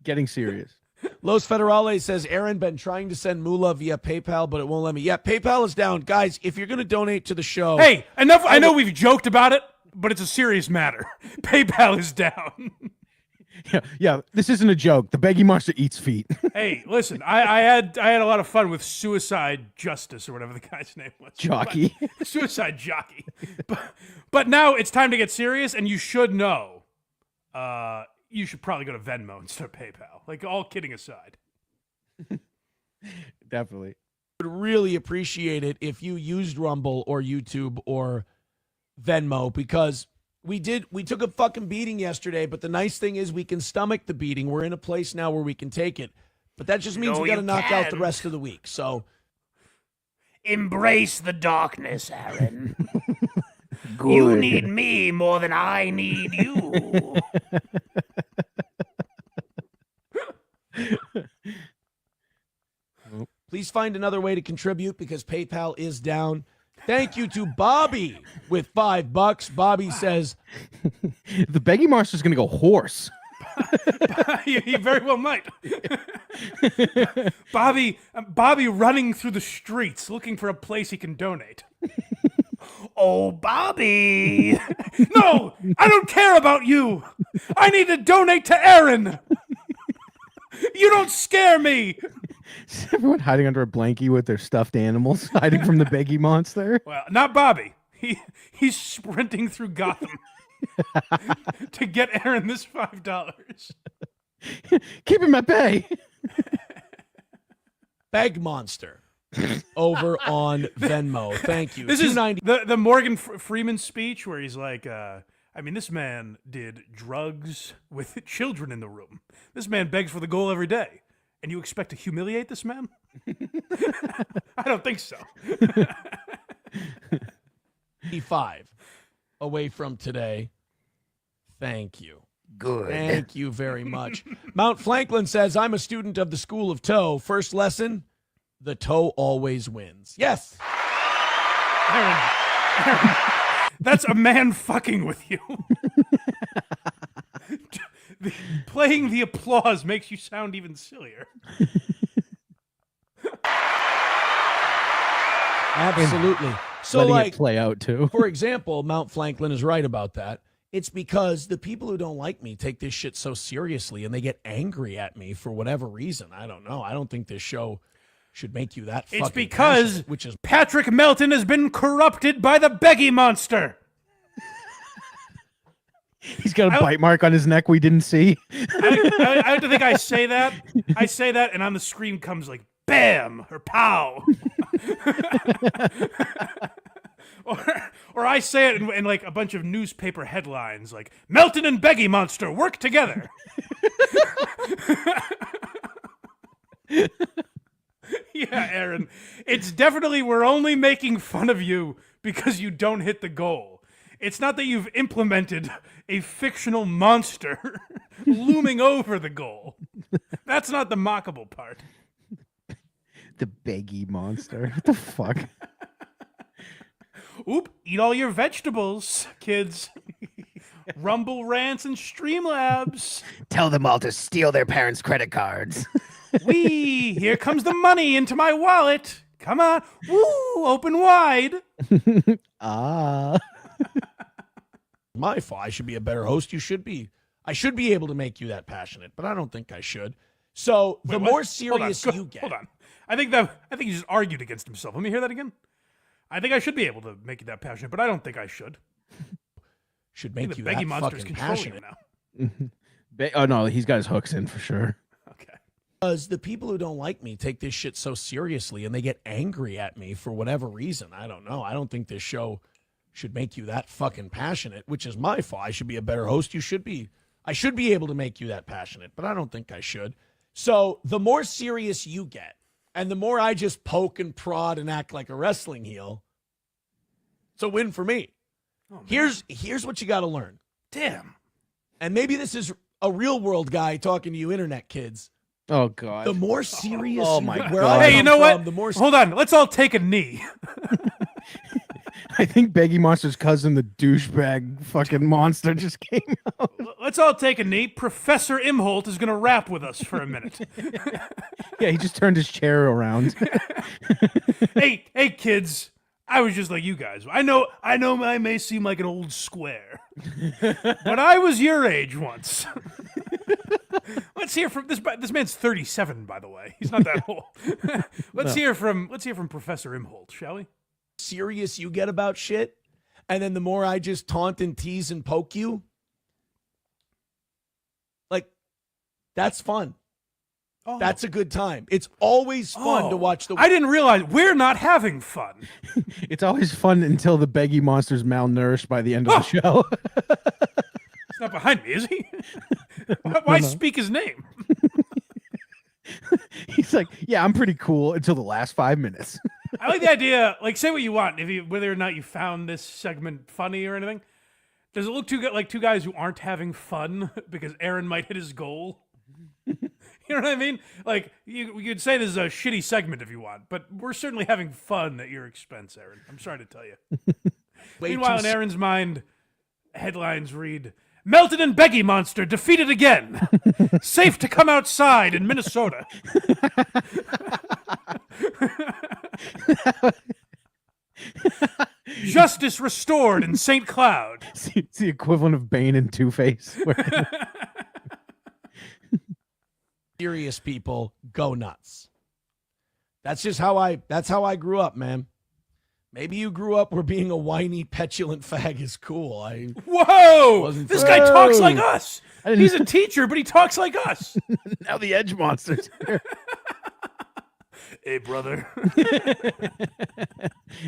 Getting serious.
Los Federales says, Aaron been trying to send moolah via PayPal, but it won't let me. Yeah, PayPal is down. Guys, if you're going to donate to the show.
Hey, enough. I know we've joked about it, but it's a serious matter. PayPal is down.
Yeah. This isn't a joke. The Beggy Monster eats feet.
Hey, listen, I had a lot of fun with Suicide Justice or whatever the guy's name was.
Jockey.
Suicide Jockey. But now it's time to get serious, and you should know. You should probably go to Venmo instead of PayPal. Like, all kidding aside.
Definitely.
Would really appreciate it if you used Rumble or YouTube or Venmo, because we took a fucking beating yesterday, but the nice thing is we can stomach the beating. We're in a place now where we can take it. But that just means we got to knock out the rest of the week. So
embrace the darkness, Aaron. You need me more than I need you.
Please find another way to contribute because PayPal is down. Thank you to Bobby with $5. Bobby says,
the Beggy Monster's going to go hoarse.
He very well might. Bobby running through the streets looking for a place he can donate. Oh, Bobby. No, I don't care about you. I need to donate to Aaron. You don't scare me.
Is everyone hiding under a blankie with their stuffed animals, hiding from the Beggy Monster?
Well, not Bobby. He's sprinting through Gotham to get Aaron this $5.
Keep him at bay.
Beg Monster over on Venmo. Thank you.
This is the Morgan Freeman speech where he's like, this man did drugs with children in the room. This man begs for the goal every day. And you expect to humiliate this man? I don't think so.
5 away from today. Thank you.
Good.
Thank you very much. Mount Franklin says, I'm a student of the School of Toe. First lesson, the toe always wins. Yes.
Aaron, that's a man fucking with you. Playing the applause makes you sound even sillier.
Absolutely. So,
letting
like,
it play out too.
For example, Mount Franklin is right about that. It's because the people who don't like me take this shit so seriously and they get angry at me for whatever reason. I don't know. I don't think this show should make you that fucking
It's because
passionate, which is
Patrick Melton has been corrupted by the Beggy Monster.
He's got a bite mark on his neck we didn't see.
I have to think I say that. I say that, and on the screen comes like bam or pow. or I say it in like a bunch of newspaper headlines like Melton and Beggy Monster work together. Yeah, Aaron. It's definitely we're only making fun of you because you don't hit the goal. It's not that you've implemented a fictional monster looming over the goal. That's not the mockable part.
The Beggy Monster. What the fuck?
Oop, eat all your vegetables, kids. Rumble rants and Streamlabs.
Tell them all to steal their parents' credit cards.
Wee, here comes the money into my wallet. Come on. Woo, open wide.
my fault. I should be a better host. I should be able to make you that passionate, but I don't think I should. So the
Wait, what?
more serious you get.
Hold on. I think he just argued against himself. Let me hear that again. I think I should be able to make you that passionate, but I don't think I should.
Should make you
Beggy
that
Monster's
fucking
controlling
passionate.
him now.
Oh no, he's got his hooks in for sure.
Because the people who don't like me take this shit so seriously and they get angry at me for whatever reason. I don't know. I don't think this show should make you that fucking passionate, which is my fault. I should be a better host. I should be able to make you that passionate, but I don't think I should. So the more serious you get, and the more I just poke and prod and act like a wrestling heel, it's a win for me.
Oh,
here's what you got to learn.
Damn.
And maybe this is a real world guy talking to you internet kids.
Oh God.
The more serious
Hey, you know what? Hold on. Let's all take a knee.
I think Beggy Monster's cousin, the douchebag fucking monster, just came out.
Let's all take a knee. Professor Imholt is going to rap with us for a minute.
Yeah, he just turned his chair around.
Hey, kids. I was just like you guys. I know I may seem like an old square, but I was your age once. Let's hear from this man's 37, by the way. He's not that old. Let's hear from Professor Imholt, shall we?
Serious you get about shit, and then the more I just taunt and tease and poke you, like, that's fun. Oh. That's a good time. It's always fun to watch the.
I didn't realize we're not having fun.
It's always fun until the Beggy Monster's malnourished by the end of the show.
He's not behind me, is he? Why speak his name?
He's like, yeah, I'm pretty cool until the last 5 minutes.
I like the idea. Like, say what you want. Whether or not you found this segment funny or anything, does it look too good like two guys who aren't having fun because Aaron might hit his goal? You know what I mean? Like, you could say this is a shitty segment if you want, but we're certainly having fun at your expense, Aaron. I'm sorry to tell you. Meanwhile, in Aaron's mind, headlines read, Melton and Beggy Monster defeated again. Safe to come outside in Minnesota. Justice restored in St. Cloud.
It's the equivalent of Bane and Two-Face.
Serious people go nuts. That's just how I grew up, man. Maybe you grew up where being a whiny, petulant fag is cool.
Whoa! This guy talks like us. He's a teacher, but he talks like us.
Now the Edge Monster's here.
Hey, brother.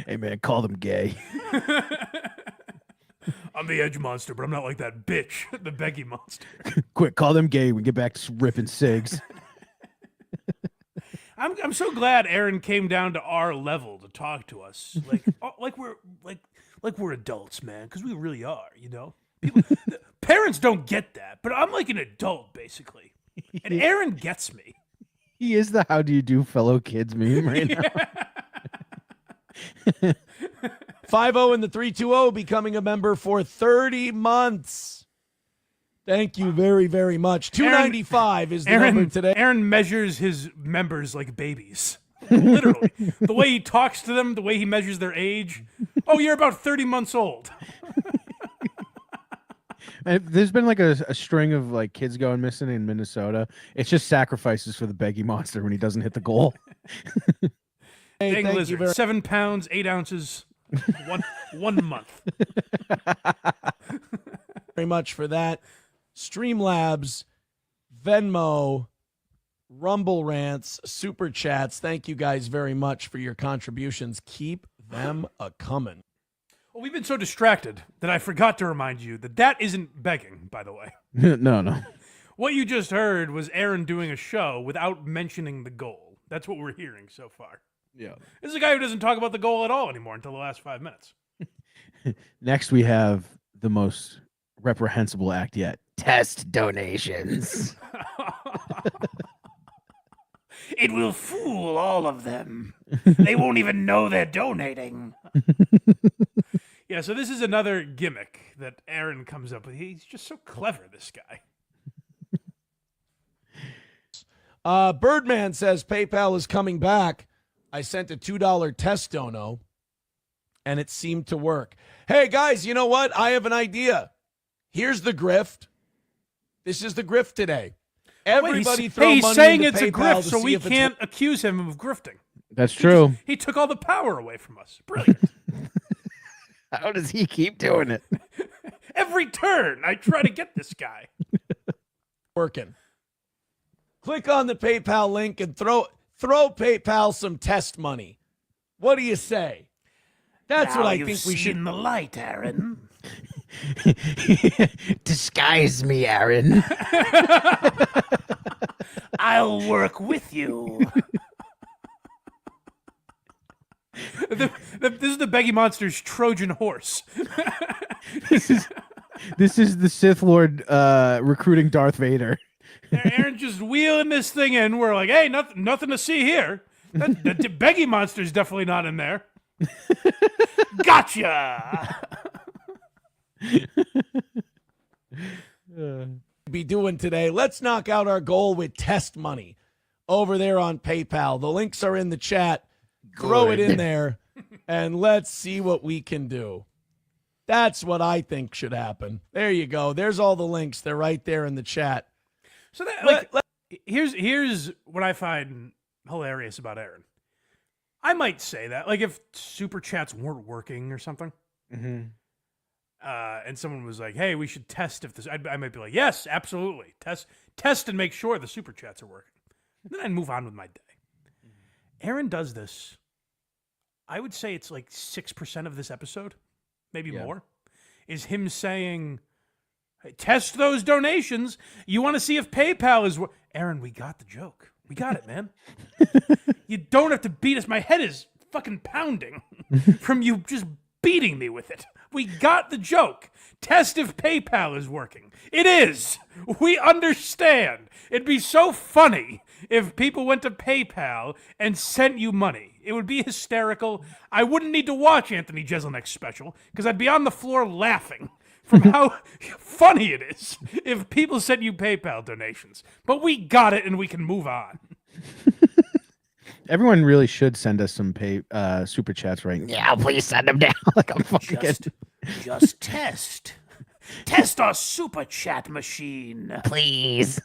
Hey, man, call them gay.
I'm the Edge Monster, but I'm not like that bitch, the Beggy Monster.
Quick, call them gay. We get back to ripping cigs.
I'm so glad Aaron came down to our level to talk to us, like we're adults, man, because we really are, you know. Parents don't get that, but I'm like an adult basically, and Aaron gets me.
He is the "How do you do, fellow kids" meme right now.
5-0 in the 320 becoming a member for 30 months. Thank you very, very much. 295 is the number today.
Aaron measures his members like babies. Literally. The way he talks to them, the way he measures their age. Oh, you're about 30 months old.
And there's been like a string of like kids going missing in Minnesota. It's just sacrifices for the Beggy Monster when he doesn't hit the goal.
Hey,
Dang
thank
lizard,
you very
7 pounds, 8 ounces, one month.
very much for that. Streamlabs, Venmo, Rumble Rants, Super Chats. Thank you guys very much for your contributions. Keep them a-coming.
Well, we've been so distracted that I forgot to remind you that isn't begging, by the way.
No.
What you just heard was Aaron doing a show without mentioning the goal. That's what we're hearing so far.
Yeah.
This is a guy who doesn't talk about the goal at all anymore until the last 5 minutes.
Next, we have the most reprehensible act yet. Test donations.
It will fool all of them. They won't even know they're donating. Yeah, so this is another gimmick that Aaron comes up with. He's just so clever, this guy.
Birdman says PayPal is coming back. I sent a $2 test dono, and it seemed to work. Hey, guys, you know what? I have an idea. Here's the grift. This is the grift today. Everybody throw money
he's saying
into
it's a
PayPal
grift,
to
so
see
we
if it's
can't accuse him of grifting.
That's true.
He took all the power away from us. Brilliant.
How does he keep doing it?
Every turn, I try to get this guy.
working. Click on the PayPal link and throw PayPal some test money. What do you say? That's what I think we should.
In the light, Aaron.
Disguise me, Aaron.
I'll work with you. This is the Beggy Monster's Trojan horse.
This is the Sith Lord recruiting Darth Vader.
Aaron just wheeling this thing in. We're like, hey, nothing to see here. The Beggy Monster's definitely not in there. Gotcha.
Be doing today. Let's knock out our goal with test money over there on PayPal. The links are in the chat. Throw it in there and let's see what we can do. That's what I think should happen. There you go. There's all the links. They're right there in the chat.
So that here's what I find hilarious about Aaron. I might say that, like, if super chats weren't working or something, and someone was like, "Hey, we should test if this," I might be like, "Yes, absolutely, test and make sure the super chats are working." Then I'd move on with my day. Aaron does this. I would say it's like 6% of this episode, maybe more, is him saying, hey, "Test those donations. You want to see if PayPal is." Aaron, we got the joke. We got it, man. You don't have to beat us. My head is fucking pounding from you just beating me with it. We got the joke. Test if PayPal is working. It is. We understand. It'd be so funny if people went to PayPal and sent you money. It would be hysterical. I wouldn't need to watch Anthony Jeselnik's special because I'd be on the floor laughing from how funny it is if people sent you PayPal donations. But we got it and we can move on.
Everyone really should send us some super chats right now. Please send them down. Like I'm fucking
Just test. Test our super chat machine.
please.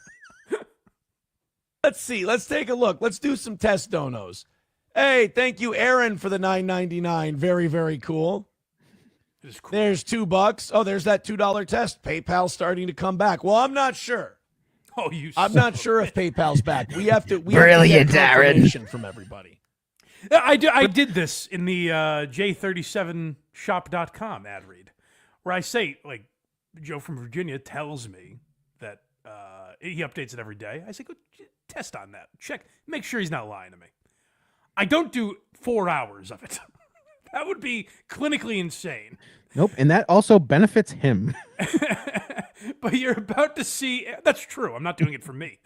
Let's see. Let's take a look. Let's do some test donos. Hey, thank you, Aaron, for the $9.99. Very, very cool.
Cool.
There's $2. Oh, there's that $2 test. PayPal starting to come back. Well, I'm not sure.
Oh,
I'm not sure if PayPal's back. We have to
Brilliant,
get
Aaron.
confirmation from everybody.
I did this in the J37shop.com ad read, where I say, like, Joe from Virginia tells me that he updates it every day. I say, go test on that. Check. Make sure he's not lying to me. I don't do 4 hours of it. That would be clinically insane.
Nope, and that also benefits him.
But you're about to see... That's true. I'm not doing it for me.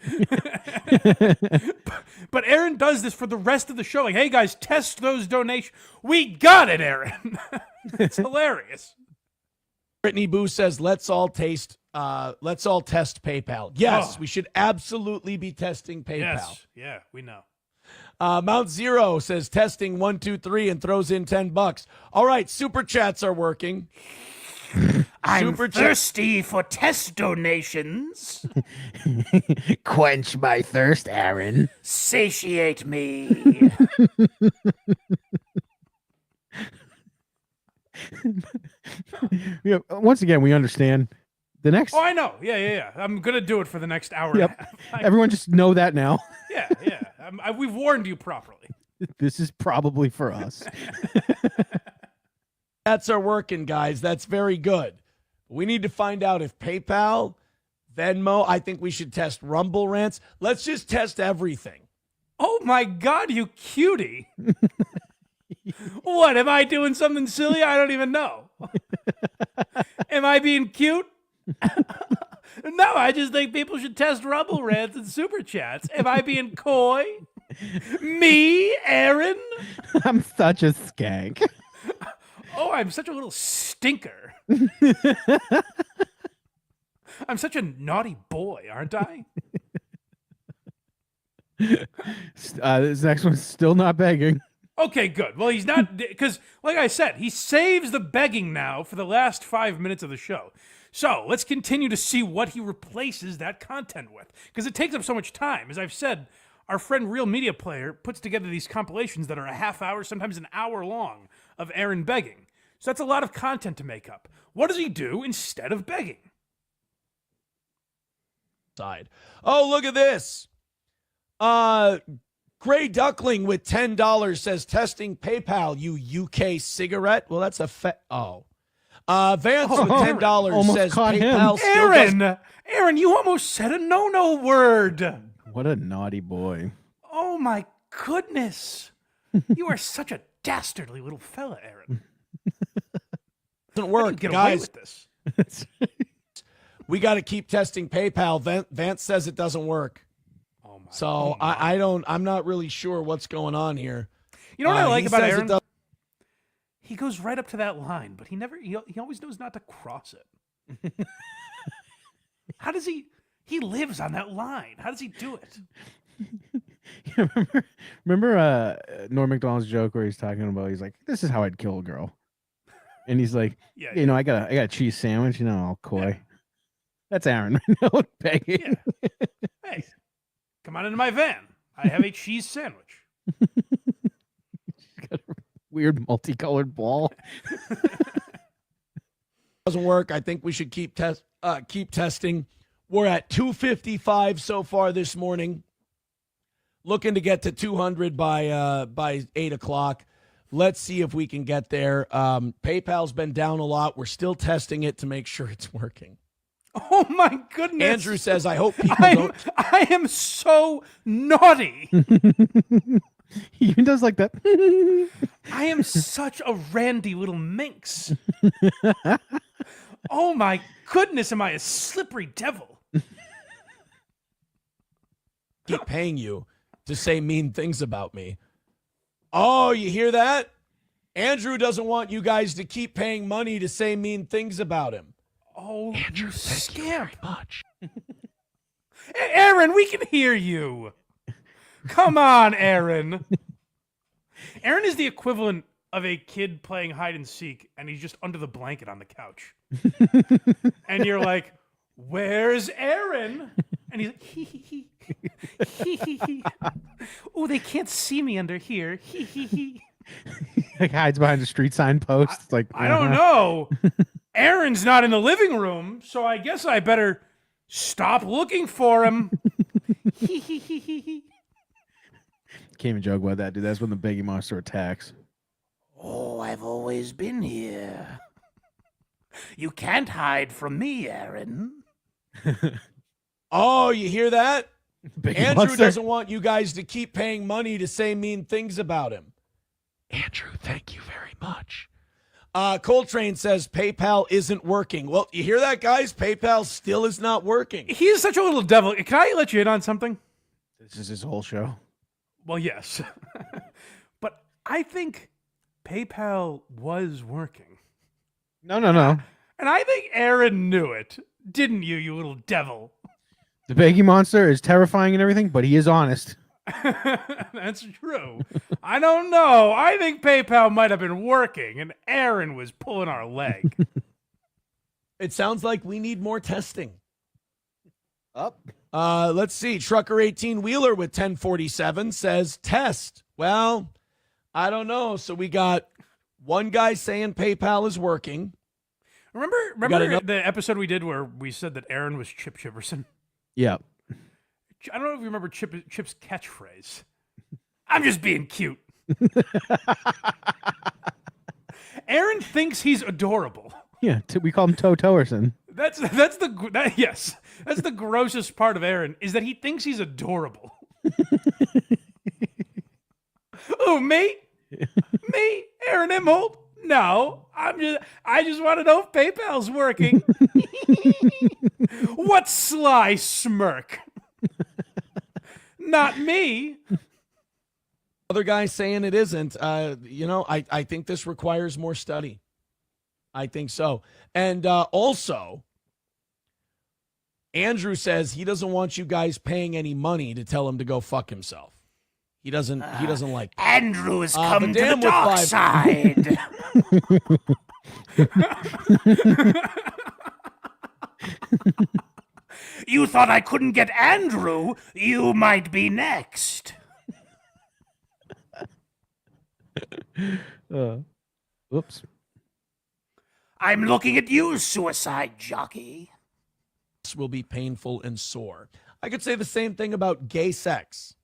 But Aaron does this for the rest of the show. Like, hey, guys, test those donations. We got it, Aaron. It's hilarious.
Brittany Boo says, let's all test PayPal. Yes, we should absolutely be testing PayPal.
Yes. Yeah, we know.
Mount Zero says testing 1, 2, 3 and throws in $10. All right, super chats are working.
I'm thirsty for test donations.
Quench my thirst, Aaron.
Satiate me.
Yeah, once again, we understand. The next.
Oh, I know. Yeah. I'm gonna do it for the next hour.
Yep.
And a half.
Everyone just know that now.
Yeah. We've warned you properly.
This is probably for us.
Chats are working, guys. That's very good. We need to find out if PayPal, Venmo, I think we should test Rumble rants. Let's just test everything.
Oh my God, you cutie. What, am I doing something silly? I don't even know. Am I being cute? No, I just think people should test Rumble rants and super chats. Am I being coy? Me, Aaron?
I'm such a skank.
Oh, I'm such a little stinker. I'm such a naughty boy, aren't I?
This next one's still not begging.
Okay, good. Well, he's not, because, like I said, he saves the begging now for the last 5 minutes of the show. So let's continue to see what he replaces that content with, because it takes up so much time. As I've said, our friend Real Media Player puts together these compilations that are a half hour, sometimes an hour long, of Aaron begging. So that's a lot of content to make up. What does he do instead of begging?
Side. Oh, look at this. Gray Duckling with $10 says testing PayPal, you UK cigarette. Well, that's a Vance with $10 says PayPal still
Aaron, you almost said a no-no word.
What a naughty boy.
Oh my goodness. You are such a dastardly little fella, Aaron.
Doesn't work,
get
guys.
away with this.
We got to keep testing PayPal. Vance says it doesn't work. So I'm not really sure what's going on here.
You know what I like about Aaron? He goes right up to that line, but he always knows not to cross it. How does he lives on that line? How does he do it?
Remember Norm Macdonald's joke where he's talking about, he's like, this is how I'd kill a girl. And he's like, I got a cheese sandwich, all coy. Yeah. That's Aaron right now begging.
Yeah. Hey, come on into my van. I have a cheese sandwich.
He's got a weird multicolored ball.
Doesn't work. I think we should keep testing. We're at 255 so far this morning. Looking to get to 200 by 8 o'clock. Let's see if we can get there. PayPal's been down a lot. We're still testing it to make sure it's working.
Oh my goodness.
Andrew says, I hope people don't.
I am so naughty.
He even does like that.
I am such a randy little minx. Oh my goodness, am I a slippery devil?
Keep paying you to say mean things about me. Oh, you hear that? Andrew doesn't want you guys to keep paying money to say mean things about him.
Oh,
Andrew,
you
thank you
scamp.
very much.
Aaron, we can hear you. Come on, Aaron. Aaron is the equivalent of a kid playing hide and seek, and he's just under the blanket on the couch. And you're like, where's Aaron? And he's like, hee hee hee. Hee hee hee. Oh, they can't see me under here. Hee hee hee.
Like hides behind a street sign post. It's like,
I don't know. Aaron's not in the living room, so I guess I better stop looking for him. Hee hee hee hee hee.
Can't even joke about that, dude. That's when the Beggy Monster attacks.
Oh, I've always been here. You can't hide from me, Aaron.
Oh, you hear that?
Beggy
Andrew
Monster.
doesn't want you guys to keep paying money to say mean things about him. Andrew, thank you very much. Coltrane says PayPal isn't working. Well, you hear that, guys? PayPal still is not working.
He is such a little devil. Can I let you in on something?
This is his whole show.
Well, yes. But I think PayPal was working.
No.
And I think Aaron knew it. Didn't you, you little devil?
The Beggy Monster is terrifying and everything, but he is honest.
That's true. I don't know. I think PayPal might have been working, and Aaron was pulling our leg.
It sounds like we need more testing.
Up.
Let's see. Trucker 18 Wheeler with 1047 says test. Well, I don't know. So we got one guy saying PayPal is working.
Remember the episode we did where we said that Aaron was Chip Chipperson?
Yeah.
I don't know if you remember Chip's catchphrase. I'm just being cute. Aaron thinks he's adorable.
Yeah, we call him Toe Toerson.
That's the grossest part of Aaron is that he thinks he's adorable. Oh, me, Aaron Imholt. No, I just want to know if PayPal's working. What sly smirk? Not me.
Other guy saying it isn't. I think this requires more study. I think so. And also, Andrew says he doesn't want you guys paying any money to tell him to go fuck himself. He doesn't like that.
Andrew has come to the dark side. You thought I couldn't get Andrew? You might be next.
Whoops.
I'm looking at you, suicide jockey.
This will be painful and sore. I could say the same thing about gay sex.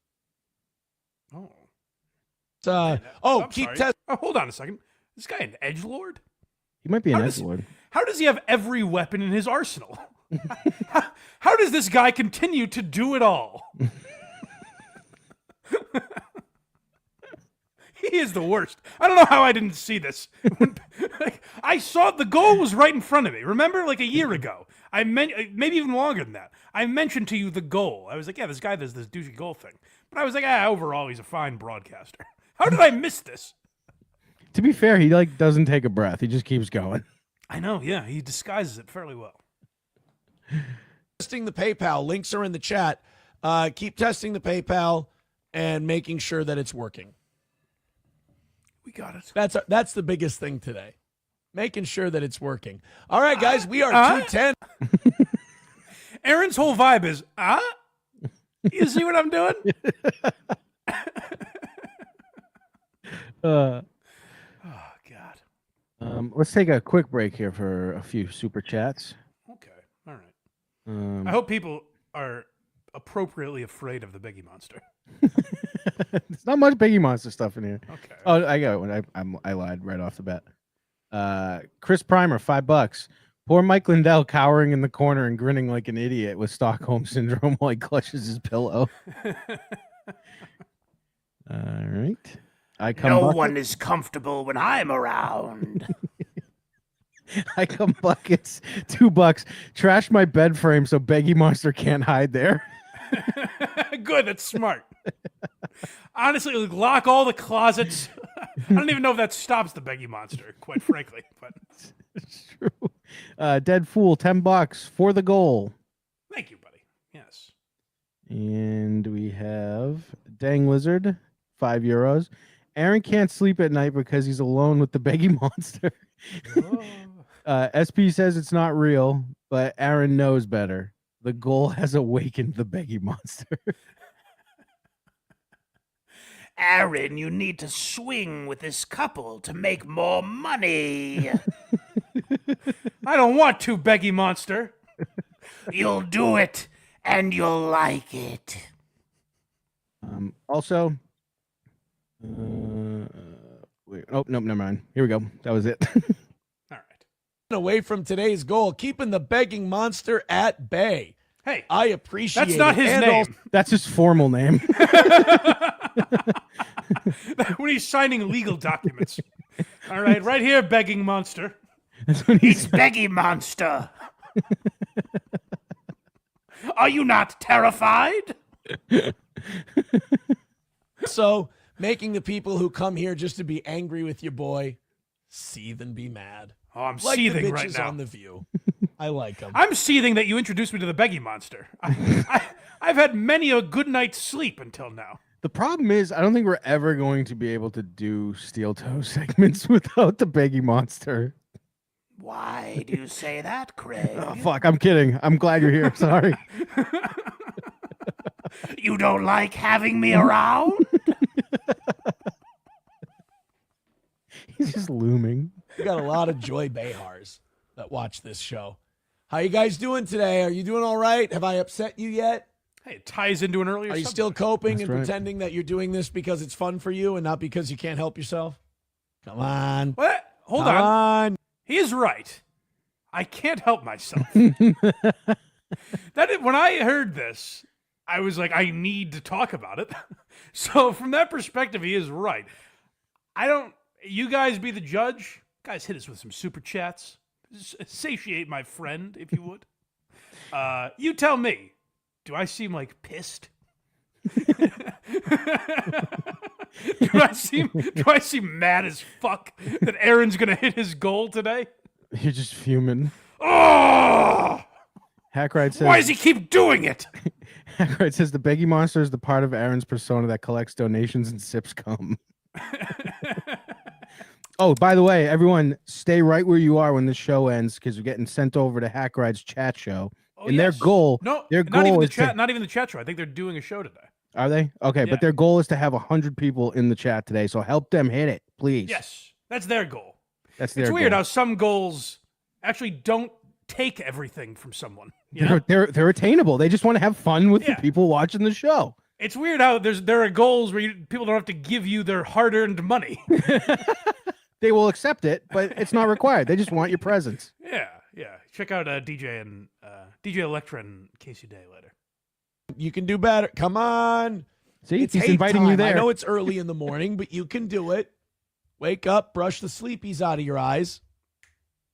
Keep testing.
Oh, hold on a second. This guy an edgelord?
He might be an edgelord.
How does he have every weapon in his arsenal? How does this guy continue to do it all? He is the worst. I don't know how I didn't see this. I saw the goal was right in front of me. Remember, like a year ago, maybe even longer than that. I mentioned to you the goal. I was like, yeah, this guy does this douchey goal thing. But I was like, overall, he's a fine broadcaster. How did I miss this?
To be fair, he doesn't take a breath. He just keeps going.
I know, yeah. He disguises it fairly well.
Testing the PayPal. Links are in the chat. Keep testing the PayPal and making sure that it's working.
We got it.
That's the biggest thing today. Making sure that it's working. All right, guys, we are 210.
Aaron's whole vibe is, You see what I'm doing?
Oh, God. Let's take a quick break here for a few super chats.
Okay, all right. I hope people are appropriately afraid of the Beggy Monster.
There's not much Beggy Monster stuff in here.
Okay.
Oh, I got one. I lied right off the bat. Chris Primer, $5. Poor Mike Lindell cowering in the corner and grinning like an idiot with Stockholm syndrome while he clutches his pillow. All right.
No one is comfortable when I'm around.
I come buckets, $2. Trash my bed frame so Beggy Monster can't hide there.
Good, that's smart. Honestly, lock all the closets. I don't even know if that stops the Beggy Monster, quite frankly. But
it's true. Dead Fool, $10 for the goal.
Thank you, buddy. Yes.
And we have Dang Lizard, €5. Aaron can't sleep at night because he's alone with the Beggy Monster. SP says it's not real, but Aaron knows better. The goal has awakened the Beggy Monster.
Aaron, you need to swing with this couple to make more money.
I don't want to, Beggy Monster.
You'll do it, and you'll like it.
Also, wait, oh, nope, never mind. Here we go. That was it.
Away from today's goal, keeping the Begging Monster at bay.
Hey,
I appreciate
that's not
it.
his
And
name.
That's his formal name.
When he's signing legal documents. All right, right here, Begging Monster.
He's Beggy Monster. Are you not terrified?
So, making the people who come here just to be angry with your boy seethe and be mad.
Oh, I'm
like
seething
the
right
bitches
now.
on The View. I like them.
I'm seething that you introduced me to the Beggy Monster. I've had many a good night's sleep until now.
The problem is, I don't think we're ever going to be able to do steel toe segments without the Beggy Monster.
Why do you say that, Craig?
Oh, fuck, I'm kidding. I'm glad you're here. Sorry.
You don't like having me around?
He's just looming.
We got a lot of Joy Behars that watch this show. How you guys doing today? Are you doing all right? Have I upset you yet?
Hey, it ties into an earlier
Are you
subject.
still coping
That's
and
right.
pretending that you're doing this because it's fun for you and not because you can't help yourself? Come on.
What? Hold
Come
on. He is right. I can't help myself. When I heard this, I was like, I need to talk about it. So from that perspective, he is right. You guys be the judge. Guys, hit us with some super chats. Satiate my friend, if you would. You tell me. Do I seem like pissed? do I seem mad as fuck that Aaron's gonna hit his goal today?
You're just fuming.
Oh!
HACKRIDE says,
Why does he keep doing it?
HACKRIDE says the Beggy Monster is the part of Aaron's persona that collects donations and sips cum. Oh, by the way, everyone, stay right where you are when this show ends because we're getting sent over to HACKRIDE's chat show.
Oh,
and
yes.
their goal
not
is
even the
to-
chat. Not even the chat show. I think they're doing a show today.
Are they? Okay,
Yeah.
but their goal is to have 100 people in the chat today, so help them hit it, please.
Yes, that's their goal.
That's their
It's weird
goal.
how some goals actually don't take everything from someone. You know?
They're attainable. They just want to have fun with the people watching the show.
It's weird how there are goals where people don't have to give you their hard-earned money.
They will accept it, but it's not required. They just want your presence.
Yeah. Check out DJ ELECTRA and Casey Day later.
You can do better. Come on.
See,
It's
he's
hate
inviting
time.
you there.
I know it's early in the morning, but you can do it. Wake up, brush the sleepies out of your eyes.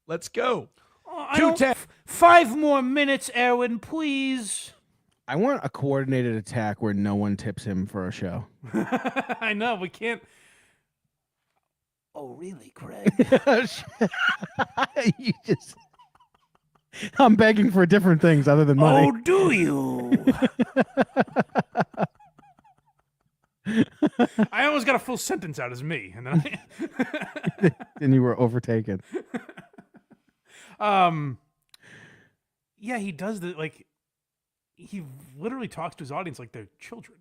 Let's go.
I don't, 5 more minutes, Erwin, please.
I want a coordinated attack where no one tips him for a show.
I know, we can't. Oh, really, Craig?
You just... I'm begging for different things other than money.
Oh, do you? I almost got a full sentence out as me, and then
And you were overtaken.
yeah, he does he literally talks to his audience like they're children.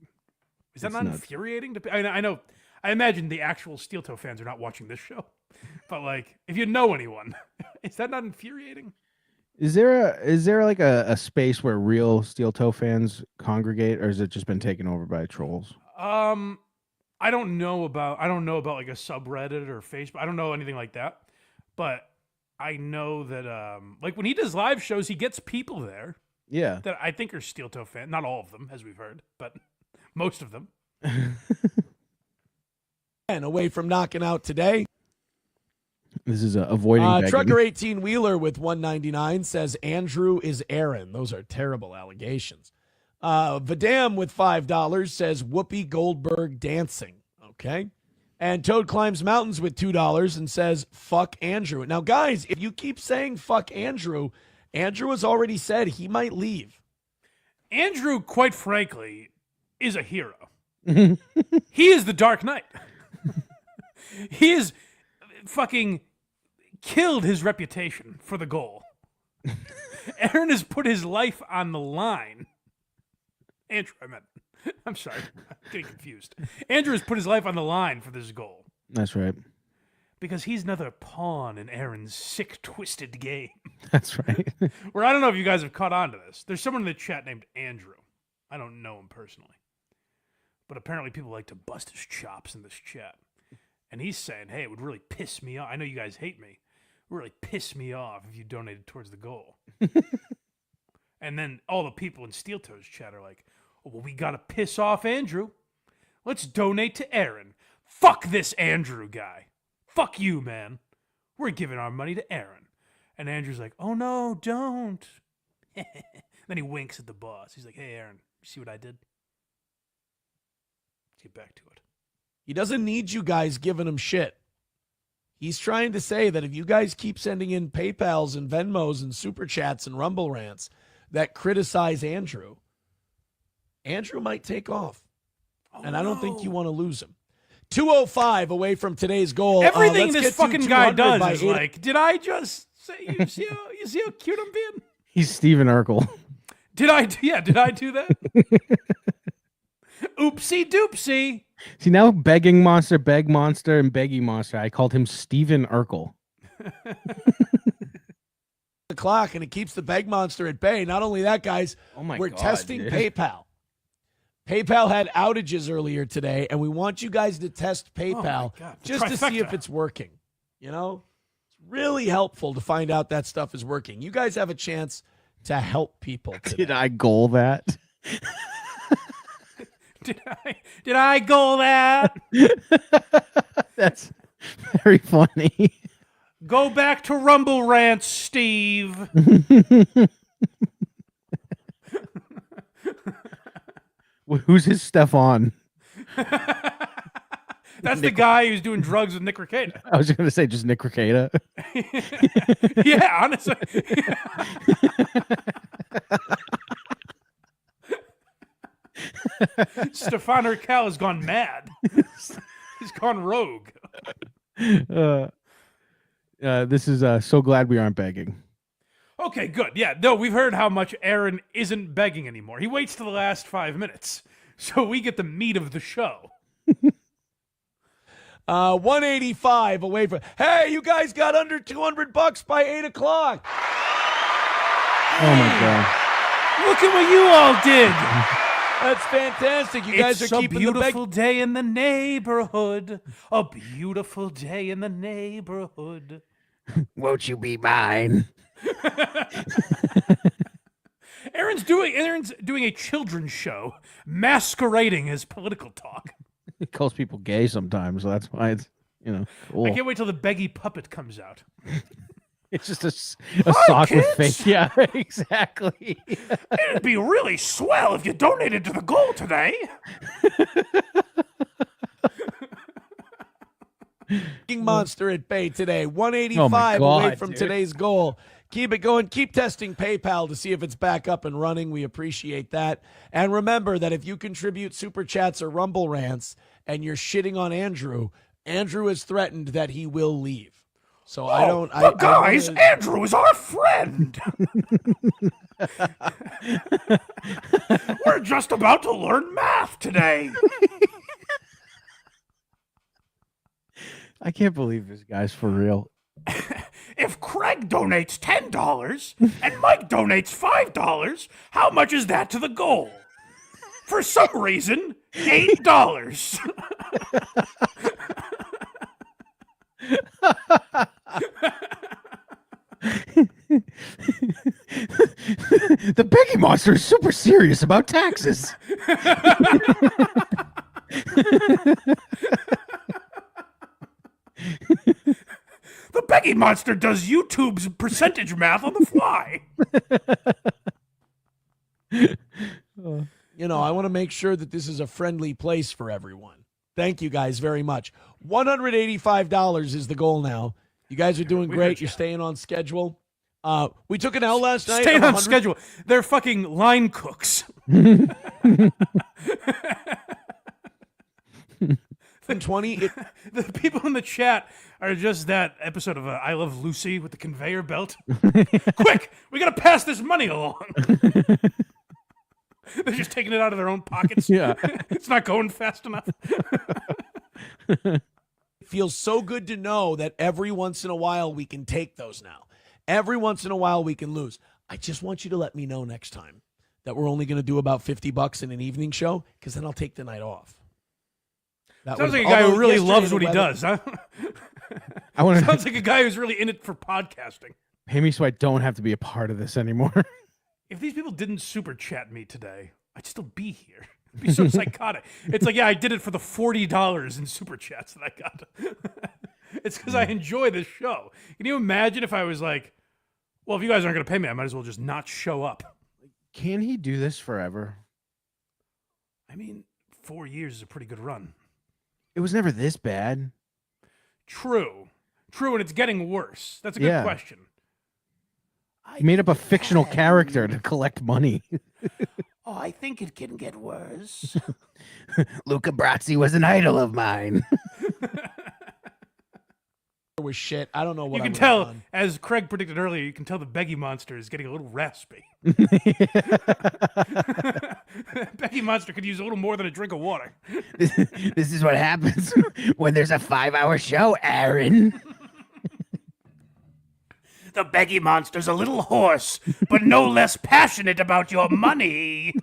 Is that
It's
not
nuts.
infuriating? I know. I imagine the actual Steel Toe fans are not watching this show, but if you know anyone, is that not infuriating?
Is there like a space where real Steel Toe fans congregate, or has it just been taken over by trolls?
I don't know about like a subreddit or Facebook. I don't know anything like that, but I know that when he does live shows, he gets people there.
Yeah.
That I think are Steel Toe fans. Not all of them, as we've heard, but most of them.
And away from knocking out today.
This is avoiding begging.
Trucker 18 Wheeler with 199 says Andrew is Aaron. Those are terrible allegations. Vadam with $5 says Whoopi Goldberg dancing. Okay. And Toad Climbs Mountains with $2 and says fuck Andrew. Now, guys, if you keep saying fuck Andrew, Andrew has already said he might leave.
Andrew, quite frankly, is a hero. He is the Dark Knight. He is fucking killed his reputation for the goal. Aaron has put his life on the line. Andrew, I'm sorry. I'm getting confused. Andrew has put his life on the line for this goal.
That's right.
Because he's another pawn in Aaron's sick, twisted game.
That's right.
Where I don't know if you guys have caught on to this. There's someone in the chat named Andrew. I don't know him personally. But apparently people like to bust his chops in this chat. And he's saying, hey, it would really piss me off. I know you guys hate me. It would really piss me off if you donated towards the goal. And then all the people in Steel Toes chat are like, oh, well, we got to piss off Andrew. Let's donate to Aaron. Fuck this Andrew guy. Fuck you, man. We're giving our money to Aaron. And Andrew's like, oh, no, don't. Then he winks at the boss. He's like, hey, Aaron, you see what I did? Let's get back to it.
He doesn't need you guys giving him shit. He's trying to say that if you guys keep sending in PayPals and Venmos and Super Chats and Rumble Rants that criticize Andrew, Andrew might take off. and I don't think you want to lose him. 205 away from today's goal.
Everything
Let's
this
get to
fucking guy
200
does
by
is
8.
like, did I just say, you see how cute I'm being?
He's Steven Urkel.
Did I do that? Oopsie doopsie.
See, now Begging Monster, Beg Monster, and Beggy Monster. I called him Steven Urkel.
The clock, and it keeps the Beg Monster at bay. Not only that, guys, we're
God,
testing
dude.
PayPal. PayPal had outages earlier today, and we want you guys to test PayPal just to see if it's working. You know, it's really helpful to find out that stuff is working. You guys have a chance to help people today.
Did I goal that?
Did I goal that?
That's very funny.
Go back to Rumble Rants, Steve.
Who's his Stefan?
That's the guy who's doing drugs with Nick Rekieta.
I was going to say just Nick Rekieta.
Yeah, honestly. Stefan Urkel has gone mad. He's gone rogue.
This is so glad we aren't begging.
Okay, good. Yeah, no, we've heard how much Aaron isn't begging anymore. He waits to the last 5 minutes, so we get the meat of the show.
185 away from. Hey, you guys got under $200 by 8 o'clock.
Oh my God!
Look at what you all did.
That's fantastic. You guys are keeping the beg.
It's a beautiful day in the neighborhood. A beautiful day in the neighborhood.
Won't you be mine?
Aaron's doing a children's show masquerading as political talk.
He calls people gay sometimes, so that's why it's cool.
I can't wait till the Beggy puppet comes out.
It's just a sock with fake. Yeah, exactly.
It'd be really swell if you donated to the goal today.
King Monster at bay today. 185 away from today's goal. Keep it going. Keep testing PayPal to see if it's back up and running. We appreciate that. And remember that if you contribute Super Chats or Rumble Rants and you're shitting on Andrew, Andrew has threatened that he will leave. So
guys, Andrew is our friend. We're just about to learn math today.
I can't believe this guy's for real.
If Craig donates $10 and Mike donates $5, how much is that to the goal? For some reason, $8.
The Beggy Monster is super serious about taxes.
The Beggy Monster does YouTube's percentage math on the fly.
You know, I want to make sure that this is a friendly place for everyone. Thank you guys very much. $185 is the goal now. You guys are doing great. You're staying on schedule. We took an L last night.
Staying on schedule. They're fucking line cooks.
20.
The people in the chat are just that episode of I Love Lucy with the conveyor belt. Quick, we gotta pass this money along. They're just taking it out of their own pockets.
Yeah.
It's not going fast enough.
It feels so good to know that every once in a while we can take those now. Every once in a while we can lose. I just want you to let me know next time that we're only going to do about $50 in an evening show, because then I'll take the night off.
Sounds like a guy who really loves what he does, huh? Sounds like a guy who's really in it for podcasting.
Pay me so I don't have to be a part of this anymore.
If these people didn't super chat me today, I'd still be here. It'd be so psychotic. It's like, yeah, I did it for the $40 in super chats that I got. It's because I enjoy this show. Can you imagine if I was like, well, if you guys aren't going to pay me, I might as well just not show up.
Can he do this forever?
I mean, 4 years is a pretty good run.
It was never this bad.
True, and it's getting worse. That's a good question.
He made up a fictional character to collect money.
Oh, I think it can get worse.
Luca Brasi was an idol of mine.
Was shit. I don't know what
You
I
can
would've
tell,
done.
as Craig predicted earlier, you can tell the Beggy Monster is getting a little raspy. Beggy Monster could use a little more than a drink of water.
This is what happens when there's a 5-hour show, Aaron.
The Beggy Monster's a little hoarse, but no less passionate about your money.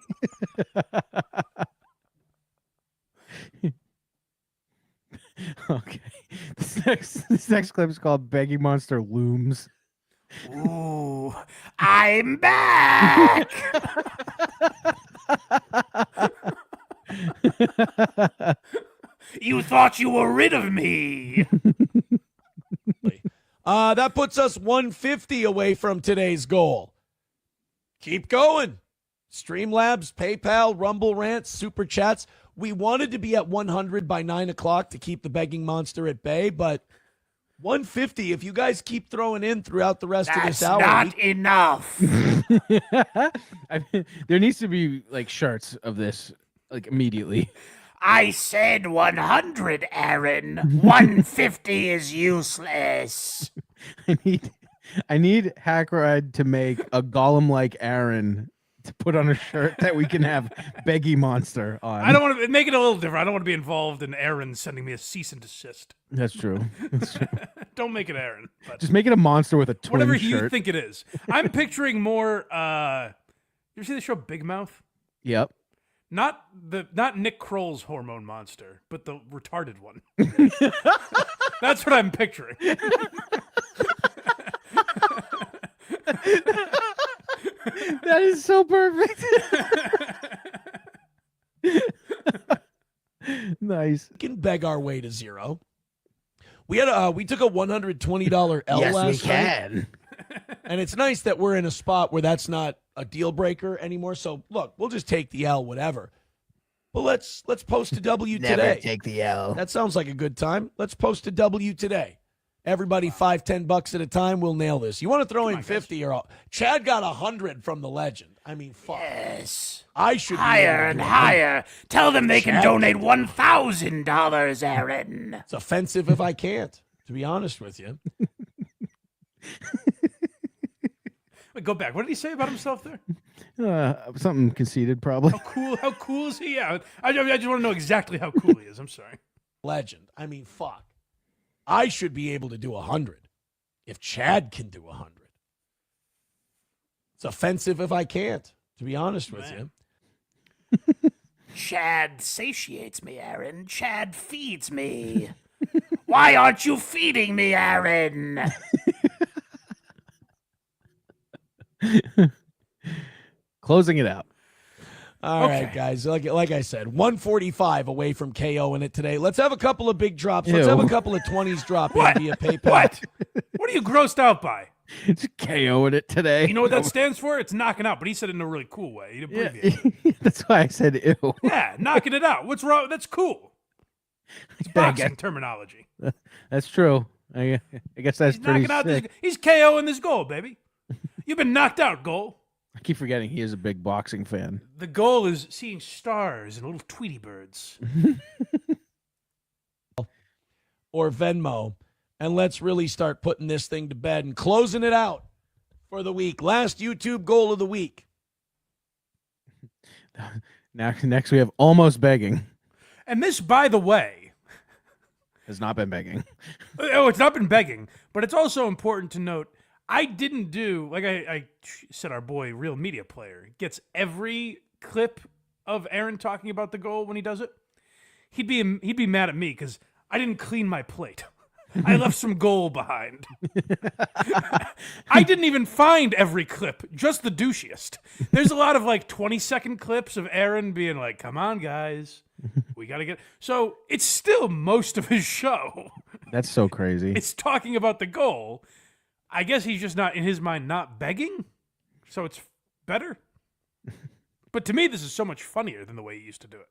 Okay. This next clip is called Beggy Monster Looms.
Ooh, I'm back. You thought you were rid of me.
That puts us 150 away from today's goal. Keep going. Streamlabs, PayPal, Rumble Rants, Super Chats. We wanted to be at 100 by 9 o'clock to keep the begging monster at bay, but 150, if you guys keep throwing in throughout the rest of this hour.
That's not enough.
I mean, there needs to be like shirts of this like immediately.
I said 100, Aaron. 150 is useless.
I need HACKRIDE to make a golem like Aaron to put on a shirt that we can have Beggy Monster on.
I don't want to make it a little different. I don't want to be involved in Aaron sending me a cease and desist.
That's true. That's true.
Don't make it Aaron. But
Just make it a monster with a twin
whatever
shirt.
you think it is. I'm picturing more. You ever see the show Big Mouth?
Yep.
Not Nick Kroll's hormone monster, but the retarded one. That's what I'm picturing.
That is so perfect. Nice.
We can beg our way to zero. We took a $120 L
Yes,
last
we
night.
can.
And it's nice that we're in a spot where that's not a deal breaker anymore. So look, we'll just take the L, whatever. But let's post a W
Never
today.
take the L.
That sounds like a good time. Let's post a W today. Everybody $5-10 at a time. We'll nail this. You want to throw in 50 or all? Chad got 100 from the legend. I mean, fuck.
Yes.
I should be
Higher
able to
and
do it.
higher. Tell them they can
Chad
donate
can do it.
$1,000, Aaron.
It's offensive if I can't, to be honest with you.
Wait, go back. What did he say about himself there?
Something conceited, probably.
How cool is he? Yeah, I just want to know exactly how cool he is. I'm sorry.
Legend. I mean, fuck. I should be able to do 100 if Chad can do 100. It's offensive if I can't, to be honest with you.
Chad satiates me, Aaron. Chad feeds me. Why aren't you feeding me, Aaron?
Closing it out.
All right, guys. Like I said, 145 away from KO in it today. Let's have a couple of big drops. Let's have a couple of 20s drop in via PayPal.
What are you grossed out by?
It's KOing it today.
You know what that stands for? It's knocking out, but he said it in a really cool way. He abbreviated it.
That's why I said ew.
Yeah, knocking it out. What's wrong? That's cool. It's boxing terminology.
That's true. I guess that's
He's
pretty
knocking out
sick.
he's KOing this goal, baby. You've been knocked out, goal.
I keep forgetting he is a big boxing fan.
The goal is seeing stars and little Tweety birds.
Or Venmo. And let's really start putting this thing to bed and closing it out for the week. Last YouTube goal of the week.
Next we have almost begging.
And this, by the way,
Has not been begging.
Oh, it's not been begging, but it's also important to note I didn't do, like I said, our boy, Real Media Player, gets every clip of Aaron talking about the goal when he does it. He'd be mad at me because I didn't clean my plate. I left some goal behind. I didn't even find every clip, just the douchiest. There's a lot of like 20-second clips of Aaron being like, come on, guys. We got to get... So it's still most of his show.
That's so crazy.
It's talking about the goal. I guess he's just not, in his mind, not begging. So it's better. But to me, this is so much funnier than the way he used to do it.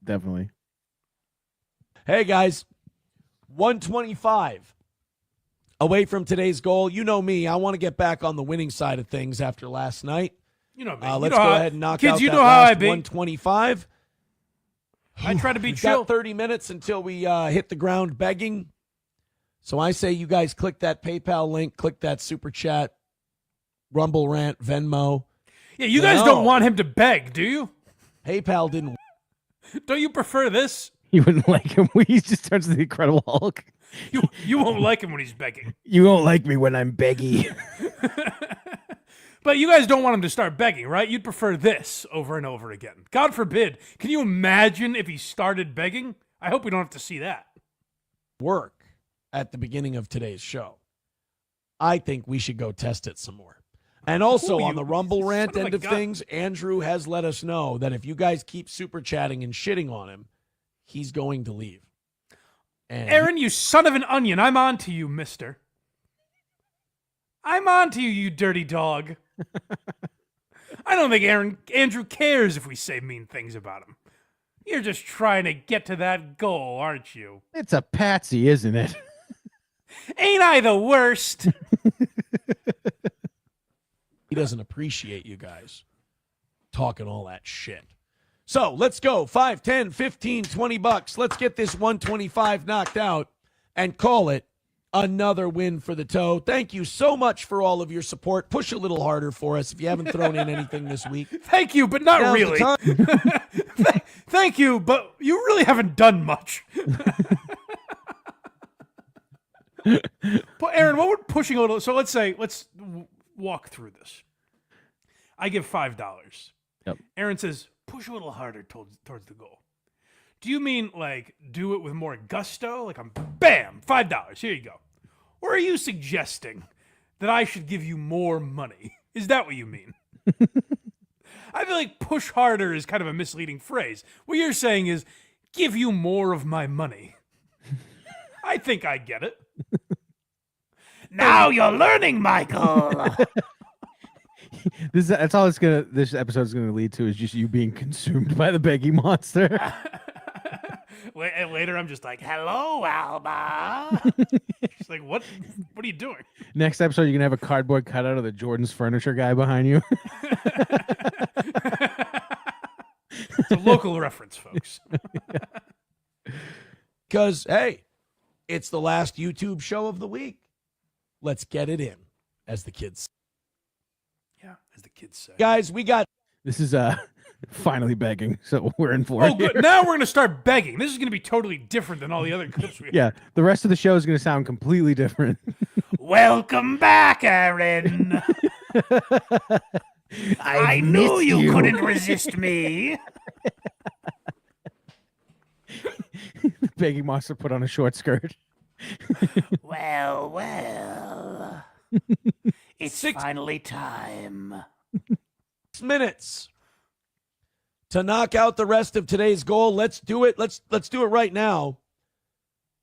Definitely.
Hey, guys. 125 away from today's goal. You know me. I want to get back on the winning side of things after last night.
You know me.
Let's go ahead and knock
kids,
out
you
that
know how I
last
be.
125.
I try to be
We've
chill.
got 30 minutes until we hit the ground begging. So I say you guys click that PayPal link, click that Super Chat, Rumble Rant, Venmo.
Yeah, you guys don't want him to beg, do you?
PayPal didn't.
Don't you prefer this?
You wouldn't like him when he just turns to the Incredible Hulk.
You won't like him when he's begging.
You won't like me when I'm beggy.
But you guys don't want him to start begging, right? You'd prefer this over and over again. God forbid. Can you imagine if he started begging? I hope we don't have to see that.
Work at the beginning of today's show. I think we should go test it some more. And also on the Rumble Rant end of things, Andrew has let us know that if you guys keep super chatting and shitting on him, he's going to leave. And
Aaron, you son of an onion, I'm on to you, mister. I'm on to you, you dirty dog. I don't think Andrew cares if we say mean things about him. You're just trying to get to that goal, aren't you?
It's a patsy, isn't it?
Ain't I the worst?
he doesn't appreciate you guys talking all that shit. So let's go. 5, 10, 15, 20 bucks. Let's get this 125 knocked out and call it another win for the toe. Thank you so much for all of your support. Push a little harder for us if you haven't thrown in anything this week.
Thank you, but not
Now's
really.
the time.
Thank you, but you really haven't done much. But Aaron, what would pushing a little? So let's walk through this. I give $5.
Yep.
Aaron says, push a little harder towards the goal. Do you mean like do it with more gusto? Like I'm bam, $5. Here you go. Or are you suggesting that I should give you more money? Is that what you mean? I feel like push harder is kind of a misleading phrase. What you're saying is give you more of my money. I think I get it. Now you're learning, Michael.
This episode's gonna lead to is just you being consumed by the Beggy Monster.
And later I'm just like, hello, Alba. She's like, what are you doing?
Next episode, you're gonna have a cardboard cutout of the Jordan's furniture guy behind you.
It's a local reference, folks.
Because, hey, it's the last YouTube show of the week. Let's get it in, as the kids say.
Yeah, as the kids say.
Guys, we got...
This is finally begging, so we're in for
Oh,
it.
good.
here.
Now we're going to start begging. This is going to be totally different than all the other clips we have.
Yeah, the rest of the show is going to sound completely different.
Welcome back, Aaron. I knew you couldn't resist me.
Beggy Monster put on a short skirt.
Well. It's finally time.
6 minutes to knock out the rest of today's goal. Let's do it. Let's do it right now.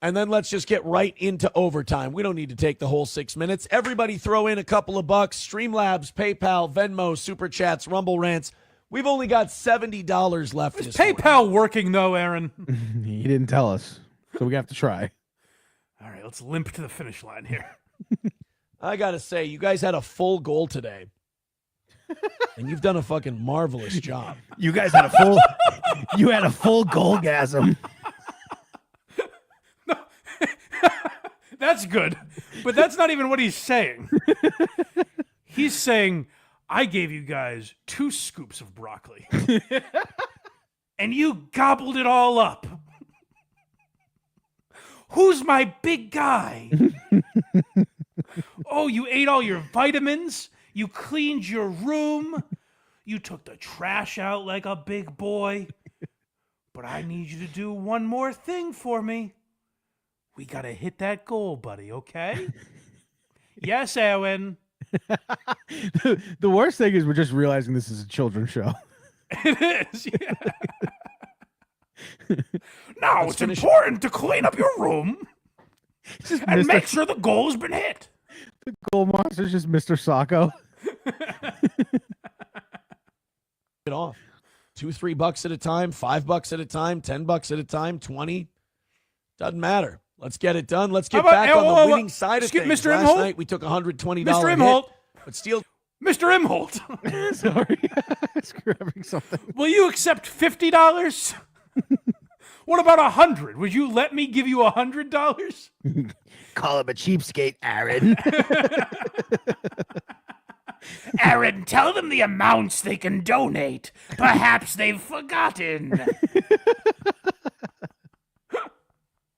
And then let's just get right into overtime. We don't need to take the whole 6 minutes. Everybody throw in a couple of bucks. Streamlabs, PayPal, Venmo, Super Chats, Rumble Rants. We've only got $70 left.
Is PayPal working, though, Aaron?
He didn't tell us, so we have to try.
All right, let's limp to the finish line here.
I got to say, you guys had a full goal today. And you've done a fucking marvelous job.
You guys had a full you had a full goalgasm.
That's good, but that's not even what he's saying. He's saying, I gave you guys 2 scoops of broccoli, and you gobbled it all up. Who's my big guy? Oh, you ate all your vitamins? You cleaned your room? You took the trash out like a big boy? But I need you to do one more thing for me. We got to hit that goal, buddy, okay? Yes, Owen.
The worst thing is we're just realizing this is a children's show.
It is, yeah. Now it's important to clean up your room and make sure the goal has been hit.
The goal monster is just Mr. Sacco.
Get off. $2-3 at a time, $5 at a time, $10 at a time, 20. Doesn't matter. Let's get it done. Let's get back on the winning side of things.
Mr.
Last
Imholt?
night we took $120
Mr.
hit,
Imholt.
but still
Mr. Imholt,
Sorry, I was grabbing something.
will you accept $50? What about 100? Would you let me give you $100?
Call him a cheapskate, Aaron.
Aaron, tell them the amounts they can donate. Perhaps they've forgotten.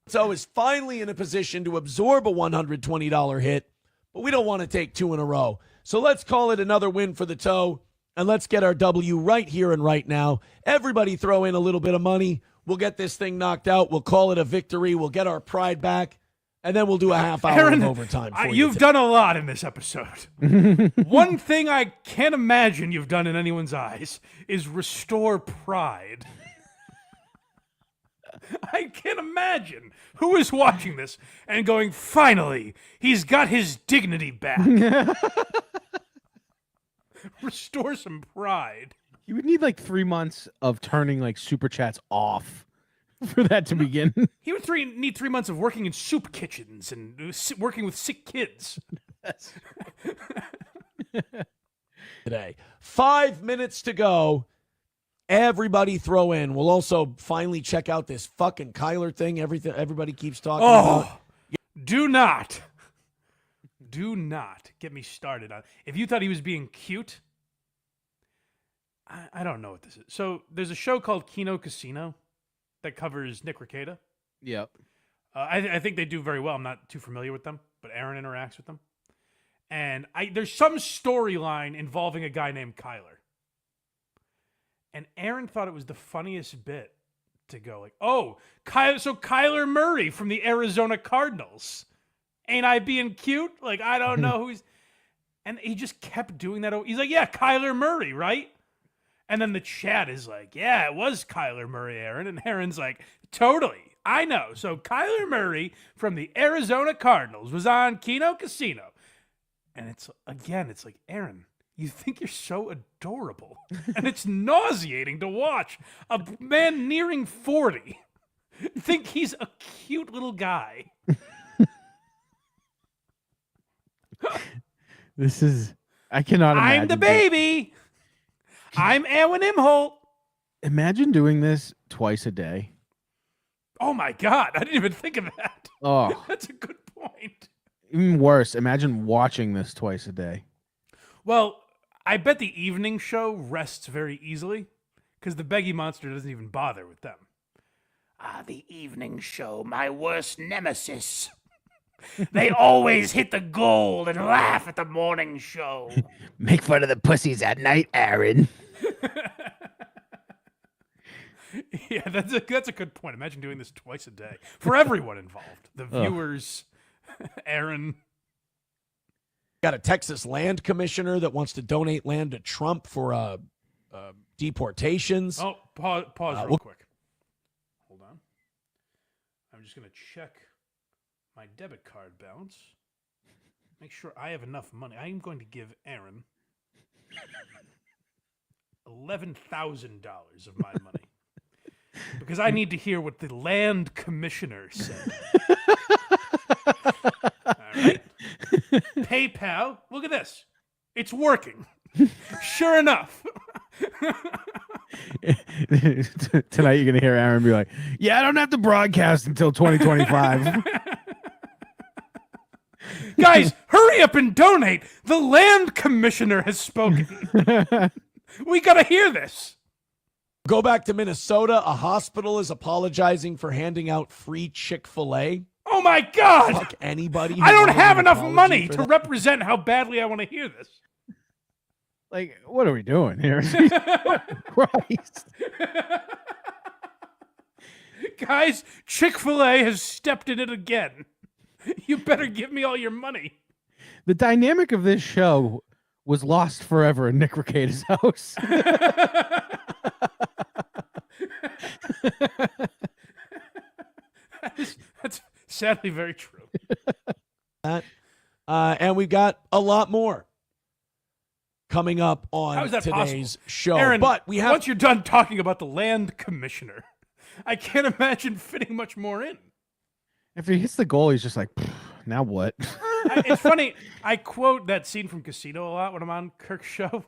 So is finally in a position to absorb a $120 hit, but we don't want to take 2 in a row. So let's call it another win for the toe, and let's get our W right here and right now. Everybody throw in a little bit of money. We'll get this thing knocked out. We'll call it a victory. We'll get our pride back, and then we'll do a half hour
Aaron,
of overtime for you.
You've done a lot in this episode. One thing I can't imagine you've done in anyone's eyes is restore pride. I can't imagine who is watching this and going, finally, he's got his dignity back. Restore some pride.
You would need like 3 months of turning like super chats off for that to begin.
He would need 3 months of working in soup kitchens and working with sick kids.
Today, 5 minutes to go. Everybody throw in. We'll also finally check out this fucking Kyler thing. Everybody keeps talking about.
Do not get me started on. If you thought he was being cute, I don't know what this is. So there's a show called Kino Casino that covers Nick Rekieta.
Yep.
I think they do very well. I'm not too familiar with them, but Aaron interacts with them. And there's some storyline involving a guy named Kyler. And Aaron thought it was the funniest bit to go like, oh, Kyler Murray from the Arizona Cardinals. Ain't I being cute? Like, I don't know who's... And he just kept doing that. He's like, yeah, Kyler Murray, right? And then the chat is like, yeah, it was Kyler Murray, Aaron. And Aaron's like, totally, I know. So Kyler Murray from the Arizona Cardinals was on Kino Casino. And it's like, Aaron, you think you're so adorable. And it's nauseating to watch a man nearing 40 think he's a cute little guy.
I cannot imagine.
I'm the baby. I'm Aaron Imholt.
Imagine doing this twice a day.
Oh my God. I didn't even think of that.
Oh.
That's a good point.
Even worse, imagine watching this twice a day.
Well, I bet the evening show rests very easily because the Beggy Monster doesn't even bother with them. The evening show, my worst nemesis. They always hit the gold and laugh at the morning show.
Make fun of the pussies at night, Aaron.
Yeah, that's a good point. Imagine doing this twice a day for everyone involved. The viewers, Aaron.
Got a Texas land commissioner that wants to donate land to Trump for deportations.
Oh, pause real quick. Hold on. I'm just going to check my debit card balance. Make sure I have enough money. I am going to give Aaron $11,000 of my money. Because I need to hear what the land commissioner said. All right. PayPal. Look at this. It's working. Sure enough.
Tonight you're going to hear Aaron be like, yeah, I don't have to broadcast until 2025.
Guys, hurry up and donate. The land commissioner has spoken. We got to hear this.
Go back to Minnesota. A hospital is apologizing for handing out free Chick-fil-A.
Oh my God!
Fuck anybody.
I don't have enough money to represent how badly I want to hear this.
Like, what are we doing here? Christ.
Guys, Chick-fil-A has stepped in it again. You better give me all your money.
The dynamic of this show was lost forever in Nick Rekieta's house.
That's sadly very true.
And we've got a lot more coming up on
How is that
today's
possible?
show.
Aaron,
but we have
once you're done talking about the land commissioner, I can't imagine fitting much more in.
If he hits the goal, he's just like, now what?
It's funny. I quote that scene from Casino a lot when I'm on Kirk's show.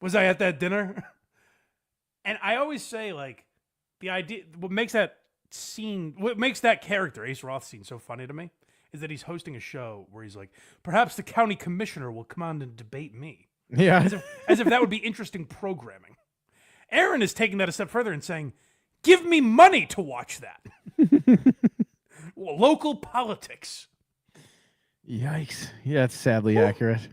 Was I at that dinner? And I always say, like, the idea, what makes that character, Ace Rothstein, so funny to me is that he's hosting a show where he's like, perhaps the county commissioner will come on and debate me.
Yeah.
As if that would be interesting programming. Aaron is taking that a step further and saying, give me money to watch that. Local politics.
Yikes. Yeah, it's sadly accurate.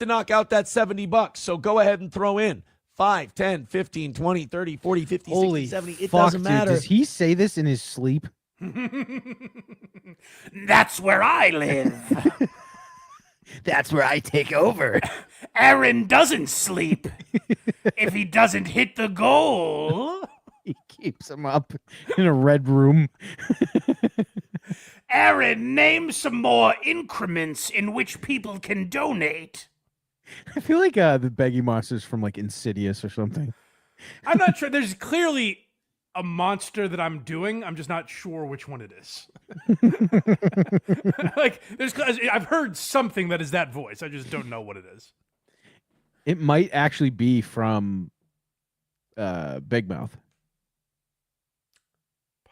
To knock out that $70. So go ahead and throw in 5, 10, 15, 20, 30, 40, 50,
Holy
60, 70. It
fuck,
doesn't matter.
Dude, does he say this in his sleep?
That's where I live.
That's where I take over.
Aaron doesn't sleep. If he doesn't hit the goal,
he keeps him up in a red room.
Aaron, name some more increments in which people can donate.
I feel like the Beggy Monster's from like Insidious or something.
I'm not sure. There's clearly a monster that I'm doing. I'm just not sure which one it is. Like, I've heard something that is that voice. I just don't know what it is.
It might actually be from Big Mouth.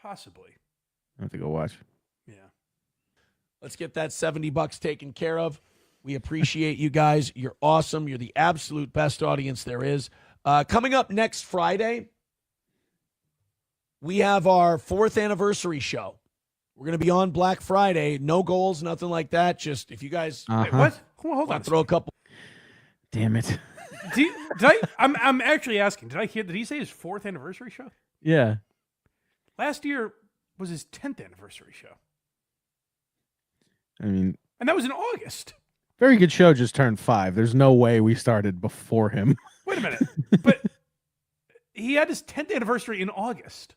Possibly.
I have to go watch.
Yeah.
Let's get that $70 taken care of. We appreciate you guys. You're awesome. You're the absolute best audience there is. Coming up next Friday, we have our 4th anniversary show. We're going to be on Black Friday. No goals, nothing like that. Just if you guys
Wait, what? Hold on.
throw a couple.
Damn it.
I'm actually asking. Did he say his 4th anniversary show?
Yeah.
Last year was his 10th anniversary show.
I mean,
and that was in August.
Very Good Show just turned 5. There's no way we started before him.
Wait a minute. But he had his 10th anniversary in August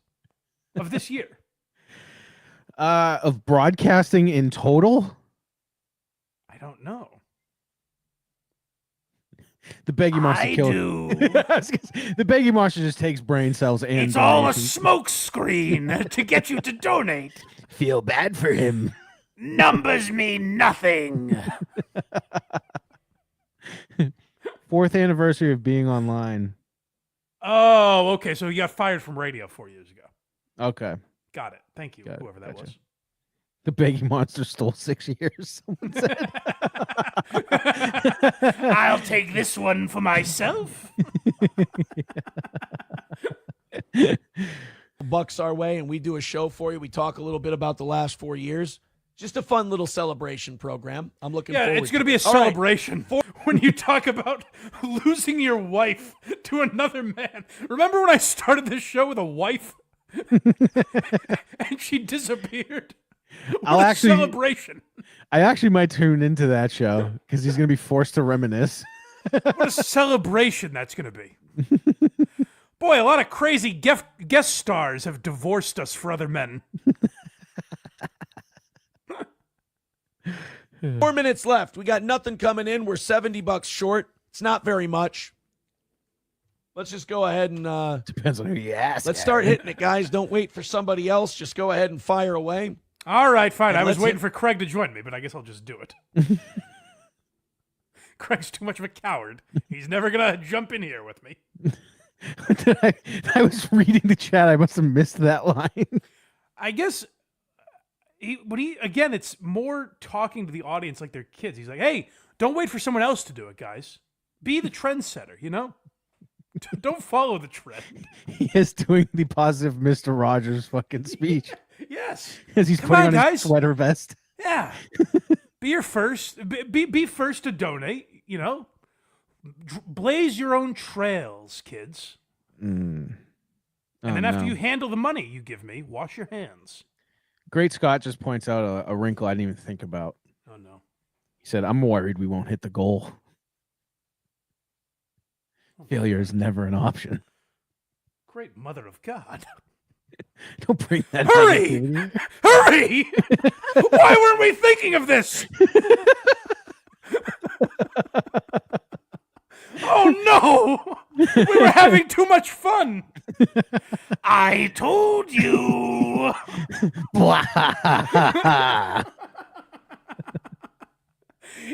of this year.
Of broadcasting in total?
I don't know.
The Beggy Monster killed. The Beggy Monster just takes brain cells and
it's all a smoke screen to get you to donate.
Feel bad for him.
Numbers mean nothing.
4th anniversary of being online.
Oh, okay. So he got fired from radio 4 years ago.
Okay.
Got it. Thank you, whoever that was.
The Beggy Monster stole 6 years, someone said.
I'll take this one for myself.
Bucks our way, and we do a show for you. We talk a little bit about the last 4 years. Just a fun little celebration program. I'm looking forward to it.
Yeah, it's going to be a celebration when you talk about losing your wife to another man. Remember when I started this show with a wife? And she disappeared? What a celebration.
I actually might tune into that show because he's going to be forced to reminisce.
What a celebration that's going to be. Boy, a lot of crazy guest stars have divorced us for other men.
4 minutes left. We got nothing coming in. We're $70 short. It's not very much. Let's just go ahead and
depends on who you ask.
Let's start hitting it, guys. Don't wait for somebody else. Just go ahead and fire away.
All right, fine.
And
I was waiting for Craig to join me, but I guess I'll just do it. Craig's too much of a coward. He's never gonna jump in here with me.
I was reading the chat. I must have missed that line.
I guess again, it's more talking to the audience like they're kids. He's like, hey, don't wait for someone else to do it, guys. Be the trendsetter, you know? Don't follow the trend.
He is doing the positive Mr. Rogers fucking speech.
Yes.
As he's putting on his sweater vest.
Yeah. Be your first. Be first to donate, you know? Blaze your own trails, kids. And then after you handle the money you give me, wash your hands.
Great Scott just points out a wrinkle I didn't even think about.
Oh, no.
He said, I'm worried we won't hit the goal. Failure is never an option.
Great mother of God.
Don't bring that.
Hurry! Hurry! Why weren't we thinking of this? Oh, no! We were having too much fun.
I told you.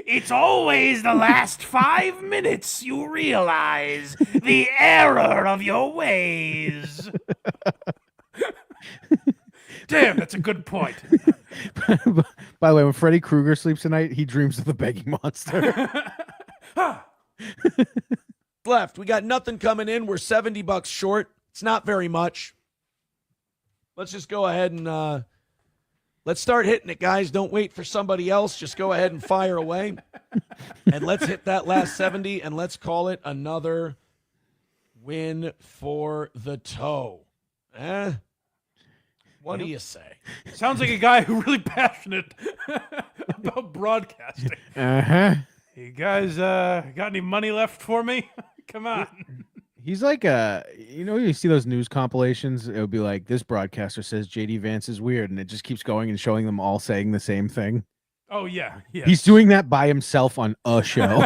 It's always the last 5 minutes you realize the error of your ways. Damn, that's a good point.
By the way, when Freddy Krueger sleeps tonight, he dreams of the Beggy Monster.
Left. We got nothing coming in. We're $70 short. It's not very much. Let's just go ahead and let's start hitting it, guys. Don't wait for somebody else. Just go ahead and fire away. And let's hit that last 70, and let's call it another win for the toe. What do you say?
Sounds like a guy who's really passionate about broadcasting.
Uh-huh.
You guys got any money left for me? Come on.
He's like you see those news compilations, it would be like, this broadcaster says JD Vance is weird, and it just keeps going and showing them all saying the same thing.
Oh, yeah.
He's doing that by himself on a show.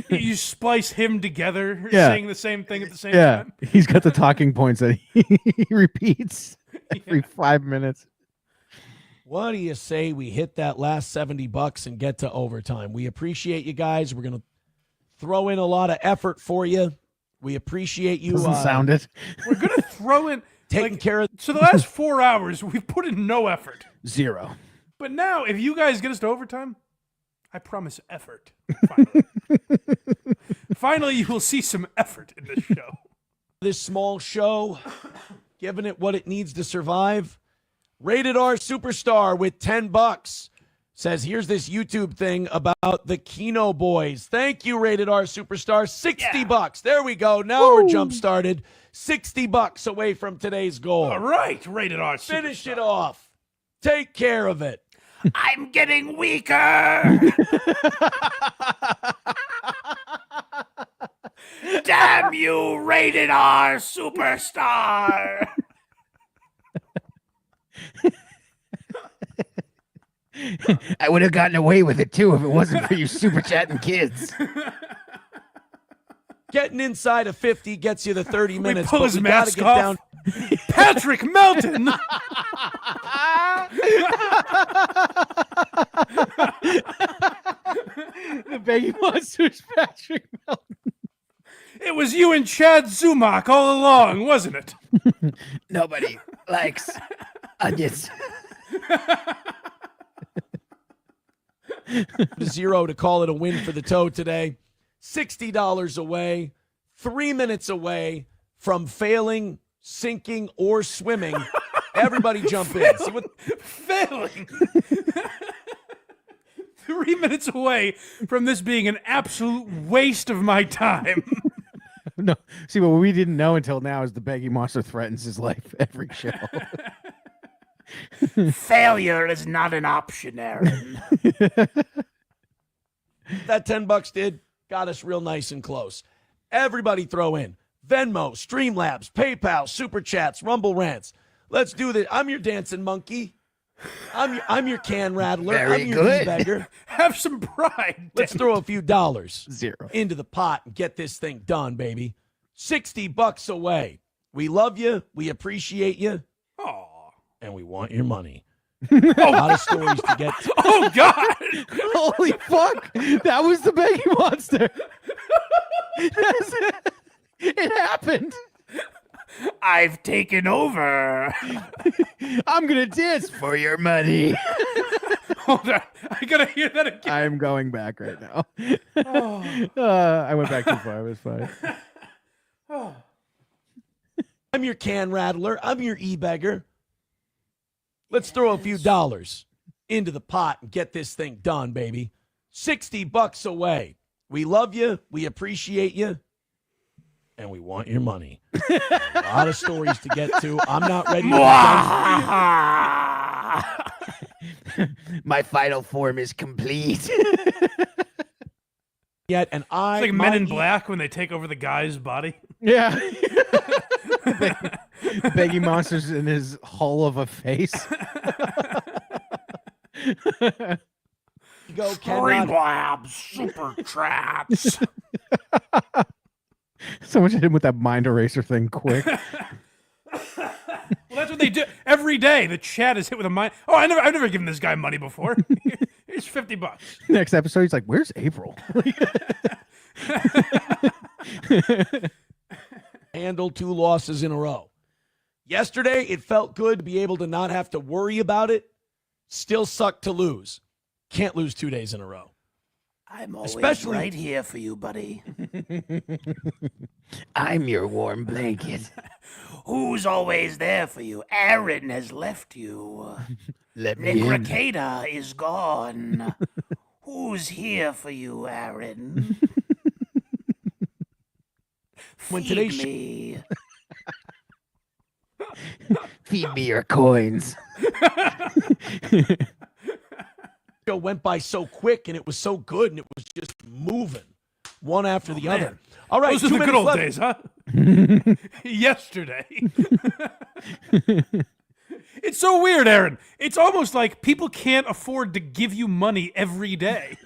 You splice him together
Yeah.
saying the same thing at the same time.
He's got the talking points that he repeats every 5 minutes.
What do you say we hit that last $70 and get to overtime? We appreciate you guys. We're going to throw in a lot of effort for you. We appreciate you.
Doesn't sound it.
We're going to throw in...
Taking care of...
So the last 4 hours, we've put in no effort.
0.
But now, if you guys get us to overtime, I promise effort. Finally, you will see some effort in this show.
This small show, giving it what it needs to survive. Rated R Superstar with $10 says, here's this YouTube thing about the Kino Boys. Thank you, Rated R Superstar. $60. There we go. Now we're jump started. $60 away from today's goal.
All right, Rated R Superstar.
Finish it off. Take care of it.
I'm getting weaker. Damn you, Rated R Superstar.
I would have gotten away with it too if it wasn't for you super chatting kids.
Getting inside of 50 gets you the 30 minutes.
Pull
but
his
we gotta
mask
get
off.
down.
Patrick Melton.
The Beggy Monster's Patrick Melton.
It was you and Chad Zumach all along, wasn't it?
Nobody likes onions.
$0 to call it a win for the toe today. $60 away, 3 minutes away from failing, sinking, or swimming. Everybody jump in. See what...
Failing. 3 minutes away from this being an absolute waste of my time.
No, see, what we didn't know until now is the Beggy Monster threatens his life every show.
Failure is not an option, Aaron.
That $10 did got us real nice and close. Everybody throw in Venmo, Streamlabs, PayPal, Super Chats, Rumble Rants. Let's do this. I'm your dancing monkey. I'm your can rattler.
Very
I'm your
good.
beggar.
Have some pride.
Let's throw a few dollars
0
into the pot and get this thing done, baby. $60 away. We love you. We appreciate you. And we want your money. A lot of stories to get to.
Oh, God.
Holy fuck. That was the Beggy Monster. It happened.
I've taken over.
I'm going to dance for your money.
Hold on. I got to hear that again.
I'm going back right now. I went back too far. It was fine.
I'm your can rattler. I'm your e-beggar. Let's throw a few dollars into the pot and get this thing done, baby. $60 away. We love you. We appreciate you. And we want your money. A lot of stories to get to. I'm not ready to
My final form is complete.
yet, and
It's like Men in Black when they take over the guy's body.
Yeah. Beggy Monster's in his hull of a face.
Go,
Streamlabs, Super Chats.
Someone hit him with that mind eraser thing quick.
Well, that's what they do every day. The chat is hit with a mind. Oh, I've never given this guy money before. Here's $50.
Next episode, he's like, "Where's April?"
Handle 2 losses in a row. Yesterday, it felt good to be able to not have to worry about it. Still sucked to lose. Can't lose 2 days in a row.
I'm always
Especially-
right here for you, buddy.
I'm your warm blanket.
Who's always there for you? Aaron has left you.
Let
Nick
me in.
Rekieta is gone. Who's here for you, Aaron?
When
Feed
today's
me.
Feed me your coins.
Show went by so quick and it was so good and it was just moving one after the
man.
other. All right,
Those are
2
the good
minutes
old
left.
days, huh? Yesterday. It's so weird, Aaron. It's almost like people can't afford to give you money every day.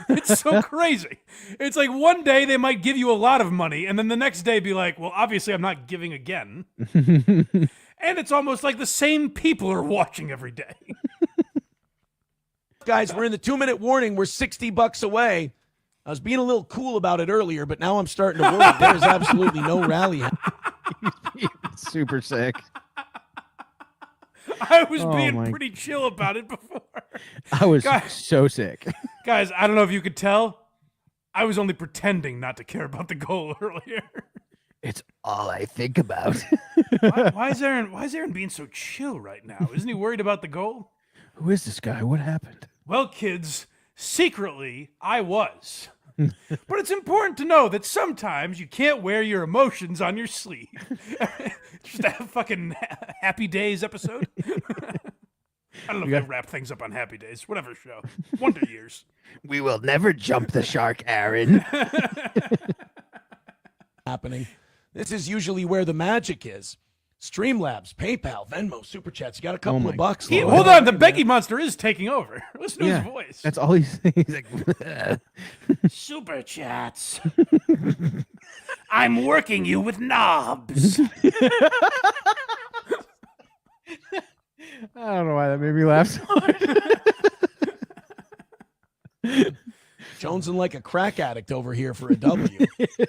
It's so crazy. It's like one day they might give you a lot of money, and then the next day be like, well, obviously I'm not giving again. And it's almost like the same people are watching every day.
Guys, we're in the 2-minute warning. We're $60 away. I was being a little cool about it earlier, but now I'm starting to worry. There's absolutely no rally.
Super sick.
I was
Oh
being
my-
pretty chill about it before.
I was
Guys-
so sick.
Guys, I don't know if you could tell. I was only pretending not to care about the goal earlier.
It's all I think about.
Why is Aaron being so chill right now? Isn't he worried about the goal?
Who is this guy? What happened?
Well, kids, secretly, I was. But it's important to know that sometimes you can't wear your emotions on your sleeve. Just a fucking Happy Days episode. I don't know if they wrap things up on Happy Days. Whatever show. Wonder Years.
We will never jump the shark, Aaron.
Happening. This is usually where the magic is. Streamlabs, PayPal, Venmo, Super Chats. You got a couple of bucks.
Hold on, the Beggy Monster is taking over. Listen to his voice.
That's all he's saying. He's like,
Super chats. I'm working you with knobs.
I don't know why that made me laugh so hard.
Jonesing like a crack addict over here for a W.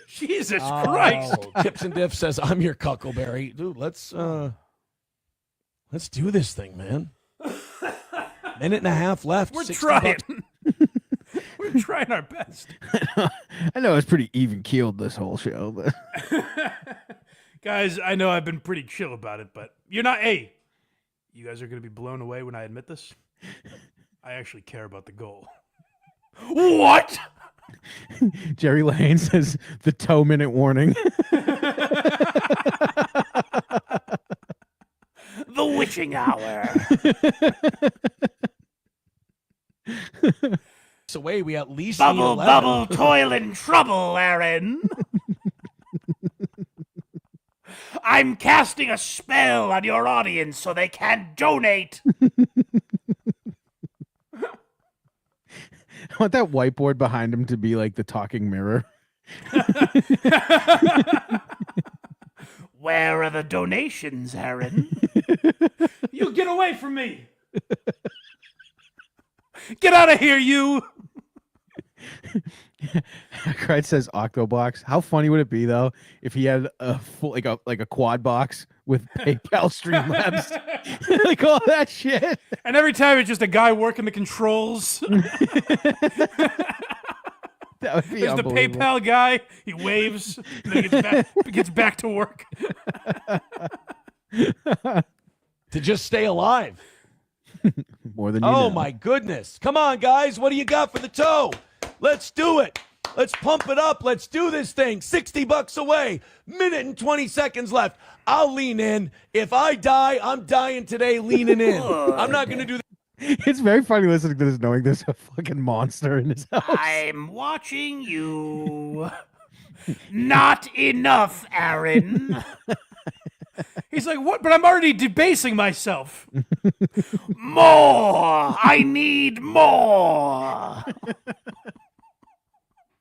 Jesus Christ.
Chips and Diff says, I'm your Cuckleberry. Dude, let's do this thing, man. Minute and a half left.
We're
60
trying.
bucks.
We're trying our best.
I know it's pretty even keeled this whole show, but
Guys, I know I've been pretty chill about it, but you're not. Hey, you guys are going to be blown away when I admit this. I actually care about the goal. What?
Jerry Lehane says the toe minute warning.
The witching hour.
So wait, we at least
Bubble,
need 11.
bubble, toil and trouble, Aaron. I'm casting a spell on your audience so they can't donate.
I want that whiteboard behind him to be like the talking mirror.
Where are the donations, Aaron?
You get away from me. Get out of here, you.
HACKRIDE says Octobox. How funny would it be though if he had a full like a quad box with PayPal Streamlabs, like all that shit.
And every time it's just a guy working the controls.
That would be
There's the
unbelievable.
PayPal guy. He waves. And then gets back to work.
To just stay alive.
More than you
Oh
know.
my goodness. Come on, guys. What do you got for the toe? Let's do it. Let's pump it up. Let's do this thing. $60 away. Minute and 20 seconds left. I'll lean in. If I die, I'm dying today leaning in. I'm not going to do that.
It's very funny listening to this, knowing there's a fucking monster in his house.
I'm watching you. Not enough, Aaron.
He's like, what? But I'm already debasing myself.
More. I need more.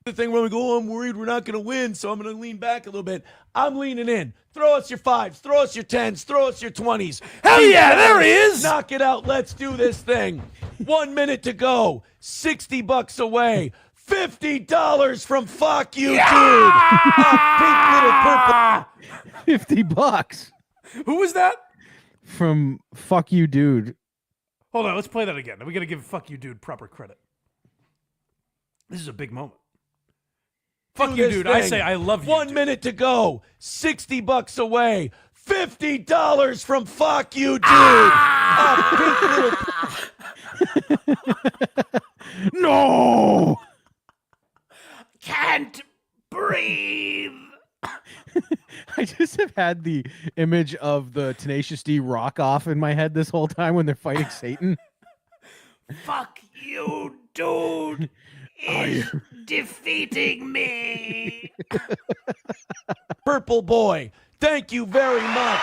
The thing where we go, oh, I'm worried we're not going to win, so I'm going to lean back a little bit. I'm leaning in. Throw us your 5s. Throw us your 10s. Throw us your 20s.
Hell yeah, there he is.
Knock it out. Let's do this thing. 1 minute to go. $60 away. $50 from Fuck You, Dude. A pink little purple.
$50
Who was that?
from Fuck You Dude.
Hold on, let's play that again. We got to give Fuck You Dude proper credit. This is a big moment. Fuck you, dude. I say I love you.
1 minute to go. $60 away. $50 from Fuck You, Dude. A pink little.
No!
Can't breathe.
I just have had the image of the Tenacious D rock off in my head this whole time when they're fighting Satan.
Fuck you, dude. Is defeating me.
Purple boy. Thank you very much.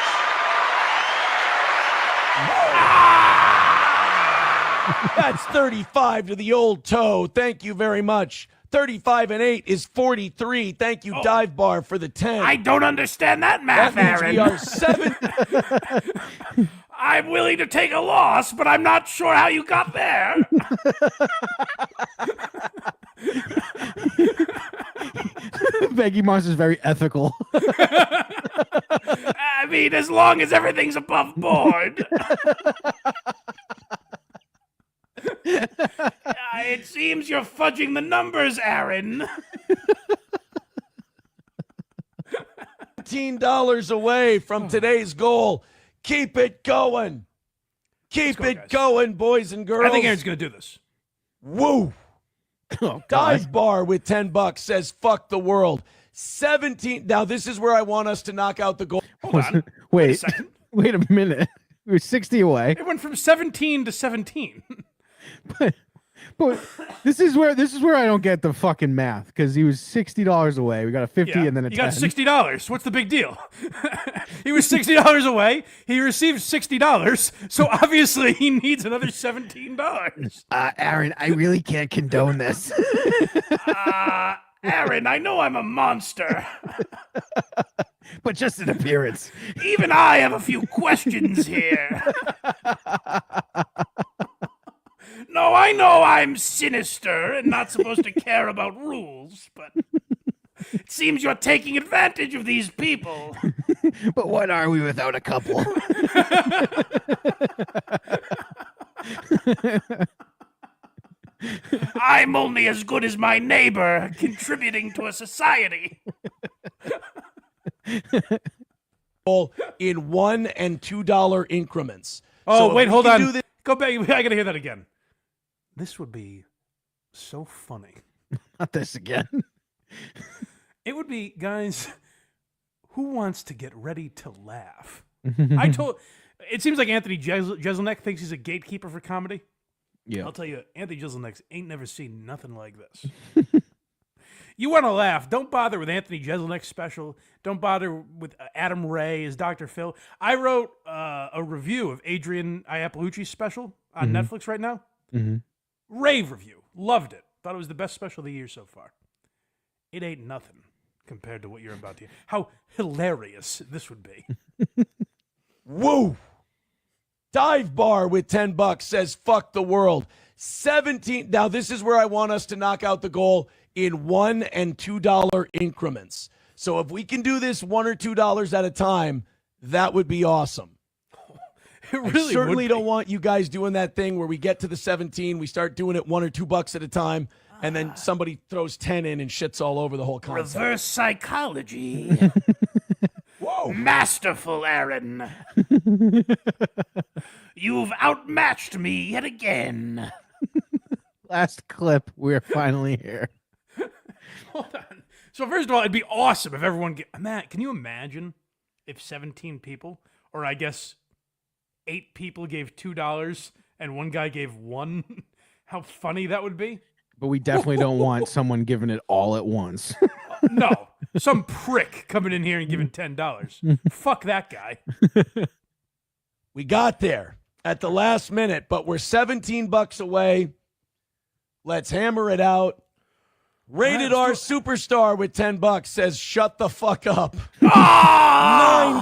That's 35 to the old toe. Thank you very much. 35 and 8 is 43. Thank you, Dive Bar, for the 10.
I don't understand that math,
That means
Aaron.
we are 7.
I'm willing to take a loss, but I'm not sure how you got there.
Beggy Monster is very ethical.
I mean, as long as everything's above board. It seems you're fudging the numbers, Aaron.
$15 away from today's goal. Keep it going. Keep it going, boys and girls.
I think Aaron's going to do this.
Woo. Dive Bar with $10 says fuck the world. 17. Now this is where I want us to knock out the goal.
Hold on.
Wait a minute. We were 60 away.
It went from 17 to 17.
But this is where I don't get the fucking math, because he was $60 away. We got a 50 and then a 10.
You got $60. What's the big deal? He was $60 away. He received $60. So obviously he needs another $17.
Aaron, I really can't condone this.
Aaron, I know I'm a monster.
But just in appearance.
Even I have a few questions here. No, I know I'm sinister and not supposed to care about rules, but it seems you're taking advantage of these people.
But what are we without a couple?
I'm only as good as my neighbor, contributing to a society.
In $1 and $2 increments.
Oh,
So
wait,
if
hold
we
on.
can do this-
Go back. I got to hear that again. This would be so funny.
Not this again.
It would be, guys, who wants to get ready to laugh? It seems like Anthony Jeselnik thinks he's a gatekeeper for comedy.
Yeah.
I'll tell you, Anthony Jeselnik ain't never seen nothing like this. You want to laugh, don't bother with Anthony Jeselnik's special. Don't bother with Adam Ray as Dr. Phil. I wrote a review of Adrian Iapolucci's special on Netflix right now.
Mm-hmm.
Rave review. Loved it. Thought it was the best special of the year so far. It ain't nothing compared to what you're about to hear. How hilarious this would be.
Woo! Dive Bar with $10 says fuck the world. 17. Now this is where I want us to knock out the goal in $1 and $2 increments. So if we can do this $1 or $2 at a time, that would be awesome.
It really
I certainly
would be.
don't want you guys doing that thing where we get to the 17, we start doing it $1 or $2 at a time, and then somebody throws 10 in and shits all over the whole concept.
Reverse psychology. Whoa. Masterful, Aaron. You've outmatched me yet again.
Last clip. We're finally here.
Hold on. So first of all, it'd be awesome if everyone Matt, can you imagine if 17 people, or I guess 8 people gave $2 and one guy gave $1? How funny that would be.
But we definitely don't want someone giving it all at once.
No. Some prick coming in here and giving $10. Fuck that guy.
We got there at the last minute, but we're $17 away. Let's hammer it out. Rated R Superstar with $10 says, shut the fuck up.
Oh!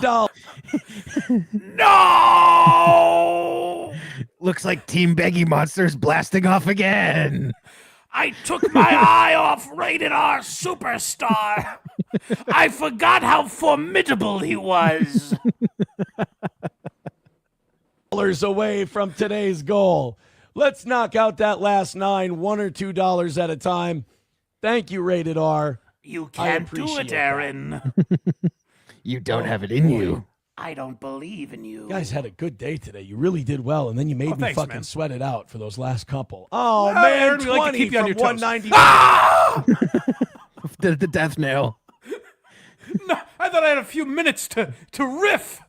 $9.
No!
Looks like Team Beggy Monster's blasting off again.
I took my eye off Rated R Superstar. I forgot how formidable he was.
Dollars away from today's goal. Let's knock out that last 9, $1 or $2 at a time. Thank you, Rated R.
You
I
can't do
appreciate
it,
that.
Aaron.
You don't have it in you.
I don't believe in you.
You guys had a good day today. You really did well, and then you made me
thanks,
fucking
man.
sweat it out for those last couple. Oh,
Well,
man,
Aaron, we
20
like to keep you on
from
your toes.
190.
The death nail.
No, I thought I had a few minutes to riff.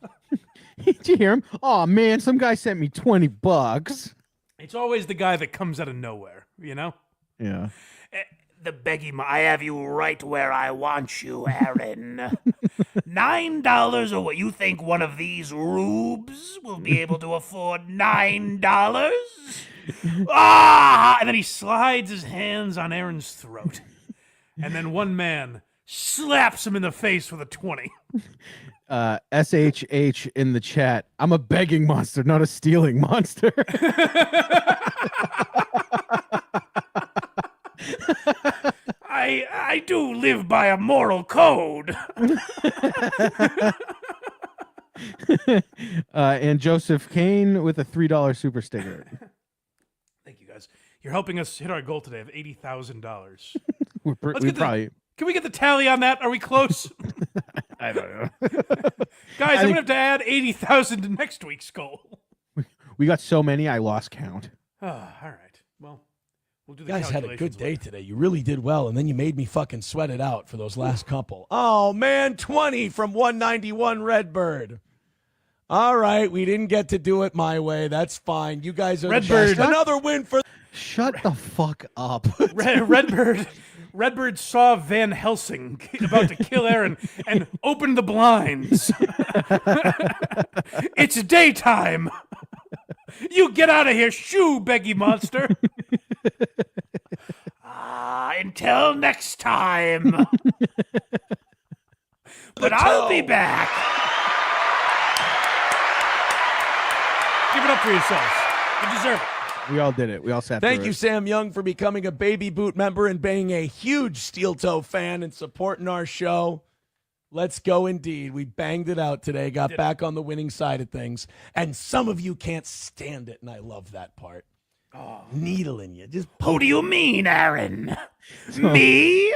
Did you hear him? Oh man, some guy sent me $20.
It's always the guy that comes out of nowhere, you know?
Yeah.
The Beggy, I have you right where I want you, Aaron. $9 or what? You think one of these rubes will be able to afford $9? Ah! And then he slides his hands on Aaron's throat. And then one man slaps him in the face with a 20.
SHH in the chat. I'm a begging monster, not a stealing monster.
I do live by a moral code.
And Joseph Kane with a $3 super sticker.
Thank you, guys. You're helping us hit our goal today of $80,000. Can we get the tally on that? Are we close?
I don't know.
Guys, I'm going to have to add 80,000 to next week's goal.
We got so many, I lost count.
Oh, all right. Well, we'll do
You
the
guys had a
calculations
good day today. You really did well, and then you made me fucking sweat it out for those last couple. Oh, man, 20 from 191 Redbird. All right, we didn't get to do it my way. That's fine. You guys are
Redbird.
the best. Another win for...
Shut the fuck up.
Redbird saw Van Helsing about to kill Aaron and opened the blinds. It's daytime. You get out of here, shoo, Beggy Monster. Until next time. But I'll be back. Give it up for yourselves. You deserve it.
We all did it. We all sat
Thank
through
you,
it.
Sam Young, for becoming a Baby Boot member and being a huge Steel Toe fan and supporting our show. Let's go indeed. We banged it out today, got back on the winning side of things. And some of you can't stand it, and I love that part. Oh, needling you. Just
Who do you mean, Aaron? Me?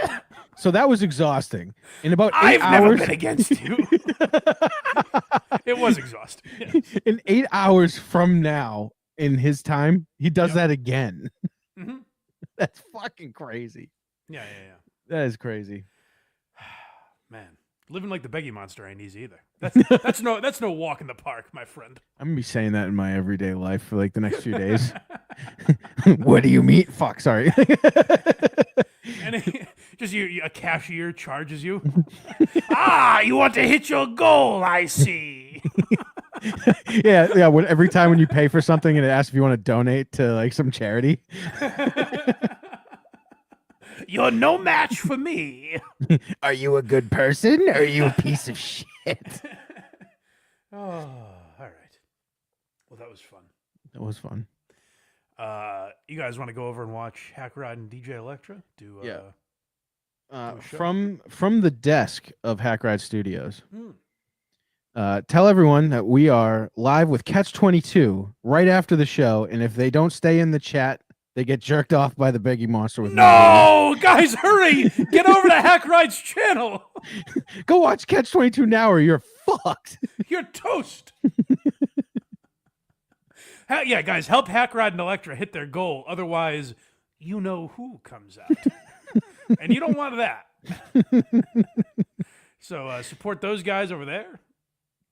So that was exhausting. In about 8
I've
hours,
never been against you. It was exhausting. Yeah.
In 8 hours from now, in his time, he does that again.
Mhm.
That's fucking crazy.
Yeah.
That is crazy.
Man, living like the Beggy Monster ain't easy either. That's no walk in the park, my friend.
I'm gonna be saying that in my everyday life for like the next few days. What do you mean? Fuck, sorry.
And a cashier charges you. You want to hit your goal, I see.
yeah. Every time when you pay for something and it asks if you want to donate to like some charity.
You're no match for me.
Are you a good person? Or are you a piece of shit?
Oh, all right. Well, that was fun.
That was fun.
You guys want to go over and watch HACKRIDE and DJ ELECTRA? Do a show?
From the desk of HACKRIDE Studios. Tell everyone that we are live with Catch 22 right after the show, and if they don't stay in the chat, they get jerked off by the Beggy Monster with
No, guys, hurry! Get over to HACKRIDE's channel.
Go watch Catch 22 now, or you're fucked.
You're toast. Yeah, guys, help HACKRIDE and ELECTRA hit their goal. Otherwise, you know who comes out, and you don't want that. So support those guys over there.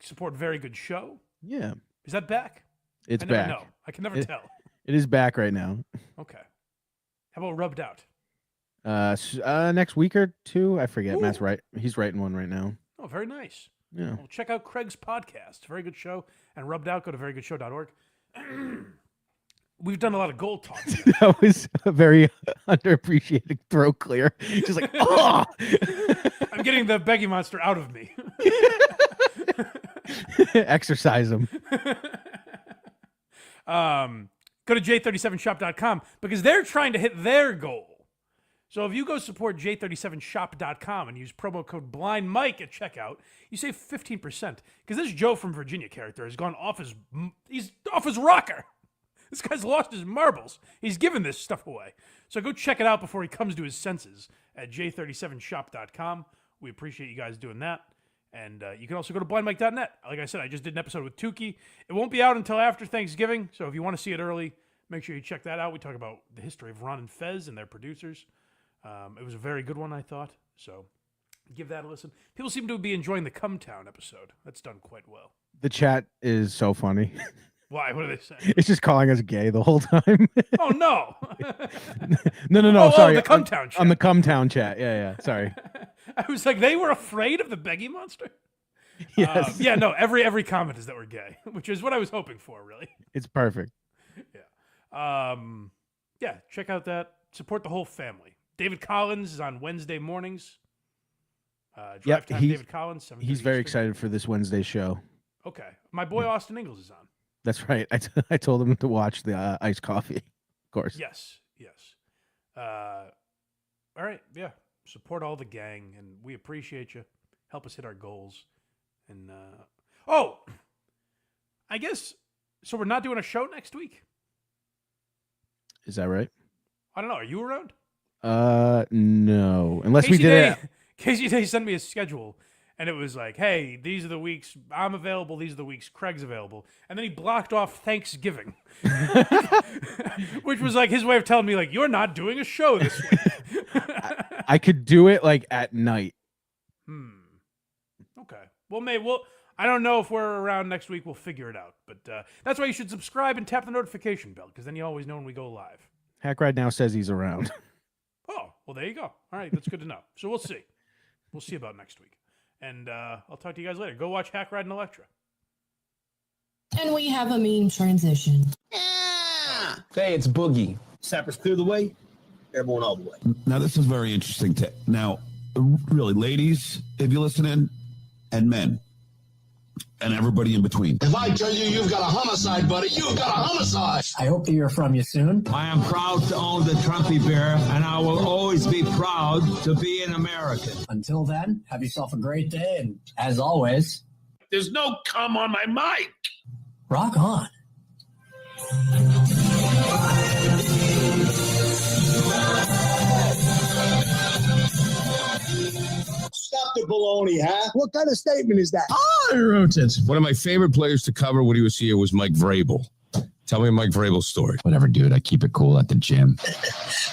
Support Very Good Show.
Yeah.
Is that back?
It's
I never
back.
know. I can never tell.
It is back right now.
Okay. How about Rubbed Out?
Next week or two, I forget.
Ooh.
Matt's right. He's writing one right now.
Oh, very nice.
Yeah.
Well, check out Craig's podcast, Very Good Show, and Rubbed Out. Go to verygoodshow.org. We've done a lot of gold talk.
That was a very underappreciated throat clear. Just like, oh!
I'm getting the Beggy Monster out of me.
Exercise him.
Go to j37shop.com because they're trying to hit their goal. So if you go support j37shop.com and use promo code BLINDMIKE at checkout, you save 15%. Because this Joe from Virginia character has gone off he's off his rocker. This guy's lost his marbles. He's giving this stuff away. So go check it out before he comes to his senses at j37shop.com. We appreciate you guys doing that. And you can also go to blindmike.net. Like I said, I just did an episode with Tukey. It won't be out until after Thanksgiving, so if you want to see it early, make sure you check that out. We talk about the history of Ron and Fez and their producers. It was a very good one, I thought. So give that a listen. People seem to be enjoying the Cumtown episode. That's done quite well.
The chat is so funny.
Why? What are they saying?
It's just calling us gay the whole time.
Oh, no.
No. Sorry.
The Cumtown chat.
On the Cumtown chat. Yeah. Sorry.
I was like, they were afraid of the Beggy Monster?
Yes.
Yeah, no, every comment is that we're gay, which is what I was hoping for, really.
It's perfect.
Yeah, check out that. Support the whole family. David Collins is on Wednesday mornings. Drive Time David Collins.
He's very excited for this Wednesday show.
Okay. My boy Austin Ingalls is on.
That's right. I told him to watch the iced coffee, of course.
Yes. All right, yeah. Support all the gang, and we appreciate you. Help us hit our goals. And I guess so. We're not doing a show next week.
Is that right?
I don't know. Are you around?
No. Unless we did it.
Casey Day sent me a schedule, and it was like, "Hey, these are the weeks I'm available. These are the weeks Craig's available." And then he blocked off Thanksgiving, which was like his way of telling me, like, "You're not doing a show this week."
I could do it like at night.
Okay. Well, I don't know if we're around next week. We'll figure it out. But that's why you should subscribe and tap the notification bell, because then you always know when we go live.
HACKRIDE now says he's around.
Oh, well, there you go. All right, that's good to know. So we'll see. We'll see about next week. And I'll talk to you guys later. Go watch HACKRIDE and ELECTRA.
And we have a meme transition.
Hey, it's Boogie.
Sappers clear the way. Airborne all the way.
Now, this is very interesting. Now, really, ladies, if you listen in, and men, and everybody in between.
If I tell you you've got a homicide, buddy, you've got a homicide.
I hope to hear from you soon.
I am proud to own the Trumpy bear, and I will always be proud to be an American.
Until then, have yourself a great day, and as always,
there's no cum on my mic.
Rock on.
Stop the baloney, huh? What kind of statement is that?
I wrote it. One of my favorite players to cover when he was here was Mike Vrabel. Tell me Mike Vrabel's story.
Whatever, dude. I keep it cool at the gym.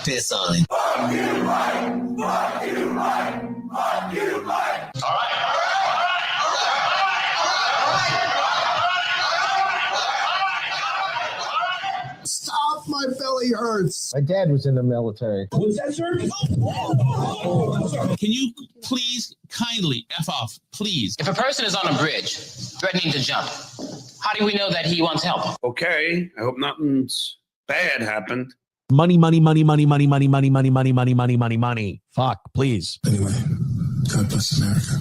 Piss on it. Fuck you, Mike. Fuck you, Mike. Fuck you, Mike. All right. Stop, my belly hurts.
My dad was in the military.
What's that, sir?
Can you please kindly F off, please?
If a person is on a bridge threatening to jump, how do we know that he wants help?
Okay, I hope nothing's bad happened.
Money, money, money, money, money, money, money, money, money, money, money, money, money. Fuck, please.
Anyway, God bless America.